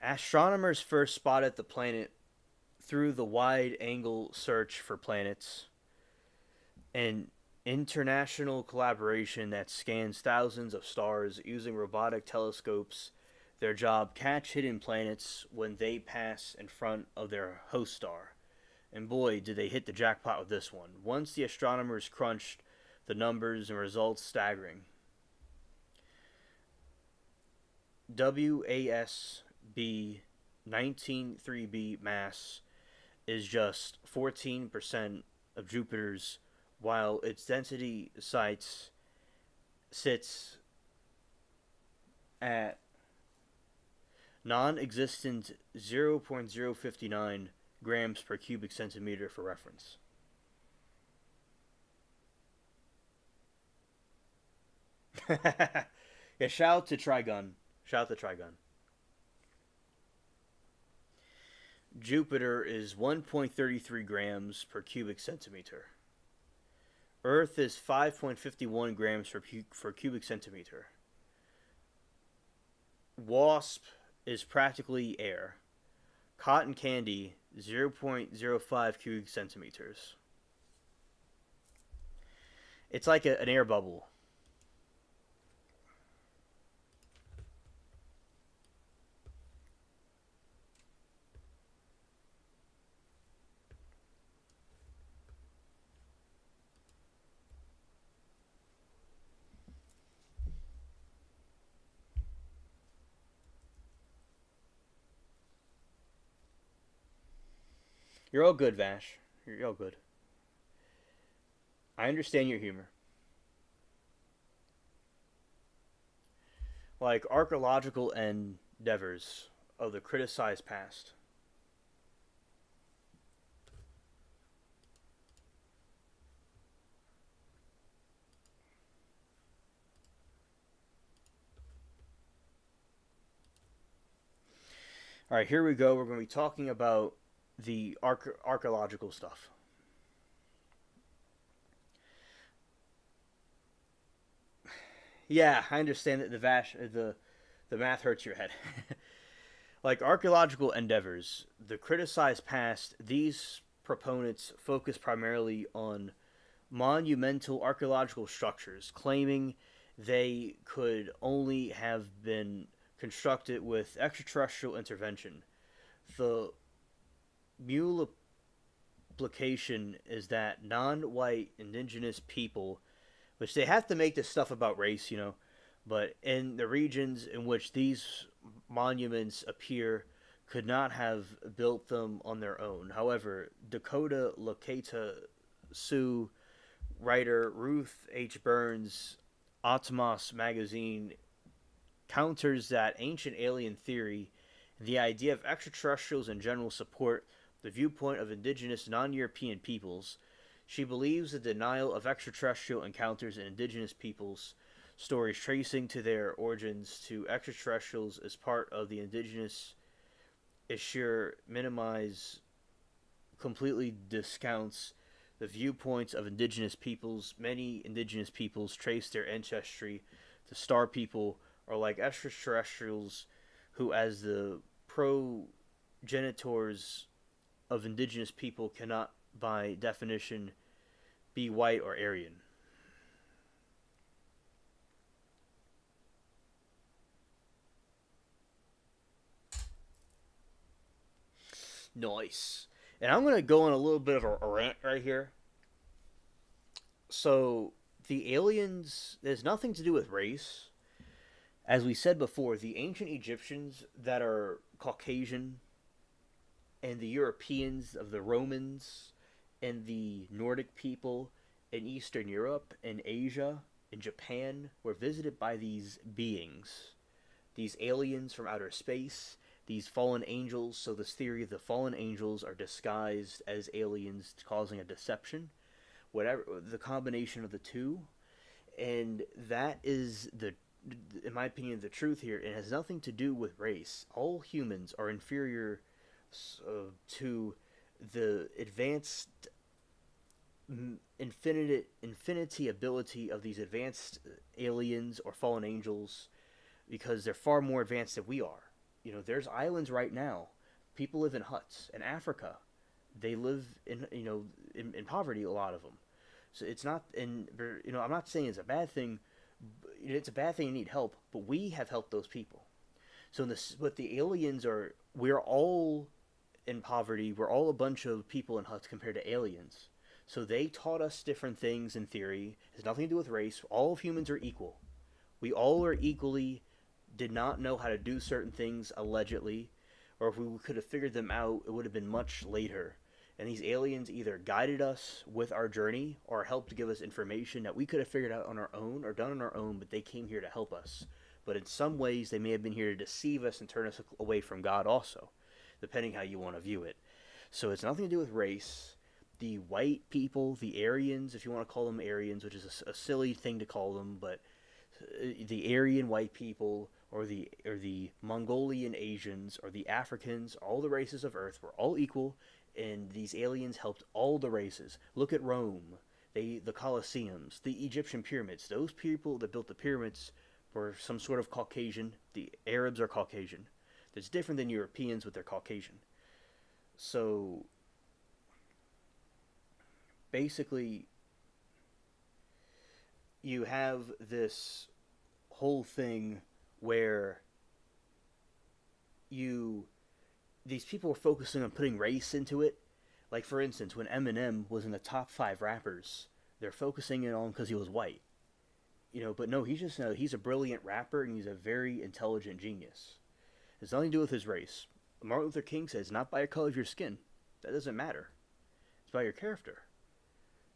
Astronomers first spotted the planet through the wide angle search for planets, an international collaboration that scans thousands of stars using robotic telescopes. Their job catch hidden planets when they pass in front of their host star. And boy, did they hit the jackpot with this one. Once the astronomers crunched the numbers and results staggering. WASB 193b mass is just 14% of Jupiter's, while its density sits at non existent 0.059 grams per cubic centimeter for reference. Yeah, shout out to Trigun. Shout out to Trigun. Jupiter is 1.33 grams per cubic centimeter. Earth is 5.51 grams for cubic centimeter. Wasp is practically air. Cotton candy, 0.05 cubic centimeters. It's like an air bubble. You're all good, Vash. You're all good. I understand your humor. Like archaeological endeavors of the criticized past. All right, here we go. We're going to be talking about the archaeological stuff. Yeah, I understand that the math hurts your head. Like archaeological endeavors, the criticized past, these proponents focus primarily on monumental archaeological structures, claiming they could only have been constructed with extraterrestrial intervention. The multiplication is that non white indigenous people, which they have to make this stuff about race, but in the regions in which these monuments appear, could not have built them on their own. However, Dakota Lokata Sioux writer Ruth H. Burns' Atmos magazine counters that ancient alien theory and the idea of extraterrestrials in general support the viewpoint of indigenous non-European peoples. She believes the denial of extraterrestrial encounters in indigenous peoples stories tracing to their origins to extraterrestrials as part of the indigenous issue minimize completely discounts the viewpoints of indigenous peoples. Many indigenous peoples trace their ancestry to star people or like extraterrestrials who, as the progenitors of indigenous people, cannot, by definition, be white or Aryan. Nice. And I'm going to go on a little bit of a rant right here. So, the aliens, there's nothing to do with race. As we said before, the ancient Egyptians that are Caucasian and the Europeans of the Romans and the Nordic people in Eastern Europe and Asia and Japan were visited by these beings, these aliens from outer space, these fallen angels. So this theory, the fallen angels are disguised as aliens, causing a deception. Whatever the combination of the two, and that is the, in my opinion, the truth here. It has nothing to do with race. All humans are inferior to the advanced infinity ability of these advanced aliens or fallen angels, because they're far more advanced than we are. There's islands right now. People live in huts in Africa. They live in poverty, a lot of them. So it's not, and I'm not saying it's a bad thing. It's a bad thing to need help, but we have helped those people. So but the aliens are, we're all in poverty. We're all a bunch of people in huts compared to aliens. So they taught us different things in theory. It has nothing to do with race. All of humans are equal. We all are equally, did not know how to do certain things allegedly, or if we could have figured them out, it would have been much later. And these aliens either guided us with our journey or helped to give us information that we could have figured out on our own or done on our own, but they came here to help us. But in some ways, they may have been here to deceive us and turn us away from God also, depending how you want to view it. So it's nothing to do with race. The white people, the Aryans, if you want to call them Aryans, which is a silly thing to call them, but the Aryan white people, or the Mongolian Asians, or the Africans, all the races of Earth were all equal, and these aliens helped all the races. Look at Rome. the Colosseums, the Egyptian pyramids. Those people that built the pyramids were some sort of Caucasian. The Arabs are Caucasian. That's different than Europeans with their Caucasian. So basically, you have this whole thing where you these people were focusing on putting race into it. Like for instance, when Eminem was in the top 5 rappers, they're focusing it on because he was white. But no, he's a brilliant rapper and he's a very intelligent genius. It has nothing to do with his race. Martin Luther King says, not by the color of your skin. That doesn't matter. It's by your character.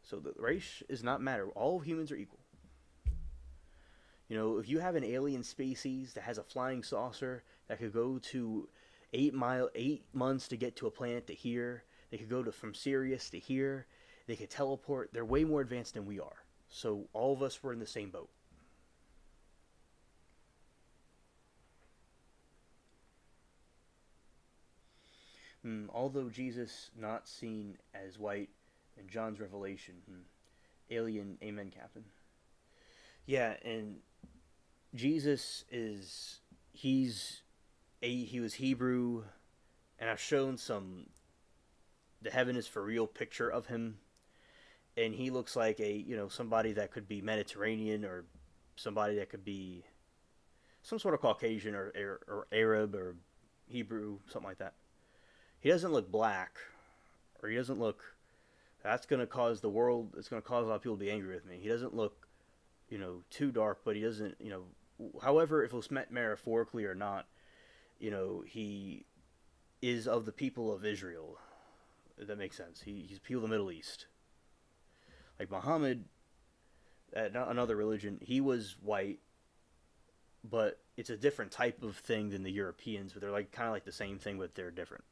So the race is not matter. All humans are equal. If you have an alien species that has a flying saucer that could go to 8 months to get to a planet to here, they could go from Sirius to here, they could teleport. They're way more advanced than we are. So all of us were in the same boat. Although Jesus not seen as white in John's Revelation, alien, amen, Captain. Yeah, and Jesus he was Hebrew, and I've shown the heaven is for real picture of him, and he looks like somebody that could be Mediterranean or somebody that could be some sort of Caucasian or Arab or Hebrew, something like that. He doesn't look black, or he doesn't look. That's going to cause the world. It's going to cause a lot of people to be angry with me. He doesn't look, too dark, but he doesn't, However, if it was meant metaphorically or not, he is of the people of Israel. If that makes sense. He's people of the Middle East. Like Muhammad, another religion, he was white, but it's a different type of thing than the Europeans. But they're like kind of like the same thing, but they're different.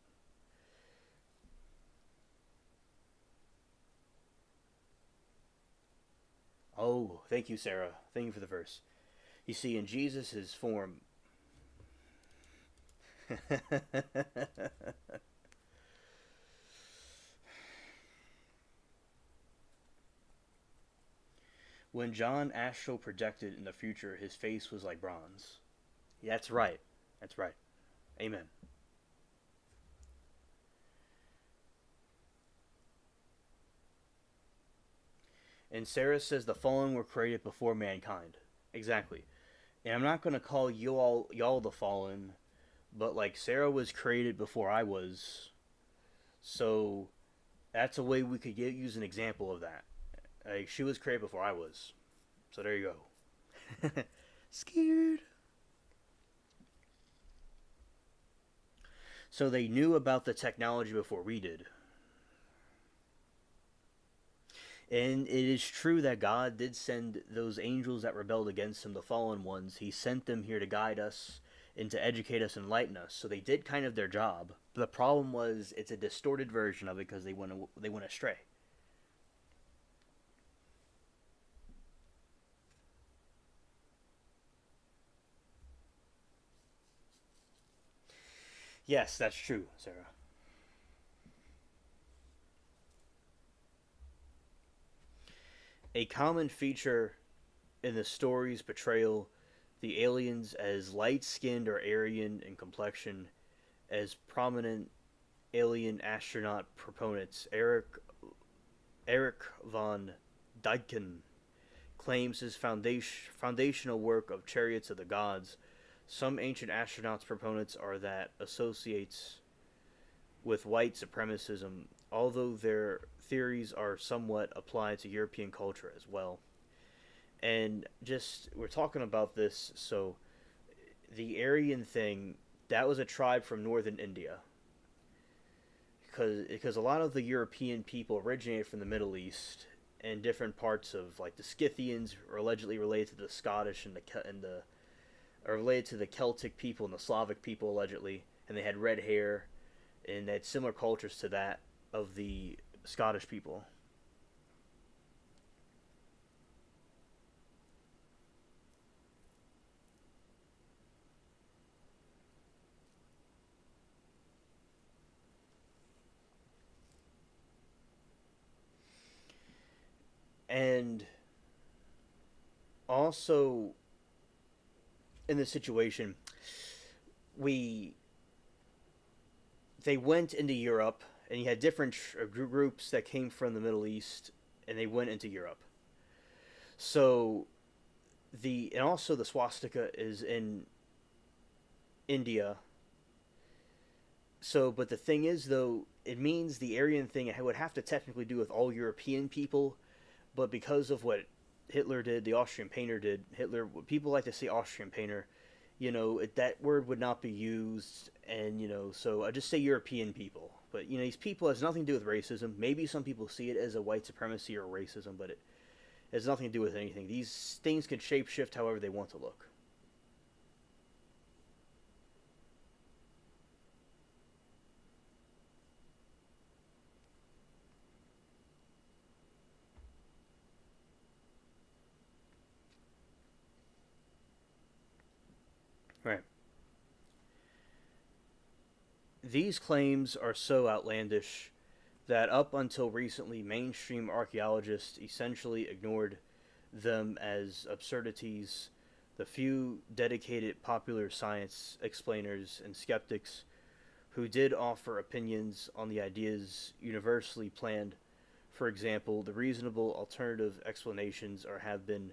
Oh, thank you, Sarah. Thank you for the verse. You see, in Jesus' form. When John astral projected in the future, his face was like bronze. Yeah, that's right. That's right. Amen. And Sarah says the fallen were created before mankind. Exactly. And I'm not gonna call y'all the fallen, but like Sarah was created before I was, so that's a way we could use an example of that. Like she was created before I was, so there you go. Scared. So they knew about the technology before we did. And it is true that God did send those angels that rebelled against him, the fallen ones. He sent them here to guide us and to educate us and enlighten us. So they did kind of their job. But the problem was it's a distorted version of it because they went astray. Yes, that's true, Sarah. A common feature in the story's portrayal the aliens as light-skinned or Aryan in complexion, as prominent alien astronaut proponents. Eric von Däniken claims his foundational work of Chariots of the Gods. Some ancient astronauts proponents are that associates with white supremacism, although their theories are somewhat applied to European culture as well. And just, we're talking about this, so the Aryan thing, that was a tribe from northern India. Because a lot of the European people originated from the Middle East and different parts of, like the Scythians are allegedly related to the Scottish and the are related to the Celtic people and the Slavic people allegedly, and they had red hair, and they had similar cultures to that of the Scottish people. And also, in this situation, we they went into Europe, and you had different groups that came from the Middle East, and they went into Europe. So and also the swastika is in India. So, but the thing is, though, it means the Aryan thing it would have to technically do with all European people, but because of what Hitler did, the Austrian painter did, people like to say Austrian painter, that word would not be used, and, so I just say European people. But, these people has nothing to do with racism. Maybe some people see it as a white supremacy or racism, but it has nothing to do with anything. These things can shapeshift however they want to look. Right. These claims are so outlandish that up until recently, mainstream archaeologists essentially ignored them as absurdities. The few dedicated popular science explainers and skeptics who did offer opinions on the ideas universally planned. For example, the reasonable alternative explanations have been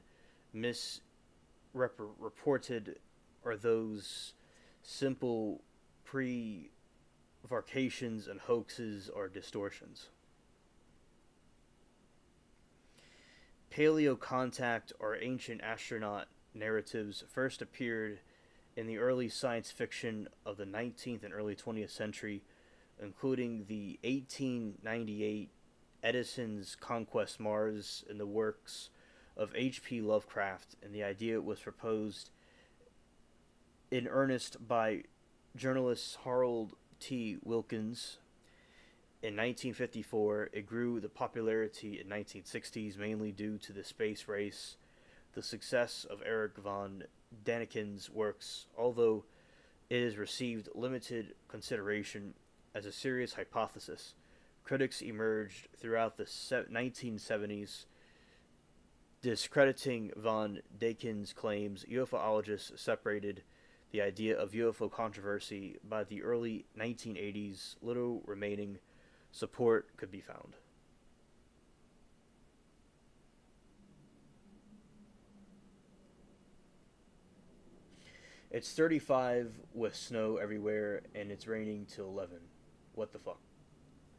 misreported, or those simple prevarications and hoaxes or distortions. Paleo contact or ancient astronaut narratives first appeared in the early science fiction of the 19th and early 20th century, including the 1898 Edison's Conquest Mars and the works of H.P. Lovecraft, and the idea was proposed in earnest by journalist Harold T. Wilkins in 1954. It grew the popularity in 1960s mainly due to the space race, the success of Erich von Daniken's works, although it has received limited consideration as a serious hypothesis. Critics emerged throughout the 1970s discrediting von Daniken's claims. UFOologists separated the idea of UFO controversy. By the early 1980s, little remaining support could be found. It's 35 with snow everywhere, and it's raining till 11. What the fuck?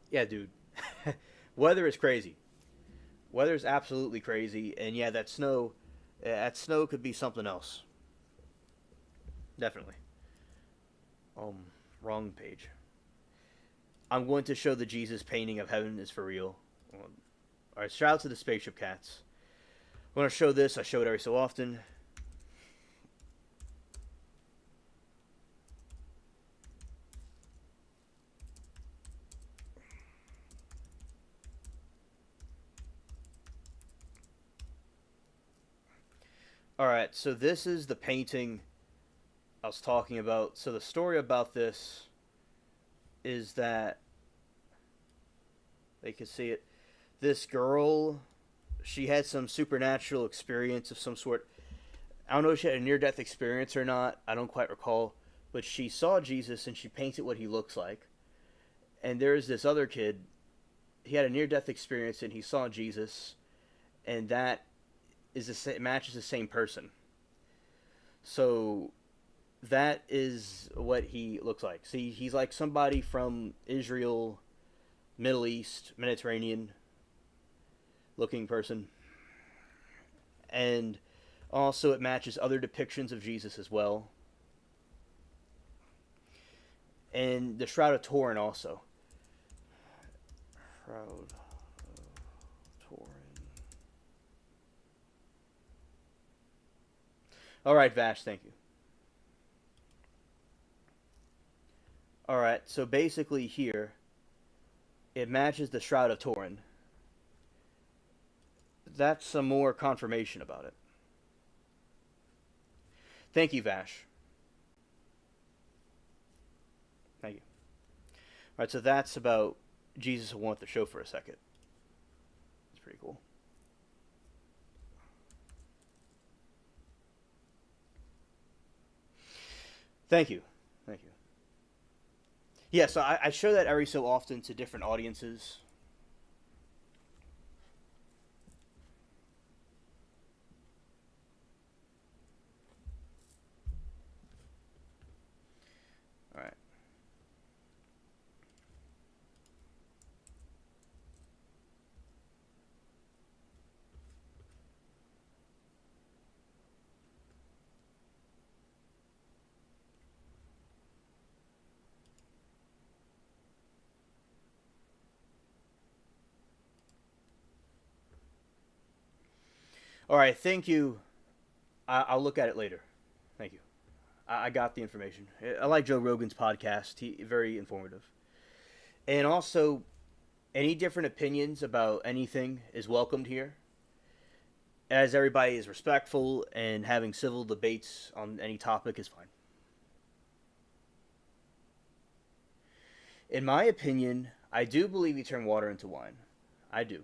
Yeah, dude. Weather is crazy. Weather is absolutely crazy, and yeah, that snow could be something else. Definitely. Um, Wrong page. I'm going to show the Jesus painting of heaven is for real. Alright, shout out to the spaceship cats. I'm going to show this. I show it every so often. Alright, so this is the painting I was talking about. So the story about this is that they can see it. This girl, she had some supernatural experience of some sort. I don't know if she had a near death experience or not. I don't quite recall. But she saw Jesus and she painted what he looks like. And there's this other kid. He had a near death experience and he saw Jesus. And that matches the same person. So that is what he looks like. See, he's like somebody from Israel, Middle East, Mediterranean looking person. And also it matches other depictions of Jesus as well. And the Shroud of Turin also. Shroud of Turin. Alright, Vash, thank you. Alright, so basically here, it matches the Shroud of Turin. That's some more confirmation about it. Thank you, Vash. Thank you. Alright, so that's about Jesus who wanted to show for a second. It's pretty cool. Thank you. Thank you. Yeah, so I show that every so often to different audiences. All right. All right. Thank you. I'll look at it later. Thank you. I got the information. I like Joe Rogan's podcast. He very informative. And also, any different opinions about anything is welcomed here, as everybody is respectful and having civil debates on any topic is fine. In my opinion, I do believe you turn water into wine. I do.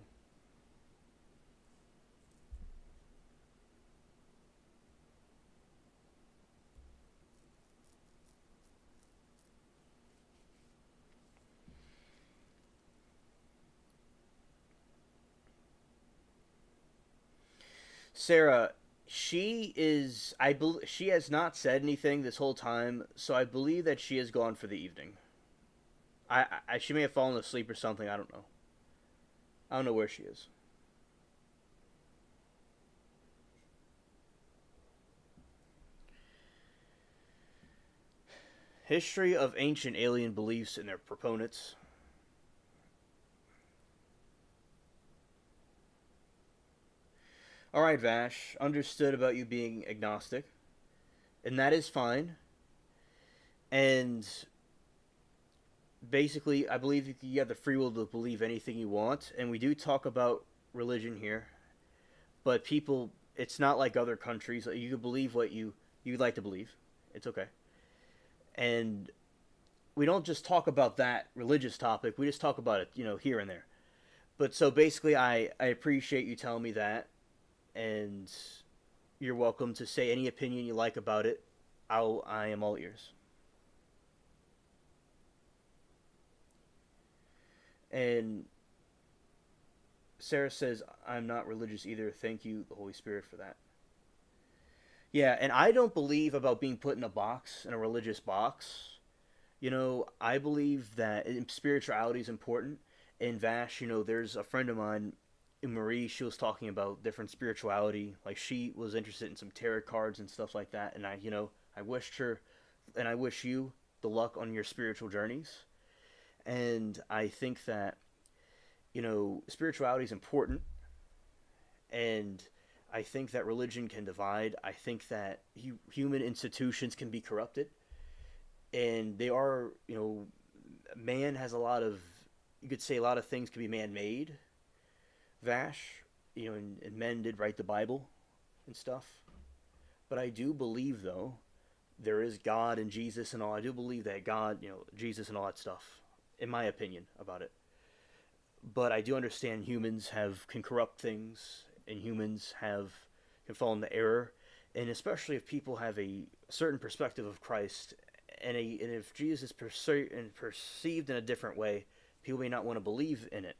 Sarah, she is. She has not said anything this whole time, so I believe that she is gone for the evening. She may have fallen asleep or something. I don't know. I don't know where she is. History of ancient alien beliefs and their proponents. All right, Vash. Understood about you being agnostic, and that is fine. And basically, I believe you have the free will to believe anything you want, and we do talk about religion here. But people, it's not like other countries. You can believe what you'd like to believe. It's okay. And we don't just talk about that religious topic. We just talk about it, here and there. But so basically, I appreciate you telling me that, and you're welcome to say any opinion you like about it. I am all ears. And Sarah says, I'm not religious either. Thank you, the Holy Spirit, for that. Yeah, and I don't believe about being put in a box, in a religious box. I believe that spirituality is important. In Vash, there's a friend of mine, Marie, she was talking about different spirituality. Like, she was interested in some tarot cards and stuff like that. And I wished her, and I wish you the luck on your spiritual journeys. And I think that, spirituality is important. And I think that religion can divide. I think that human institutions can be corrupted. And they are, man has a lot of, you could say a lot of things can be man made, Vash, and men did write the Bible and stuff. But I do believe, though, there is God and Jesus and all. I do believe that God, Jesus and all that stuff, in my opinion about it. But I do understand humans can corrupt things, and humans can fall into error, and especially if people have a certain perspective of Christ, and if Jesus is perceived in a different way, people may not want to believe in it.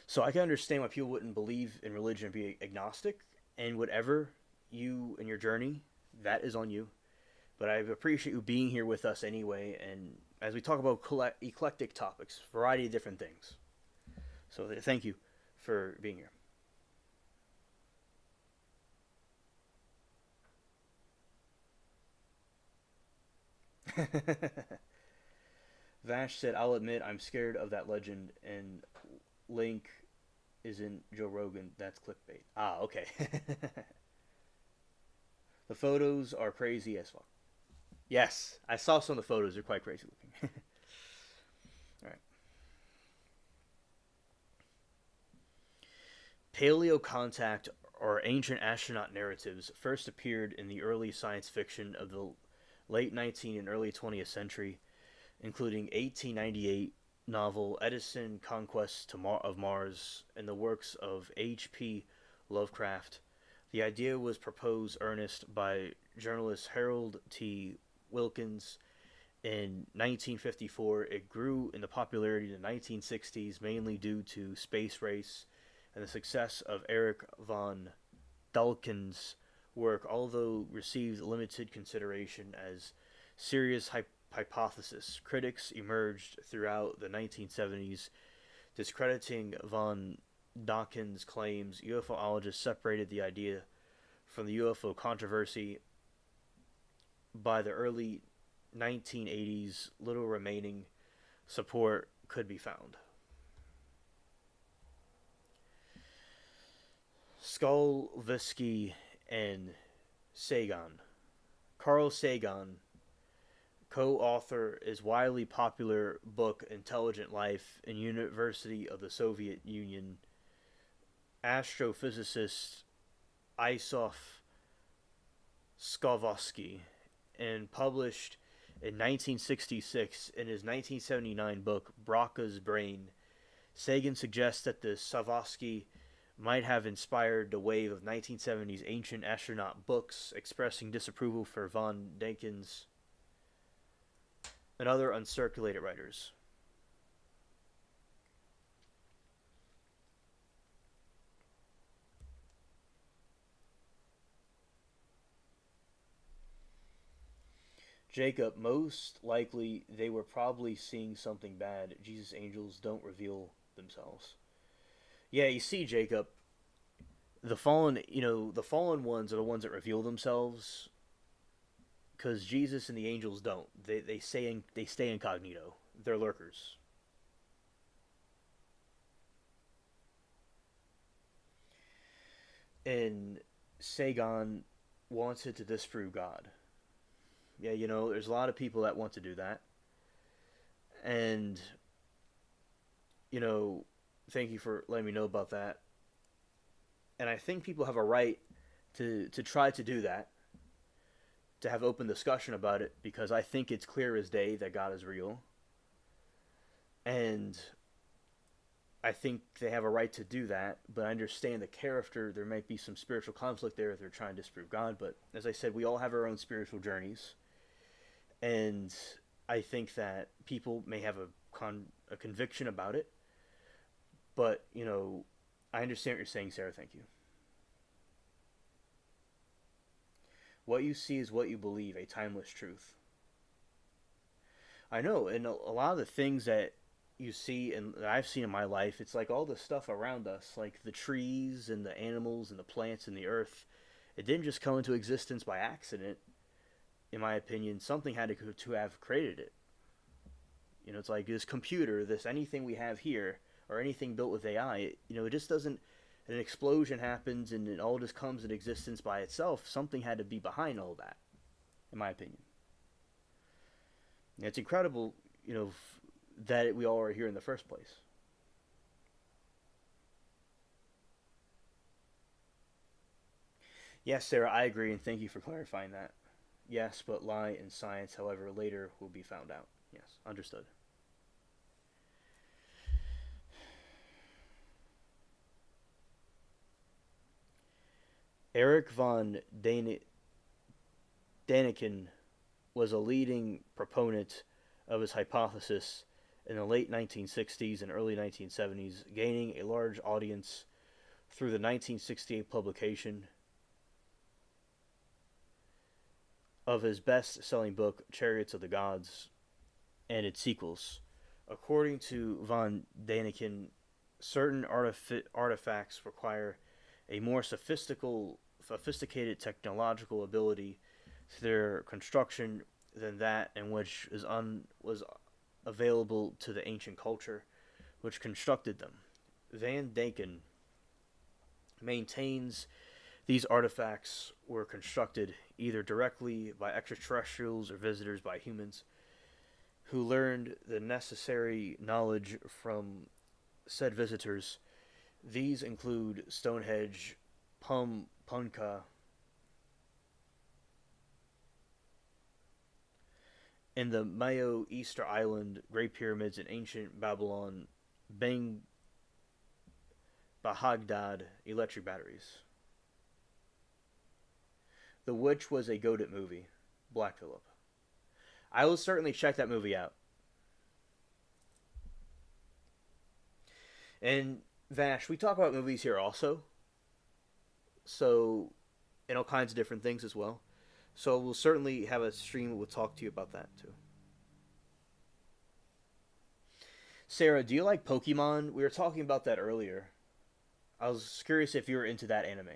So I can understand why people wouldn't believe in religion and be agnostic, and whatever you and your journey, that is on you. But I appreciate you being here with us anyway, and as we talk about eclectic topics, variety of different things. So thank you for being here. Vash said, I'll admit I'm scared of that legend, and Link isn't Joe Rogan. That's clickbait. Ah, okay. The photos are crazy as fuck. Yes, I saw some of the photos. They're quite crazy looking. All right. Paleo contact or ancient astronaut narratives first appeared in the early science fiction of the late 19th and early 20th century, including 1898 novel Edison Conquest of Mars and the works of H.P. Lovecraft. The idea was proposed earnest by journalist Harold T. Wilkins in 1954. It grew in the popularity in the 1960s, mainly due to Space Race and the success of Eric von Dulkin's work, although received limited consideration as serious hypothesis. Critics emerged throughout the 1970s discrediting von Dawkins' claims. UFOologists separated the idea from the UFO controversy. By the early 1980s, little remaining support could be found. Skolvsky and Sagan. Carl Sagan, co-author is widely popular book Intelligent Life in University of the Soviet Union. Astrophysicist Isov Skolvsky, and published in 1966 in his 1979 book Braca's Brain. Sagan suggests that the Skolvsky might have inspired the wave of 1970s ancient astronaut books expressing disapproval for von Däniken's and other uncirculated writers. Jacob, most likely they were probably seeing something bad. Jesus' angels don't reveal themselves. Yeah, you see, Jacob, the fallen ones are the ones that reveal themselves, because Jesus and the angels don't. They stay incognito. They're lurkers. And Sagan wanted to disprove God. Yeah, there's a lot of people that want to do that. And, you know, thank you for letting me know about that. And I think people have a right to try to do that, to have open discussion about it, because I think it's clear as day that God is real. And I think they have a right to do that, but I understand the character. There might be some spiritual conflict there if they're trying to disprove God. But as I said, we all have our own spiritual journeys. And I think that people may have a conviction about it. But, I understand what you're saying, Sarah. Thank you. What you see is what you believe, a timeless truth. I know, and a lot of the things that you see and that I've seen in my life, it's like all the stuff around us, like the trees and the animals and the plants and the earth. It didn't just come into existence by accident. In my opinion, something had to have created it. It's like this computer, this anything we have here, or anything built with AI. It just doesn't. An explosion happens and it all just comes in existence by itself. Something had to be behind all that, in my opinion. And it's incredible, that we all are here in the first place. Yes, Sarah, I agree, and thank you for clarifying that. Yes, but lie in science, however, later will be found out. Yes, understood. Eric von Daniken was a leading proponent of his hypothesis in the late 1960s and early 1970s, gaining a large audience through the 1968 publication of his best-selling book, Chariots of the Gods, and its sequels. According to von Daniken, certain artifacts require a more sophisticated technological ability to their construction than that in which was available to the ancient culture which constructed them. Van Danken maintains these artifacts were constructed either directly by extraterrestrials or visitors by humans who learned the necessary knowledge from said visitors. These include Stonehenge, Punka, and the Mayo Easter Island, Great Pyramids in ancient Babylon, Bang Bahagdad electric batteries. The Witch was a goated movie. Black Phillip. I will certainly check that movie out. And Vash, we talk about movies here also. So, and all kinds of different things as well. So we'll certainly have a stream that will talk to you about that too. Sarah, do you like Pokemon? We were talking about that earlier. I was curious if you were into that anime.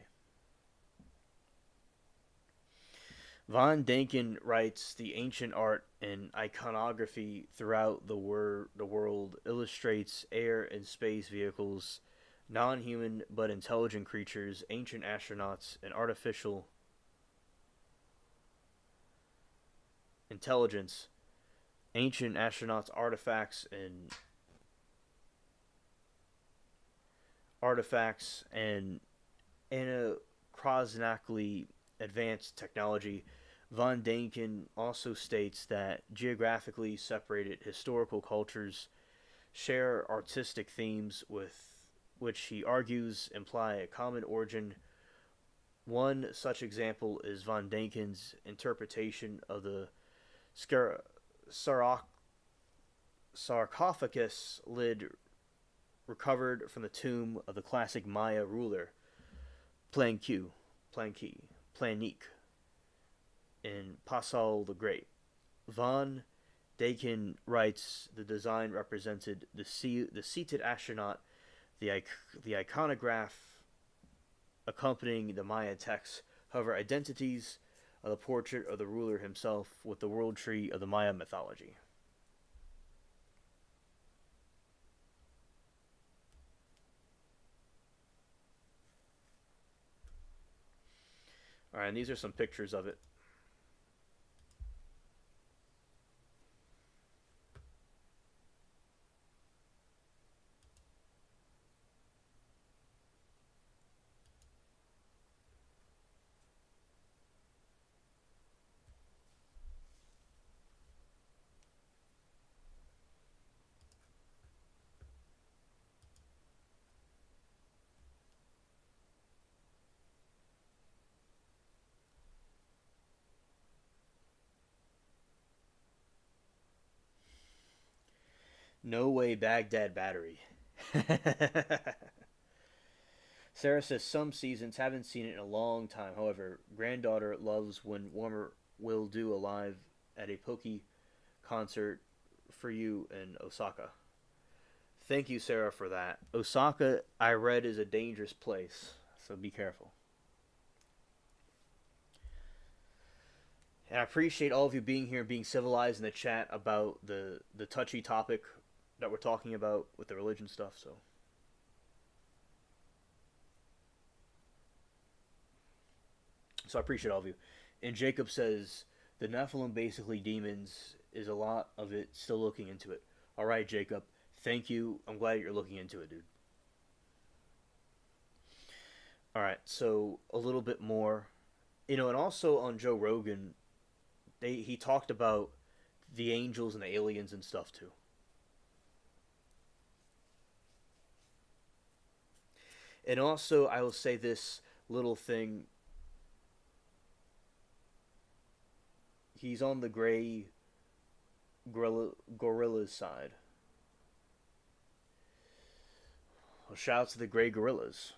Von Danken writes the ancient art and iconography throughout the world illustrates air and space vehicles, non human but intelligent creatures, ancient astronauts, and artificial intelligence, ancient astronauts, artifacts, and anachronically advanced technology. Von Däniken also states that geographically separated historical cultures share artistic themes with which he argues imply a common origin. One such example is von Däniken's interpretation of the sarcophagus lid recovered from the tomb of the classic Maya ruler Planque, Planique, in Passau the Great. Von Dakin writes the design represented the seated astronaut, the iconograph accompanying the Maya text. However, identities of the portrait of the ruler himself with the world tree of the Maya mythology. All right, and these are some pictures of it. No way, Baghdad battery. Sarah says some seasons haven't seen it in a long time. However, granddaughter loves when warmer will do a live at a Poke concert for you in Osaka. Thank you, Sarah, for that. Osaka, I read, is a dangerous place, so be careful. And I appreciate all of you being here and being civilized in the chat about the touchy topic that we're talking about with the religion stuff. So I appreciate all of you. And Jacob says the Nephilim basically demons is a lot of it still looking into it. All right, Jacob. Thank you. I'm glad you're looking into it, dude. All right, so a little bit more, and also on Joe Rogan, he talked about the angels and the aliens and stuff too. And also, I will say this little thing. He's on the gray gorilla's side. Well, shout out to the gray gorillas.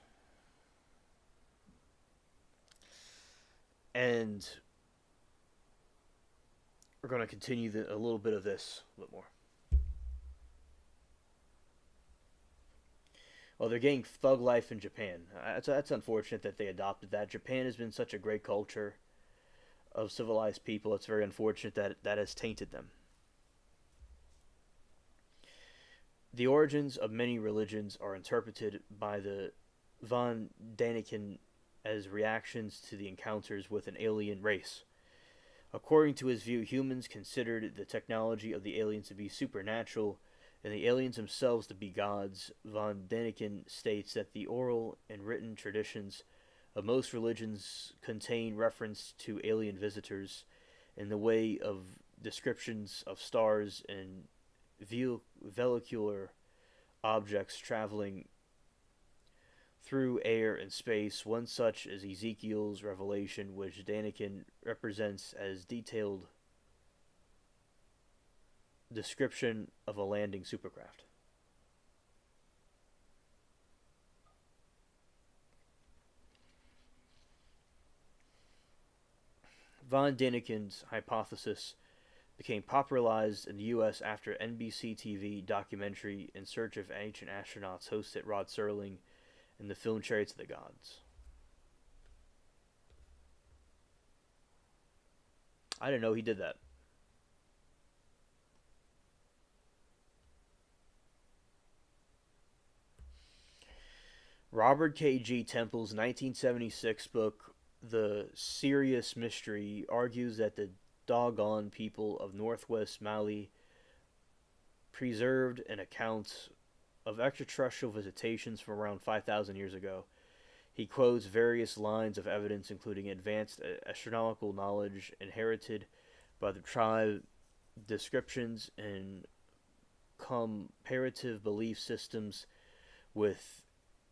And we're going to continue a little bit of this a little more. Well, they're getting thug life in Japan. That's unfortunate that they adopted that. Japan has been such a great culture of civilized people. It's very unfortunate that that has tainted them. The origins of many religions are interpreted by the von Daniken as reactions to the encounters with an alien race. According to his view, humans considered the technology of the aliens to be supernatural and the aliens themselves to be gods. Von Daniken states that the oral and written traditions of most religions contain reference to alien visitors in the way of descriptions of stars and vehicular objects traveling through air and space. One such is Ezekiel's revelation, which Daniken represents as detailed description of a landing supercraft. Von Daniken's hypothesis became popularized in the U.S. after NBC TV documentary In Search of Ancient Astronauts hosted Rod Serling in the film Chariots of the Gods. I didn't know he did that. Robert K. G. Temple's 1976 book, The Serious Mystery, argues that the Dogon people of northwest Mali preserved an account of extraterrestrial visitations from around 5,000 years ago. He quotes various lines of evidence, including advanced astronomical knowledge inherited by the tribe, descriptions and comparative belief systems with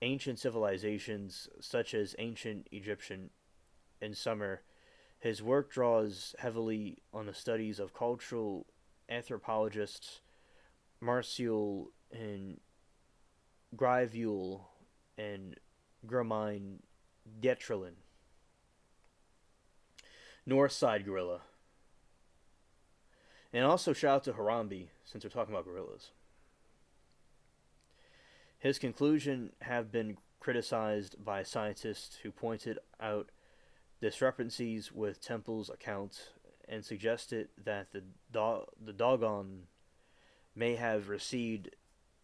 ancient civilizations such as ancient Egyptian and Sumer. His work draws heavily on the studies of cultural anthropologists Martial and Grivule and Gramine Dietrelin. North Side Gorilla. And also shout out to Harambe, since we're talking about gorillas. His conclusions have been criticized by scientists who pointed out discrepancies with Temple's account and suggested that the Dogon may have received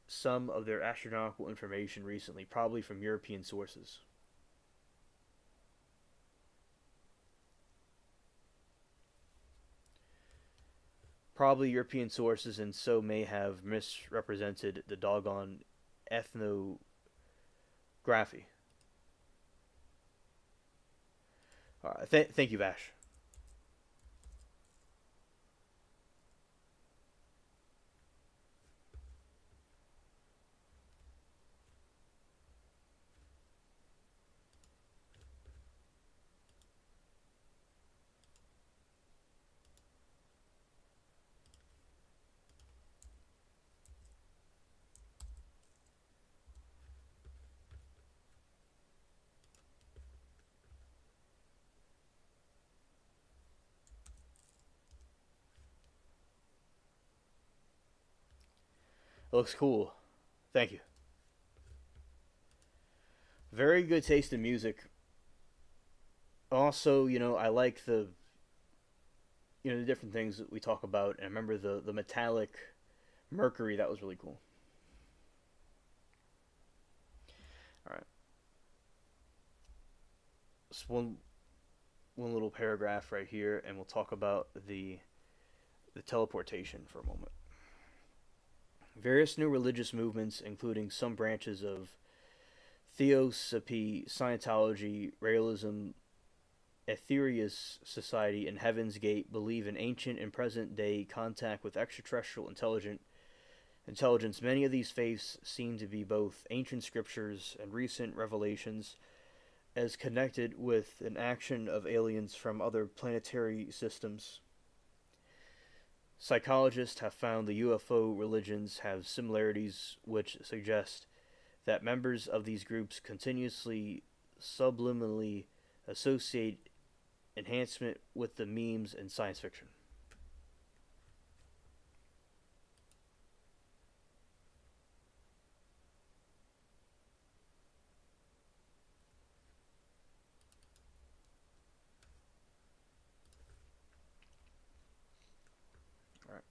some of their astronomical information recently, probably from European sources. Probably European sources, and so may have misrepresented the Dogon ethnography. Thank you, Vash. It looks cool. Thank you. Very good taste in music. Also, I like the different things that we talk about. And I remember the metallic Mercury. That was really cool. All right. Just one little paragraph right here, and we'll talk about the teleportation for a moment. Various new religious movements, including some branches of Theosophy, Scientology, Realism, Aetherius Society, and Heaven's Gate, believe in ancient and present day contact with extraterrestrial intelligence. Many of these faiths seem to be both ancient scriptures and recent revelations as connected with an action of aliens from other planetary systems. Psychologists have found the UFO religions have similarities which suggest that members of these groups continuously subliminally associate enhancement with the memes in science fiction. All right.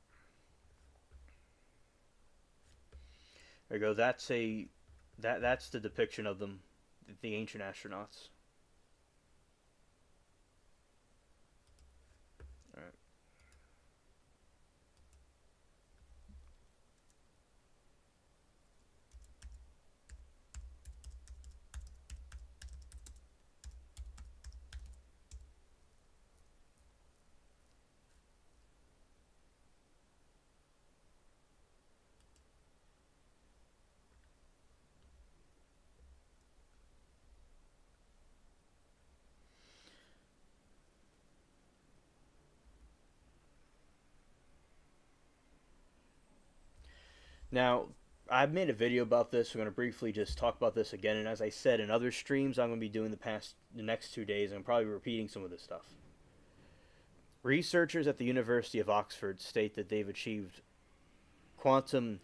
There you go. That's the depiction of them, the ancient astronauts. All right. Now, I've made a video about this. We're going to briefly just talk about this again. And as I said in other streams, I'm going to be doing the next 2 days. I'm probably repeating some of this stuff. Researchers at the University of Oxford state that they've achieved quantum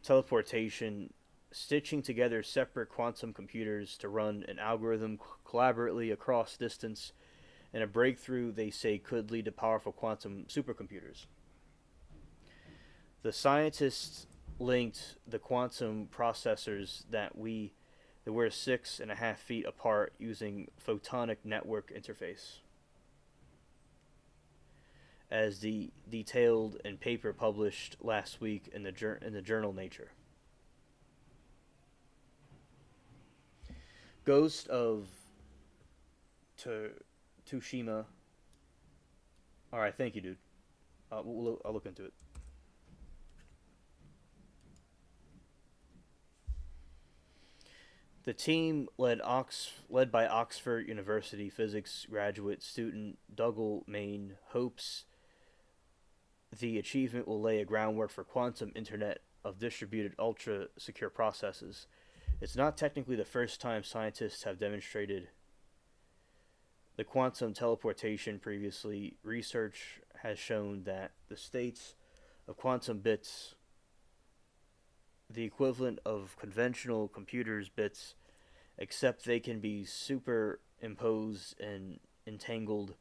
teleportation, stitching together separate quantum computers to run an algorithm collaboratively across distance, and a breakthrough they say could lead to powerful quantum supercomputers. The scientists linked the quantum processors that were 6.5 feet apart using photonic network interface, as detailed in paper published last week in the journal Nature. Ghost of Tsushima. All right, thank you, dude. I'll look into it. The team led by Oxford University physics graduate student Dougal Main hopes the achievement will lay a groundwork for quantum internet of distributed ultra secure processes. It's not technically the first time scientists have demonstrated the quantum teleportation previously. Research has shown that the states of quantum bits, the equivalent of conventional computers' bits, except they can be superimposed and entangled,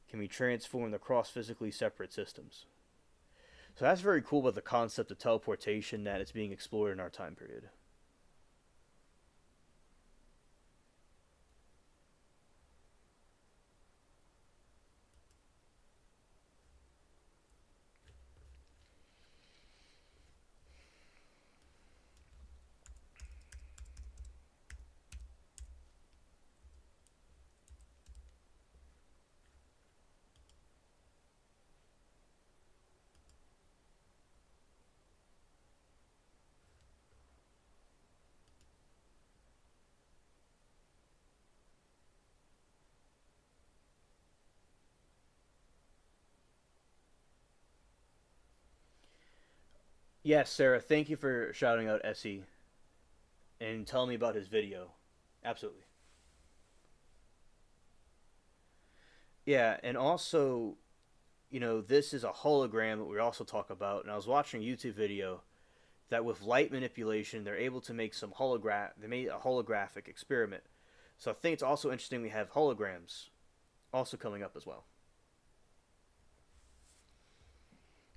can be transformed across physically separate systems. So that's very cool about the concept of teleportation that is being explored in our time period. Yes, Sarah, thank you for shouting out Essie and telling me about his video. Absolutely. Yeah, and also, this is a hologram that we also talk about. And I was watching a YouTube video that with light manipulation, they're able to make they made a holographic experiment. So I think it's also interesting we have holograms also coming up as well.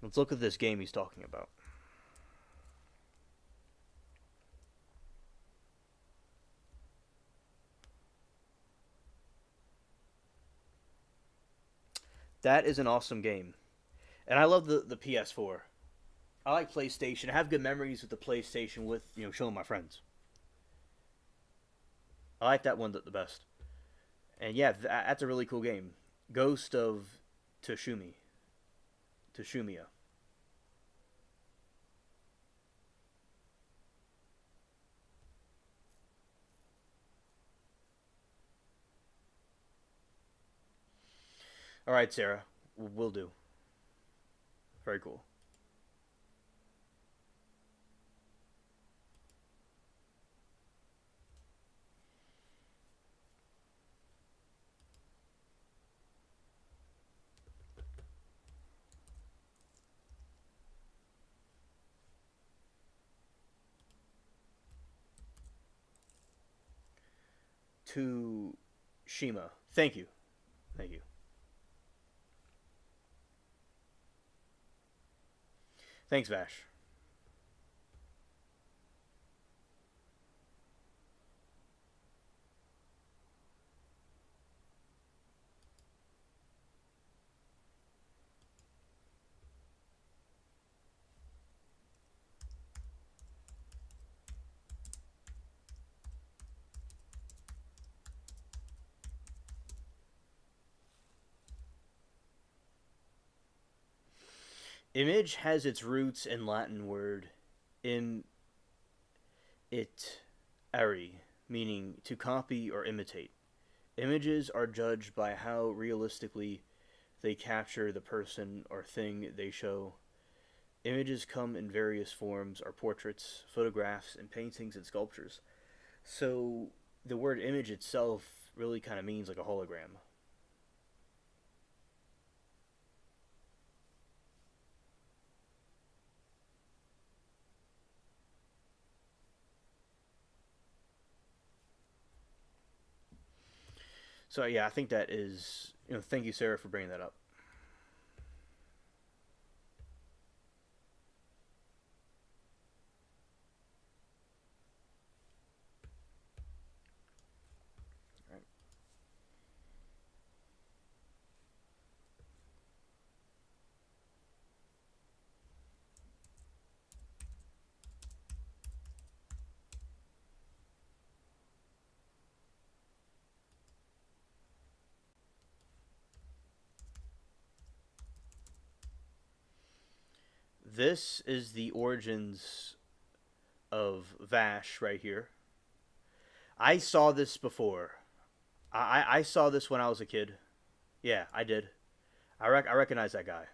Let's look at this game he's talking about. That is an awesome game. And I love the PS4. I like PlayStation. I have good memories with the PlayStation with, showing my friends. I like that one the best. And yeah, that's a really cool game. Ghost of Tsushima. Tsushima. All right, Sarah. We'll do. Very cool. To Shima. Thank you. Thank you. Thanks, Vash. Image has its roots in Latin word im it ari, meaning to copy or imitate. Images are judged by how realistically they capture the person or thing they show. Images come in various forms are portraits, photographs, and paintings and sculptures. So the word image itself really kind of means like a hologram. So yeah, I think that is, thank you, Sarah, for bringing that up. Right. This is the origins of Vash right here. I saw this before. I saw this when I was a kid. Yeah, I did. I recognize that guy.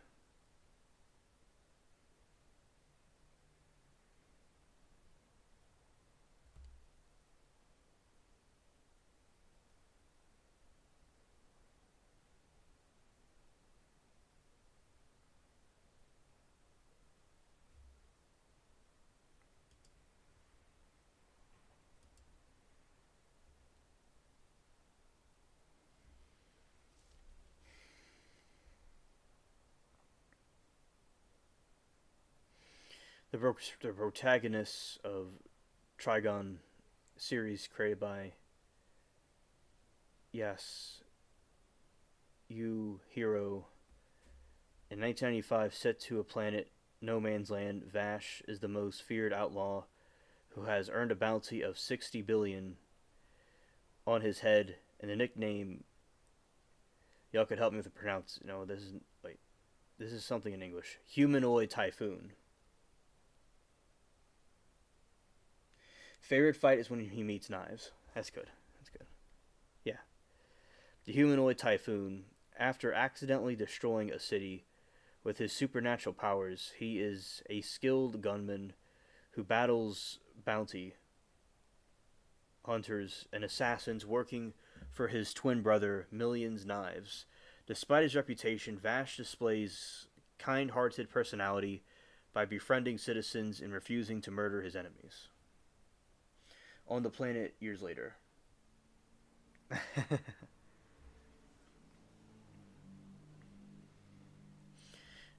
The protagonist of Trigon series created by, yes, you hero. In 1995, set to a planet no man's land, Vash is the most feared outlaw who has earned a bounty of 60 billion on his head, and the nickname, y'all could help me with the pronounce. No, this is wait, this is something in English. Humanoid typhoon. Favorite fight is when he meets knives. That's good. That's good. Yeah. The humanoid typhoon, after accidentally destroying a city with his supernatural powers, he is a skilled gunman who battles bounty hunters and assassins working for his twin brother Million's Knives. Despite his reputation, Vash displays kind hearted personality by befriending citizens and refusing to murder his enemies. On the planet years later.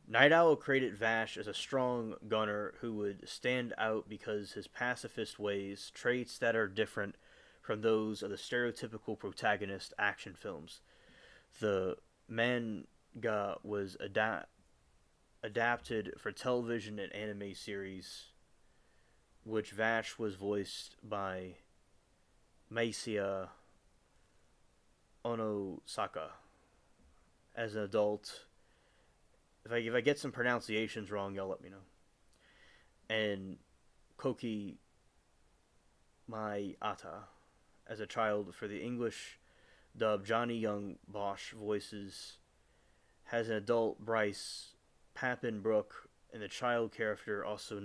Night Owl created Vash as a strong gunner who would stand out because his pacifist ways, traits that are different from those of the stereotypical protagonist action films. The manga was adapted for television and anime series, which Vash was voiced by Masia Onosaka. As an adult, if I get some pronunciations wrong, y'all let me know. And Koki Maiata as a child for the English dub. Johnny Young Bosch voices has an adult Bryce Papenbrook, and the child character also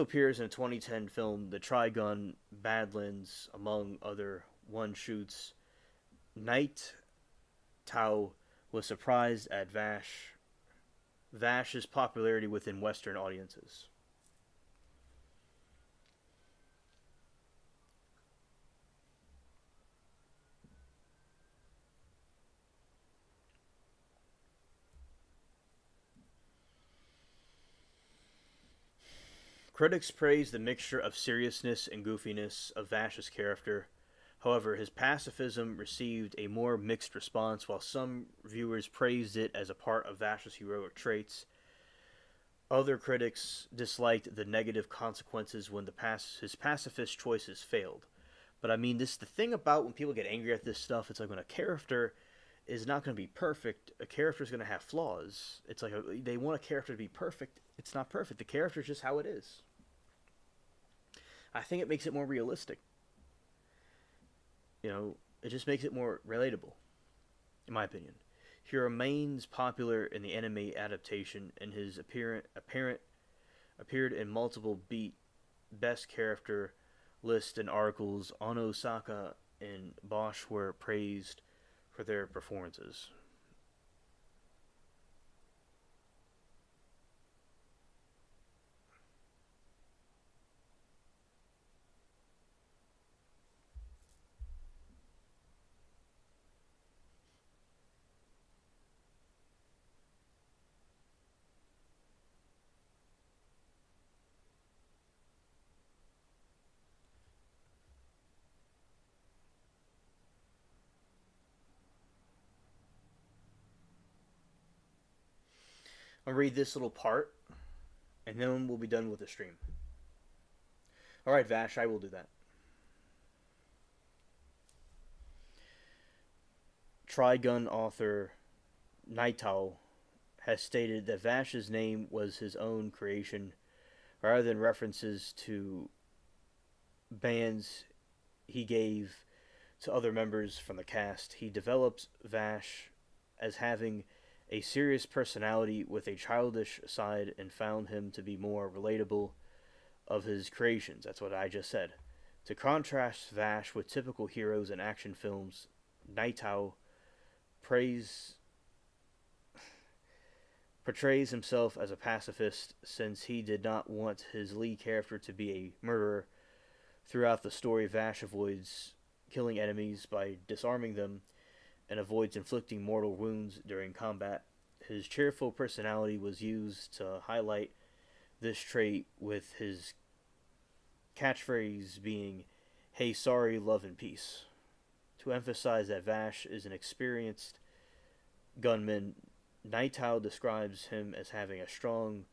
appears in a 2010 film The Trigun Badlands, among other one shoots. Night Tao was surprised at Vash's popularity within Western audiences. Critics praised the mixture of seriousness and goofiness of Vash's character. However, his pacifism received a more mixed response, while some viewers praised it as a part of Vash's heroic traits. Other critics disliked the negative consequences when his pacifist choices failed. But I mean, this the thing about when people get angry at this stuff. It's like when a character is not going to be perfect, a character is going to have flaws. It's like they want a character to be perfect. It's not perfect. The character is just how it is. I think it makes it more realistic. It just makes it more relatable, in my opinion. He remains popular in the anime adaptation, and his appeared in multiple Beat Best Character lists and articles. Onosaka and Bosch were praised for their performances. I'll read this little part, and then we'll be done with the stream. All right, Vash, I will do that. Trigun author Naito has stated that Vash's name was his own creation rather than references to bands he gave to other members from the cast. He developed Vash as having a serious personality with a childish side and found him to be more relatable of his creations. That's what I just said. To contrast Vash with typical heroes in action films, Naito praise portrays himself as a pacifist since he did not want his lead character to be a murderer. Throughout the story, Vash avoids killing enemies by disarming them and avoids inflicting mortal wounds during combat. His cheerful personality was used to highlight this trait, with his catchphrase being, "Hey, sorry, love and peace," to emphasize that Vash is an experienced gunman. Naito describes him as having a strong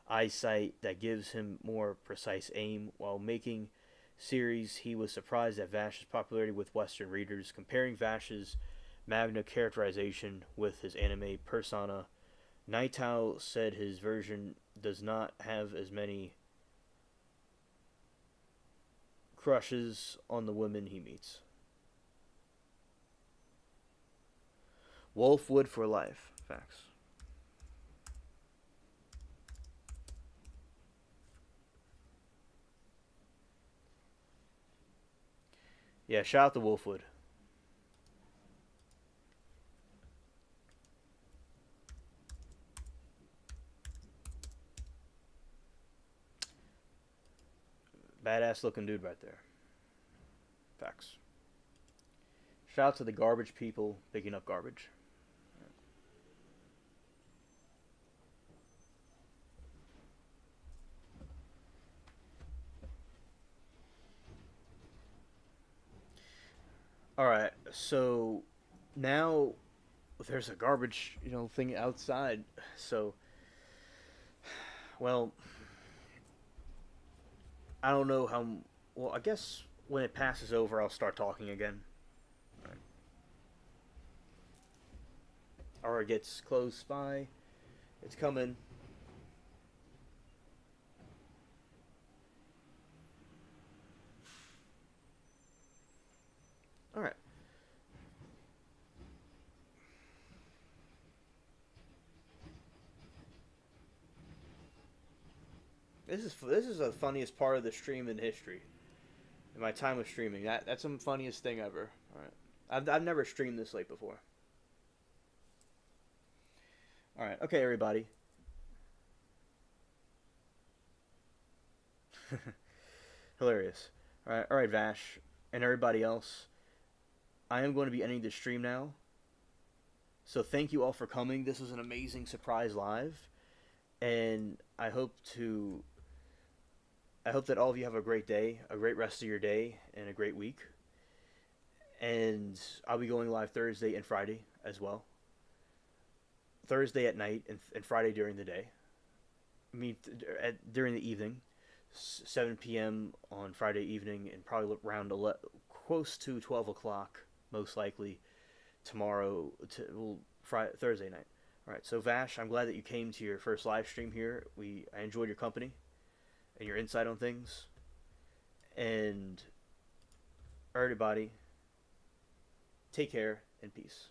eyesight that gives him more precise aim. While making series, he was surprised at Vash's popularity with Western readers, comparing Vash's Magna characterization with his anime persona. Naito said his version does not have as many crushes on the women he meets. Wolfwood for life. Facts. Yeah, shout out to Wolfwood. Badass looking dude right there. Facts. Shout out to the garbage people picking up garbage. All right, so now there's a garbage, thing outside. So, well, I don't know how. Well, I guess when it passes over, I'll start talking again. Right. Or it gets close by. It's coming. All right. This is the funniest part of the stream in history. In my time of streaming, that's the funniest thing ever. All right. I've never streamed this late before. All right. Okay, everybody. Hilarious. All right, Vash, and everybody else. I am going to be ending the stream now. So thank you all for coming. This was an amazing surprise live, and I hope that all of you have a great day, a great rest of your day, and a great week. And I'll be going live Thursday and Friday as well. Thursday at night and Friday during the day. I mean, during the evening, 7 p.m. on Friday evening, and probably around close to 12 o'clock, most likely, tomorrow, Thursday night. All right, so Vash, I'm glad that you came to your first live stream here. I enjoyed your company and your insight on things. And everybody, take care and peace.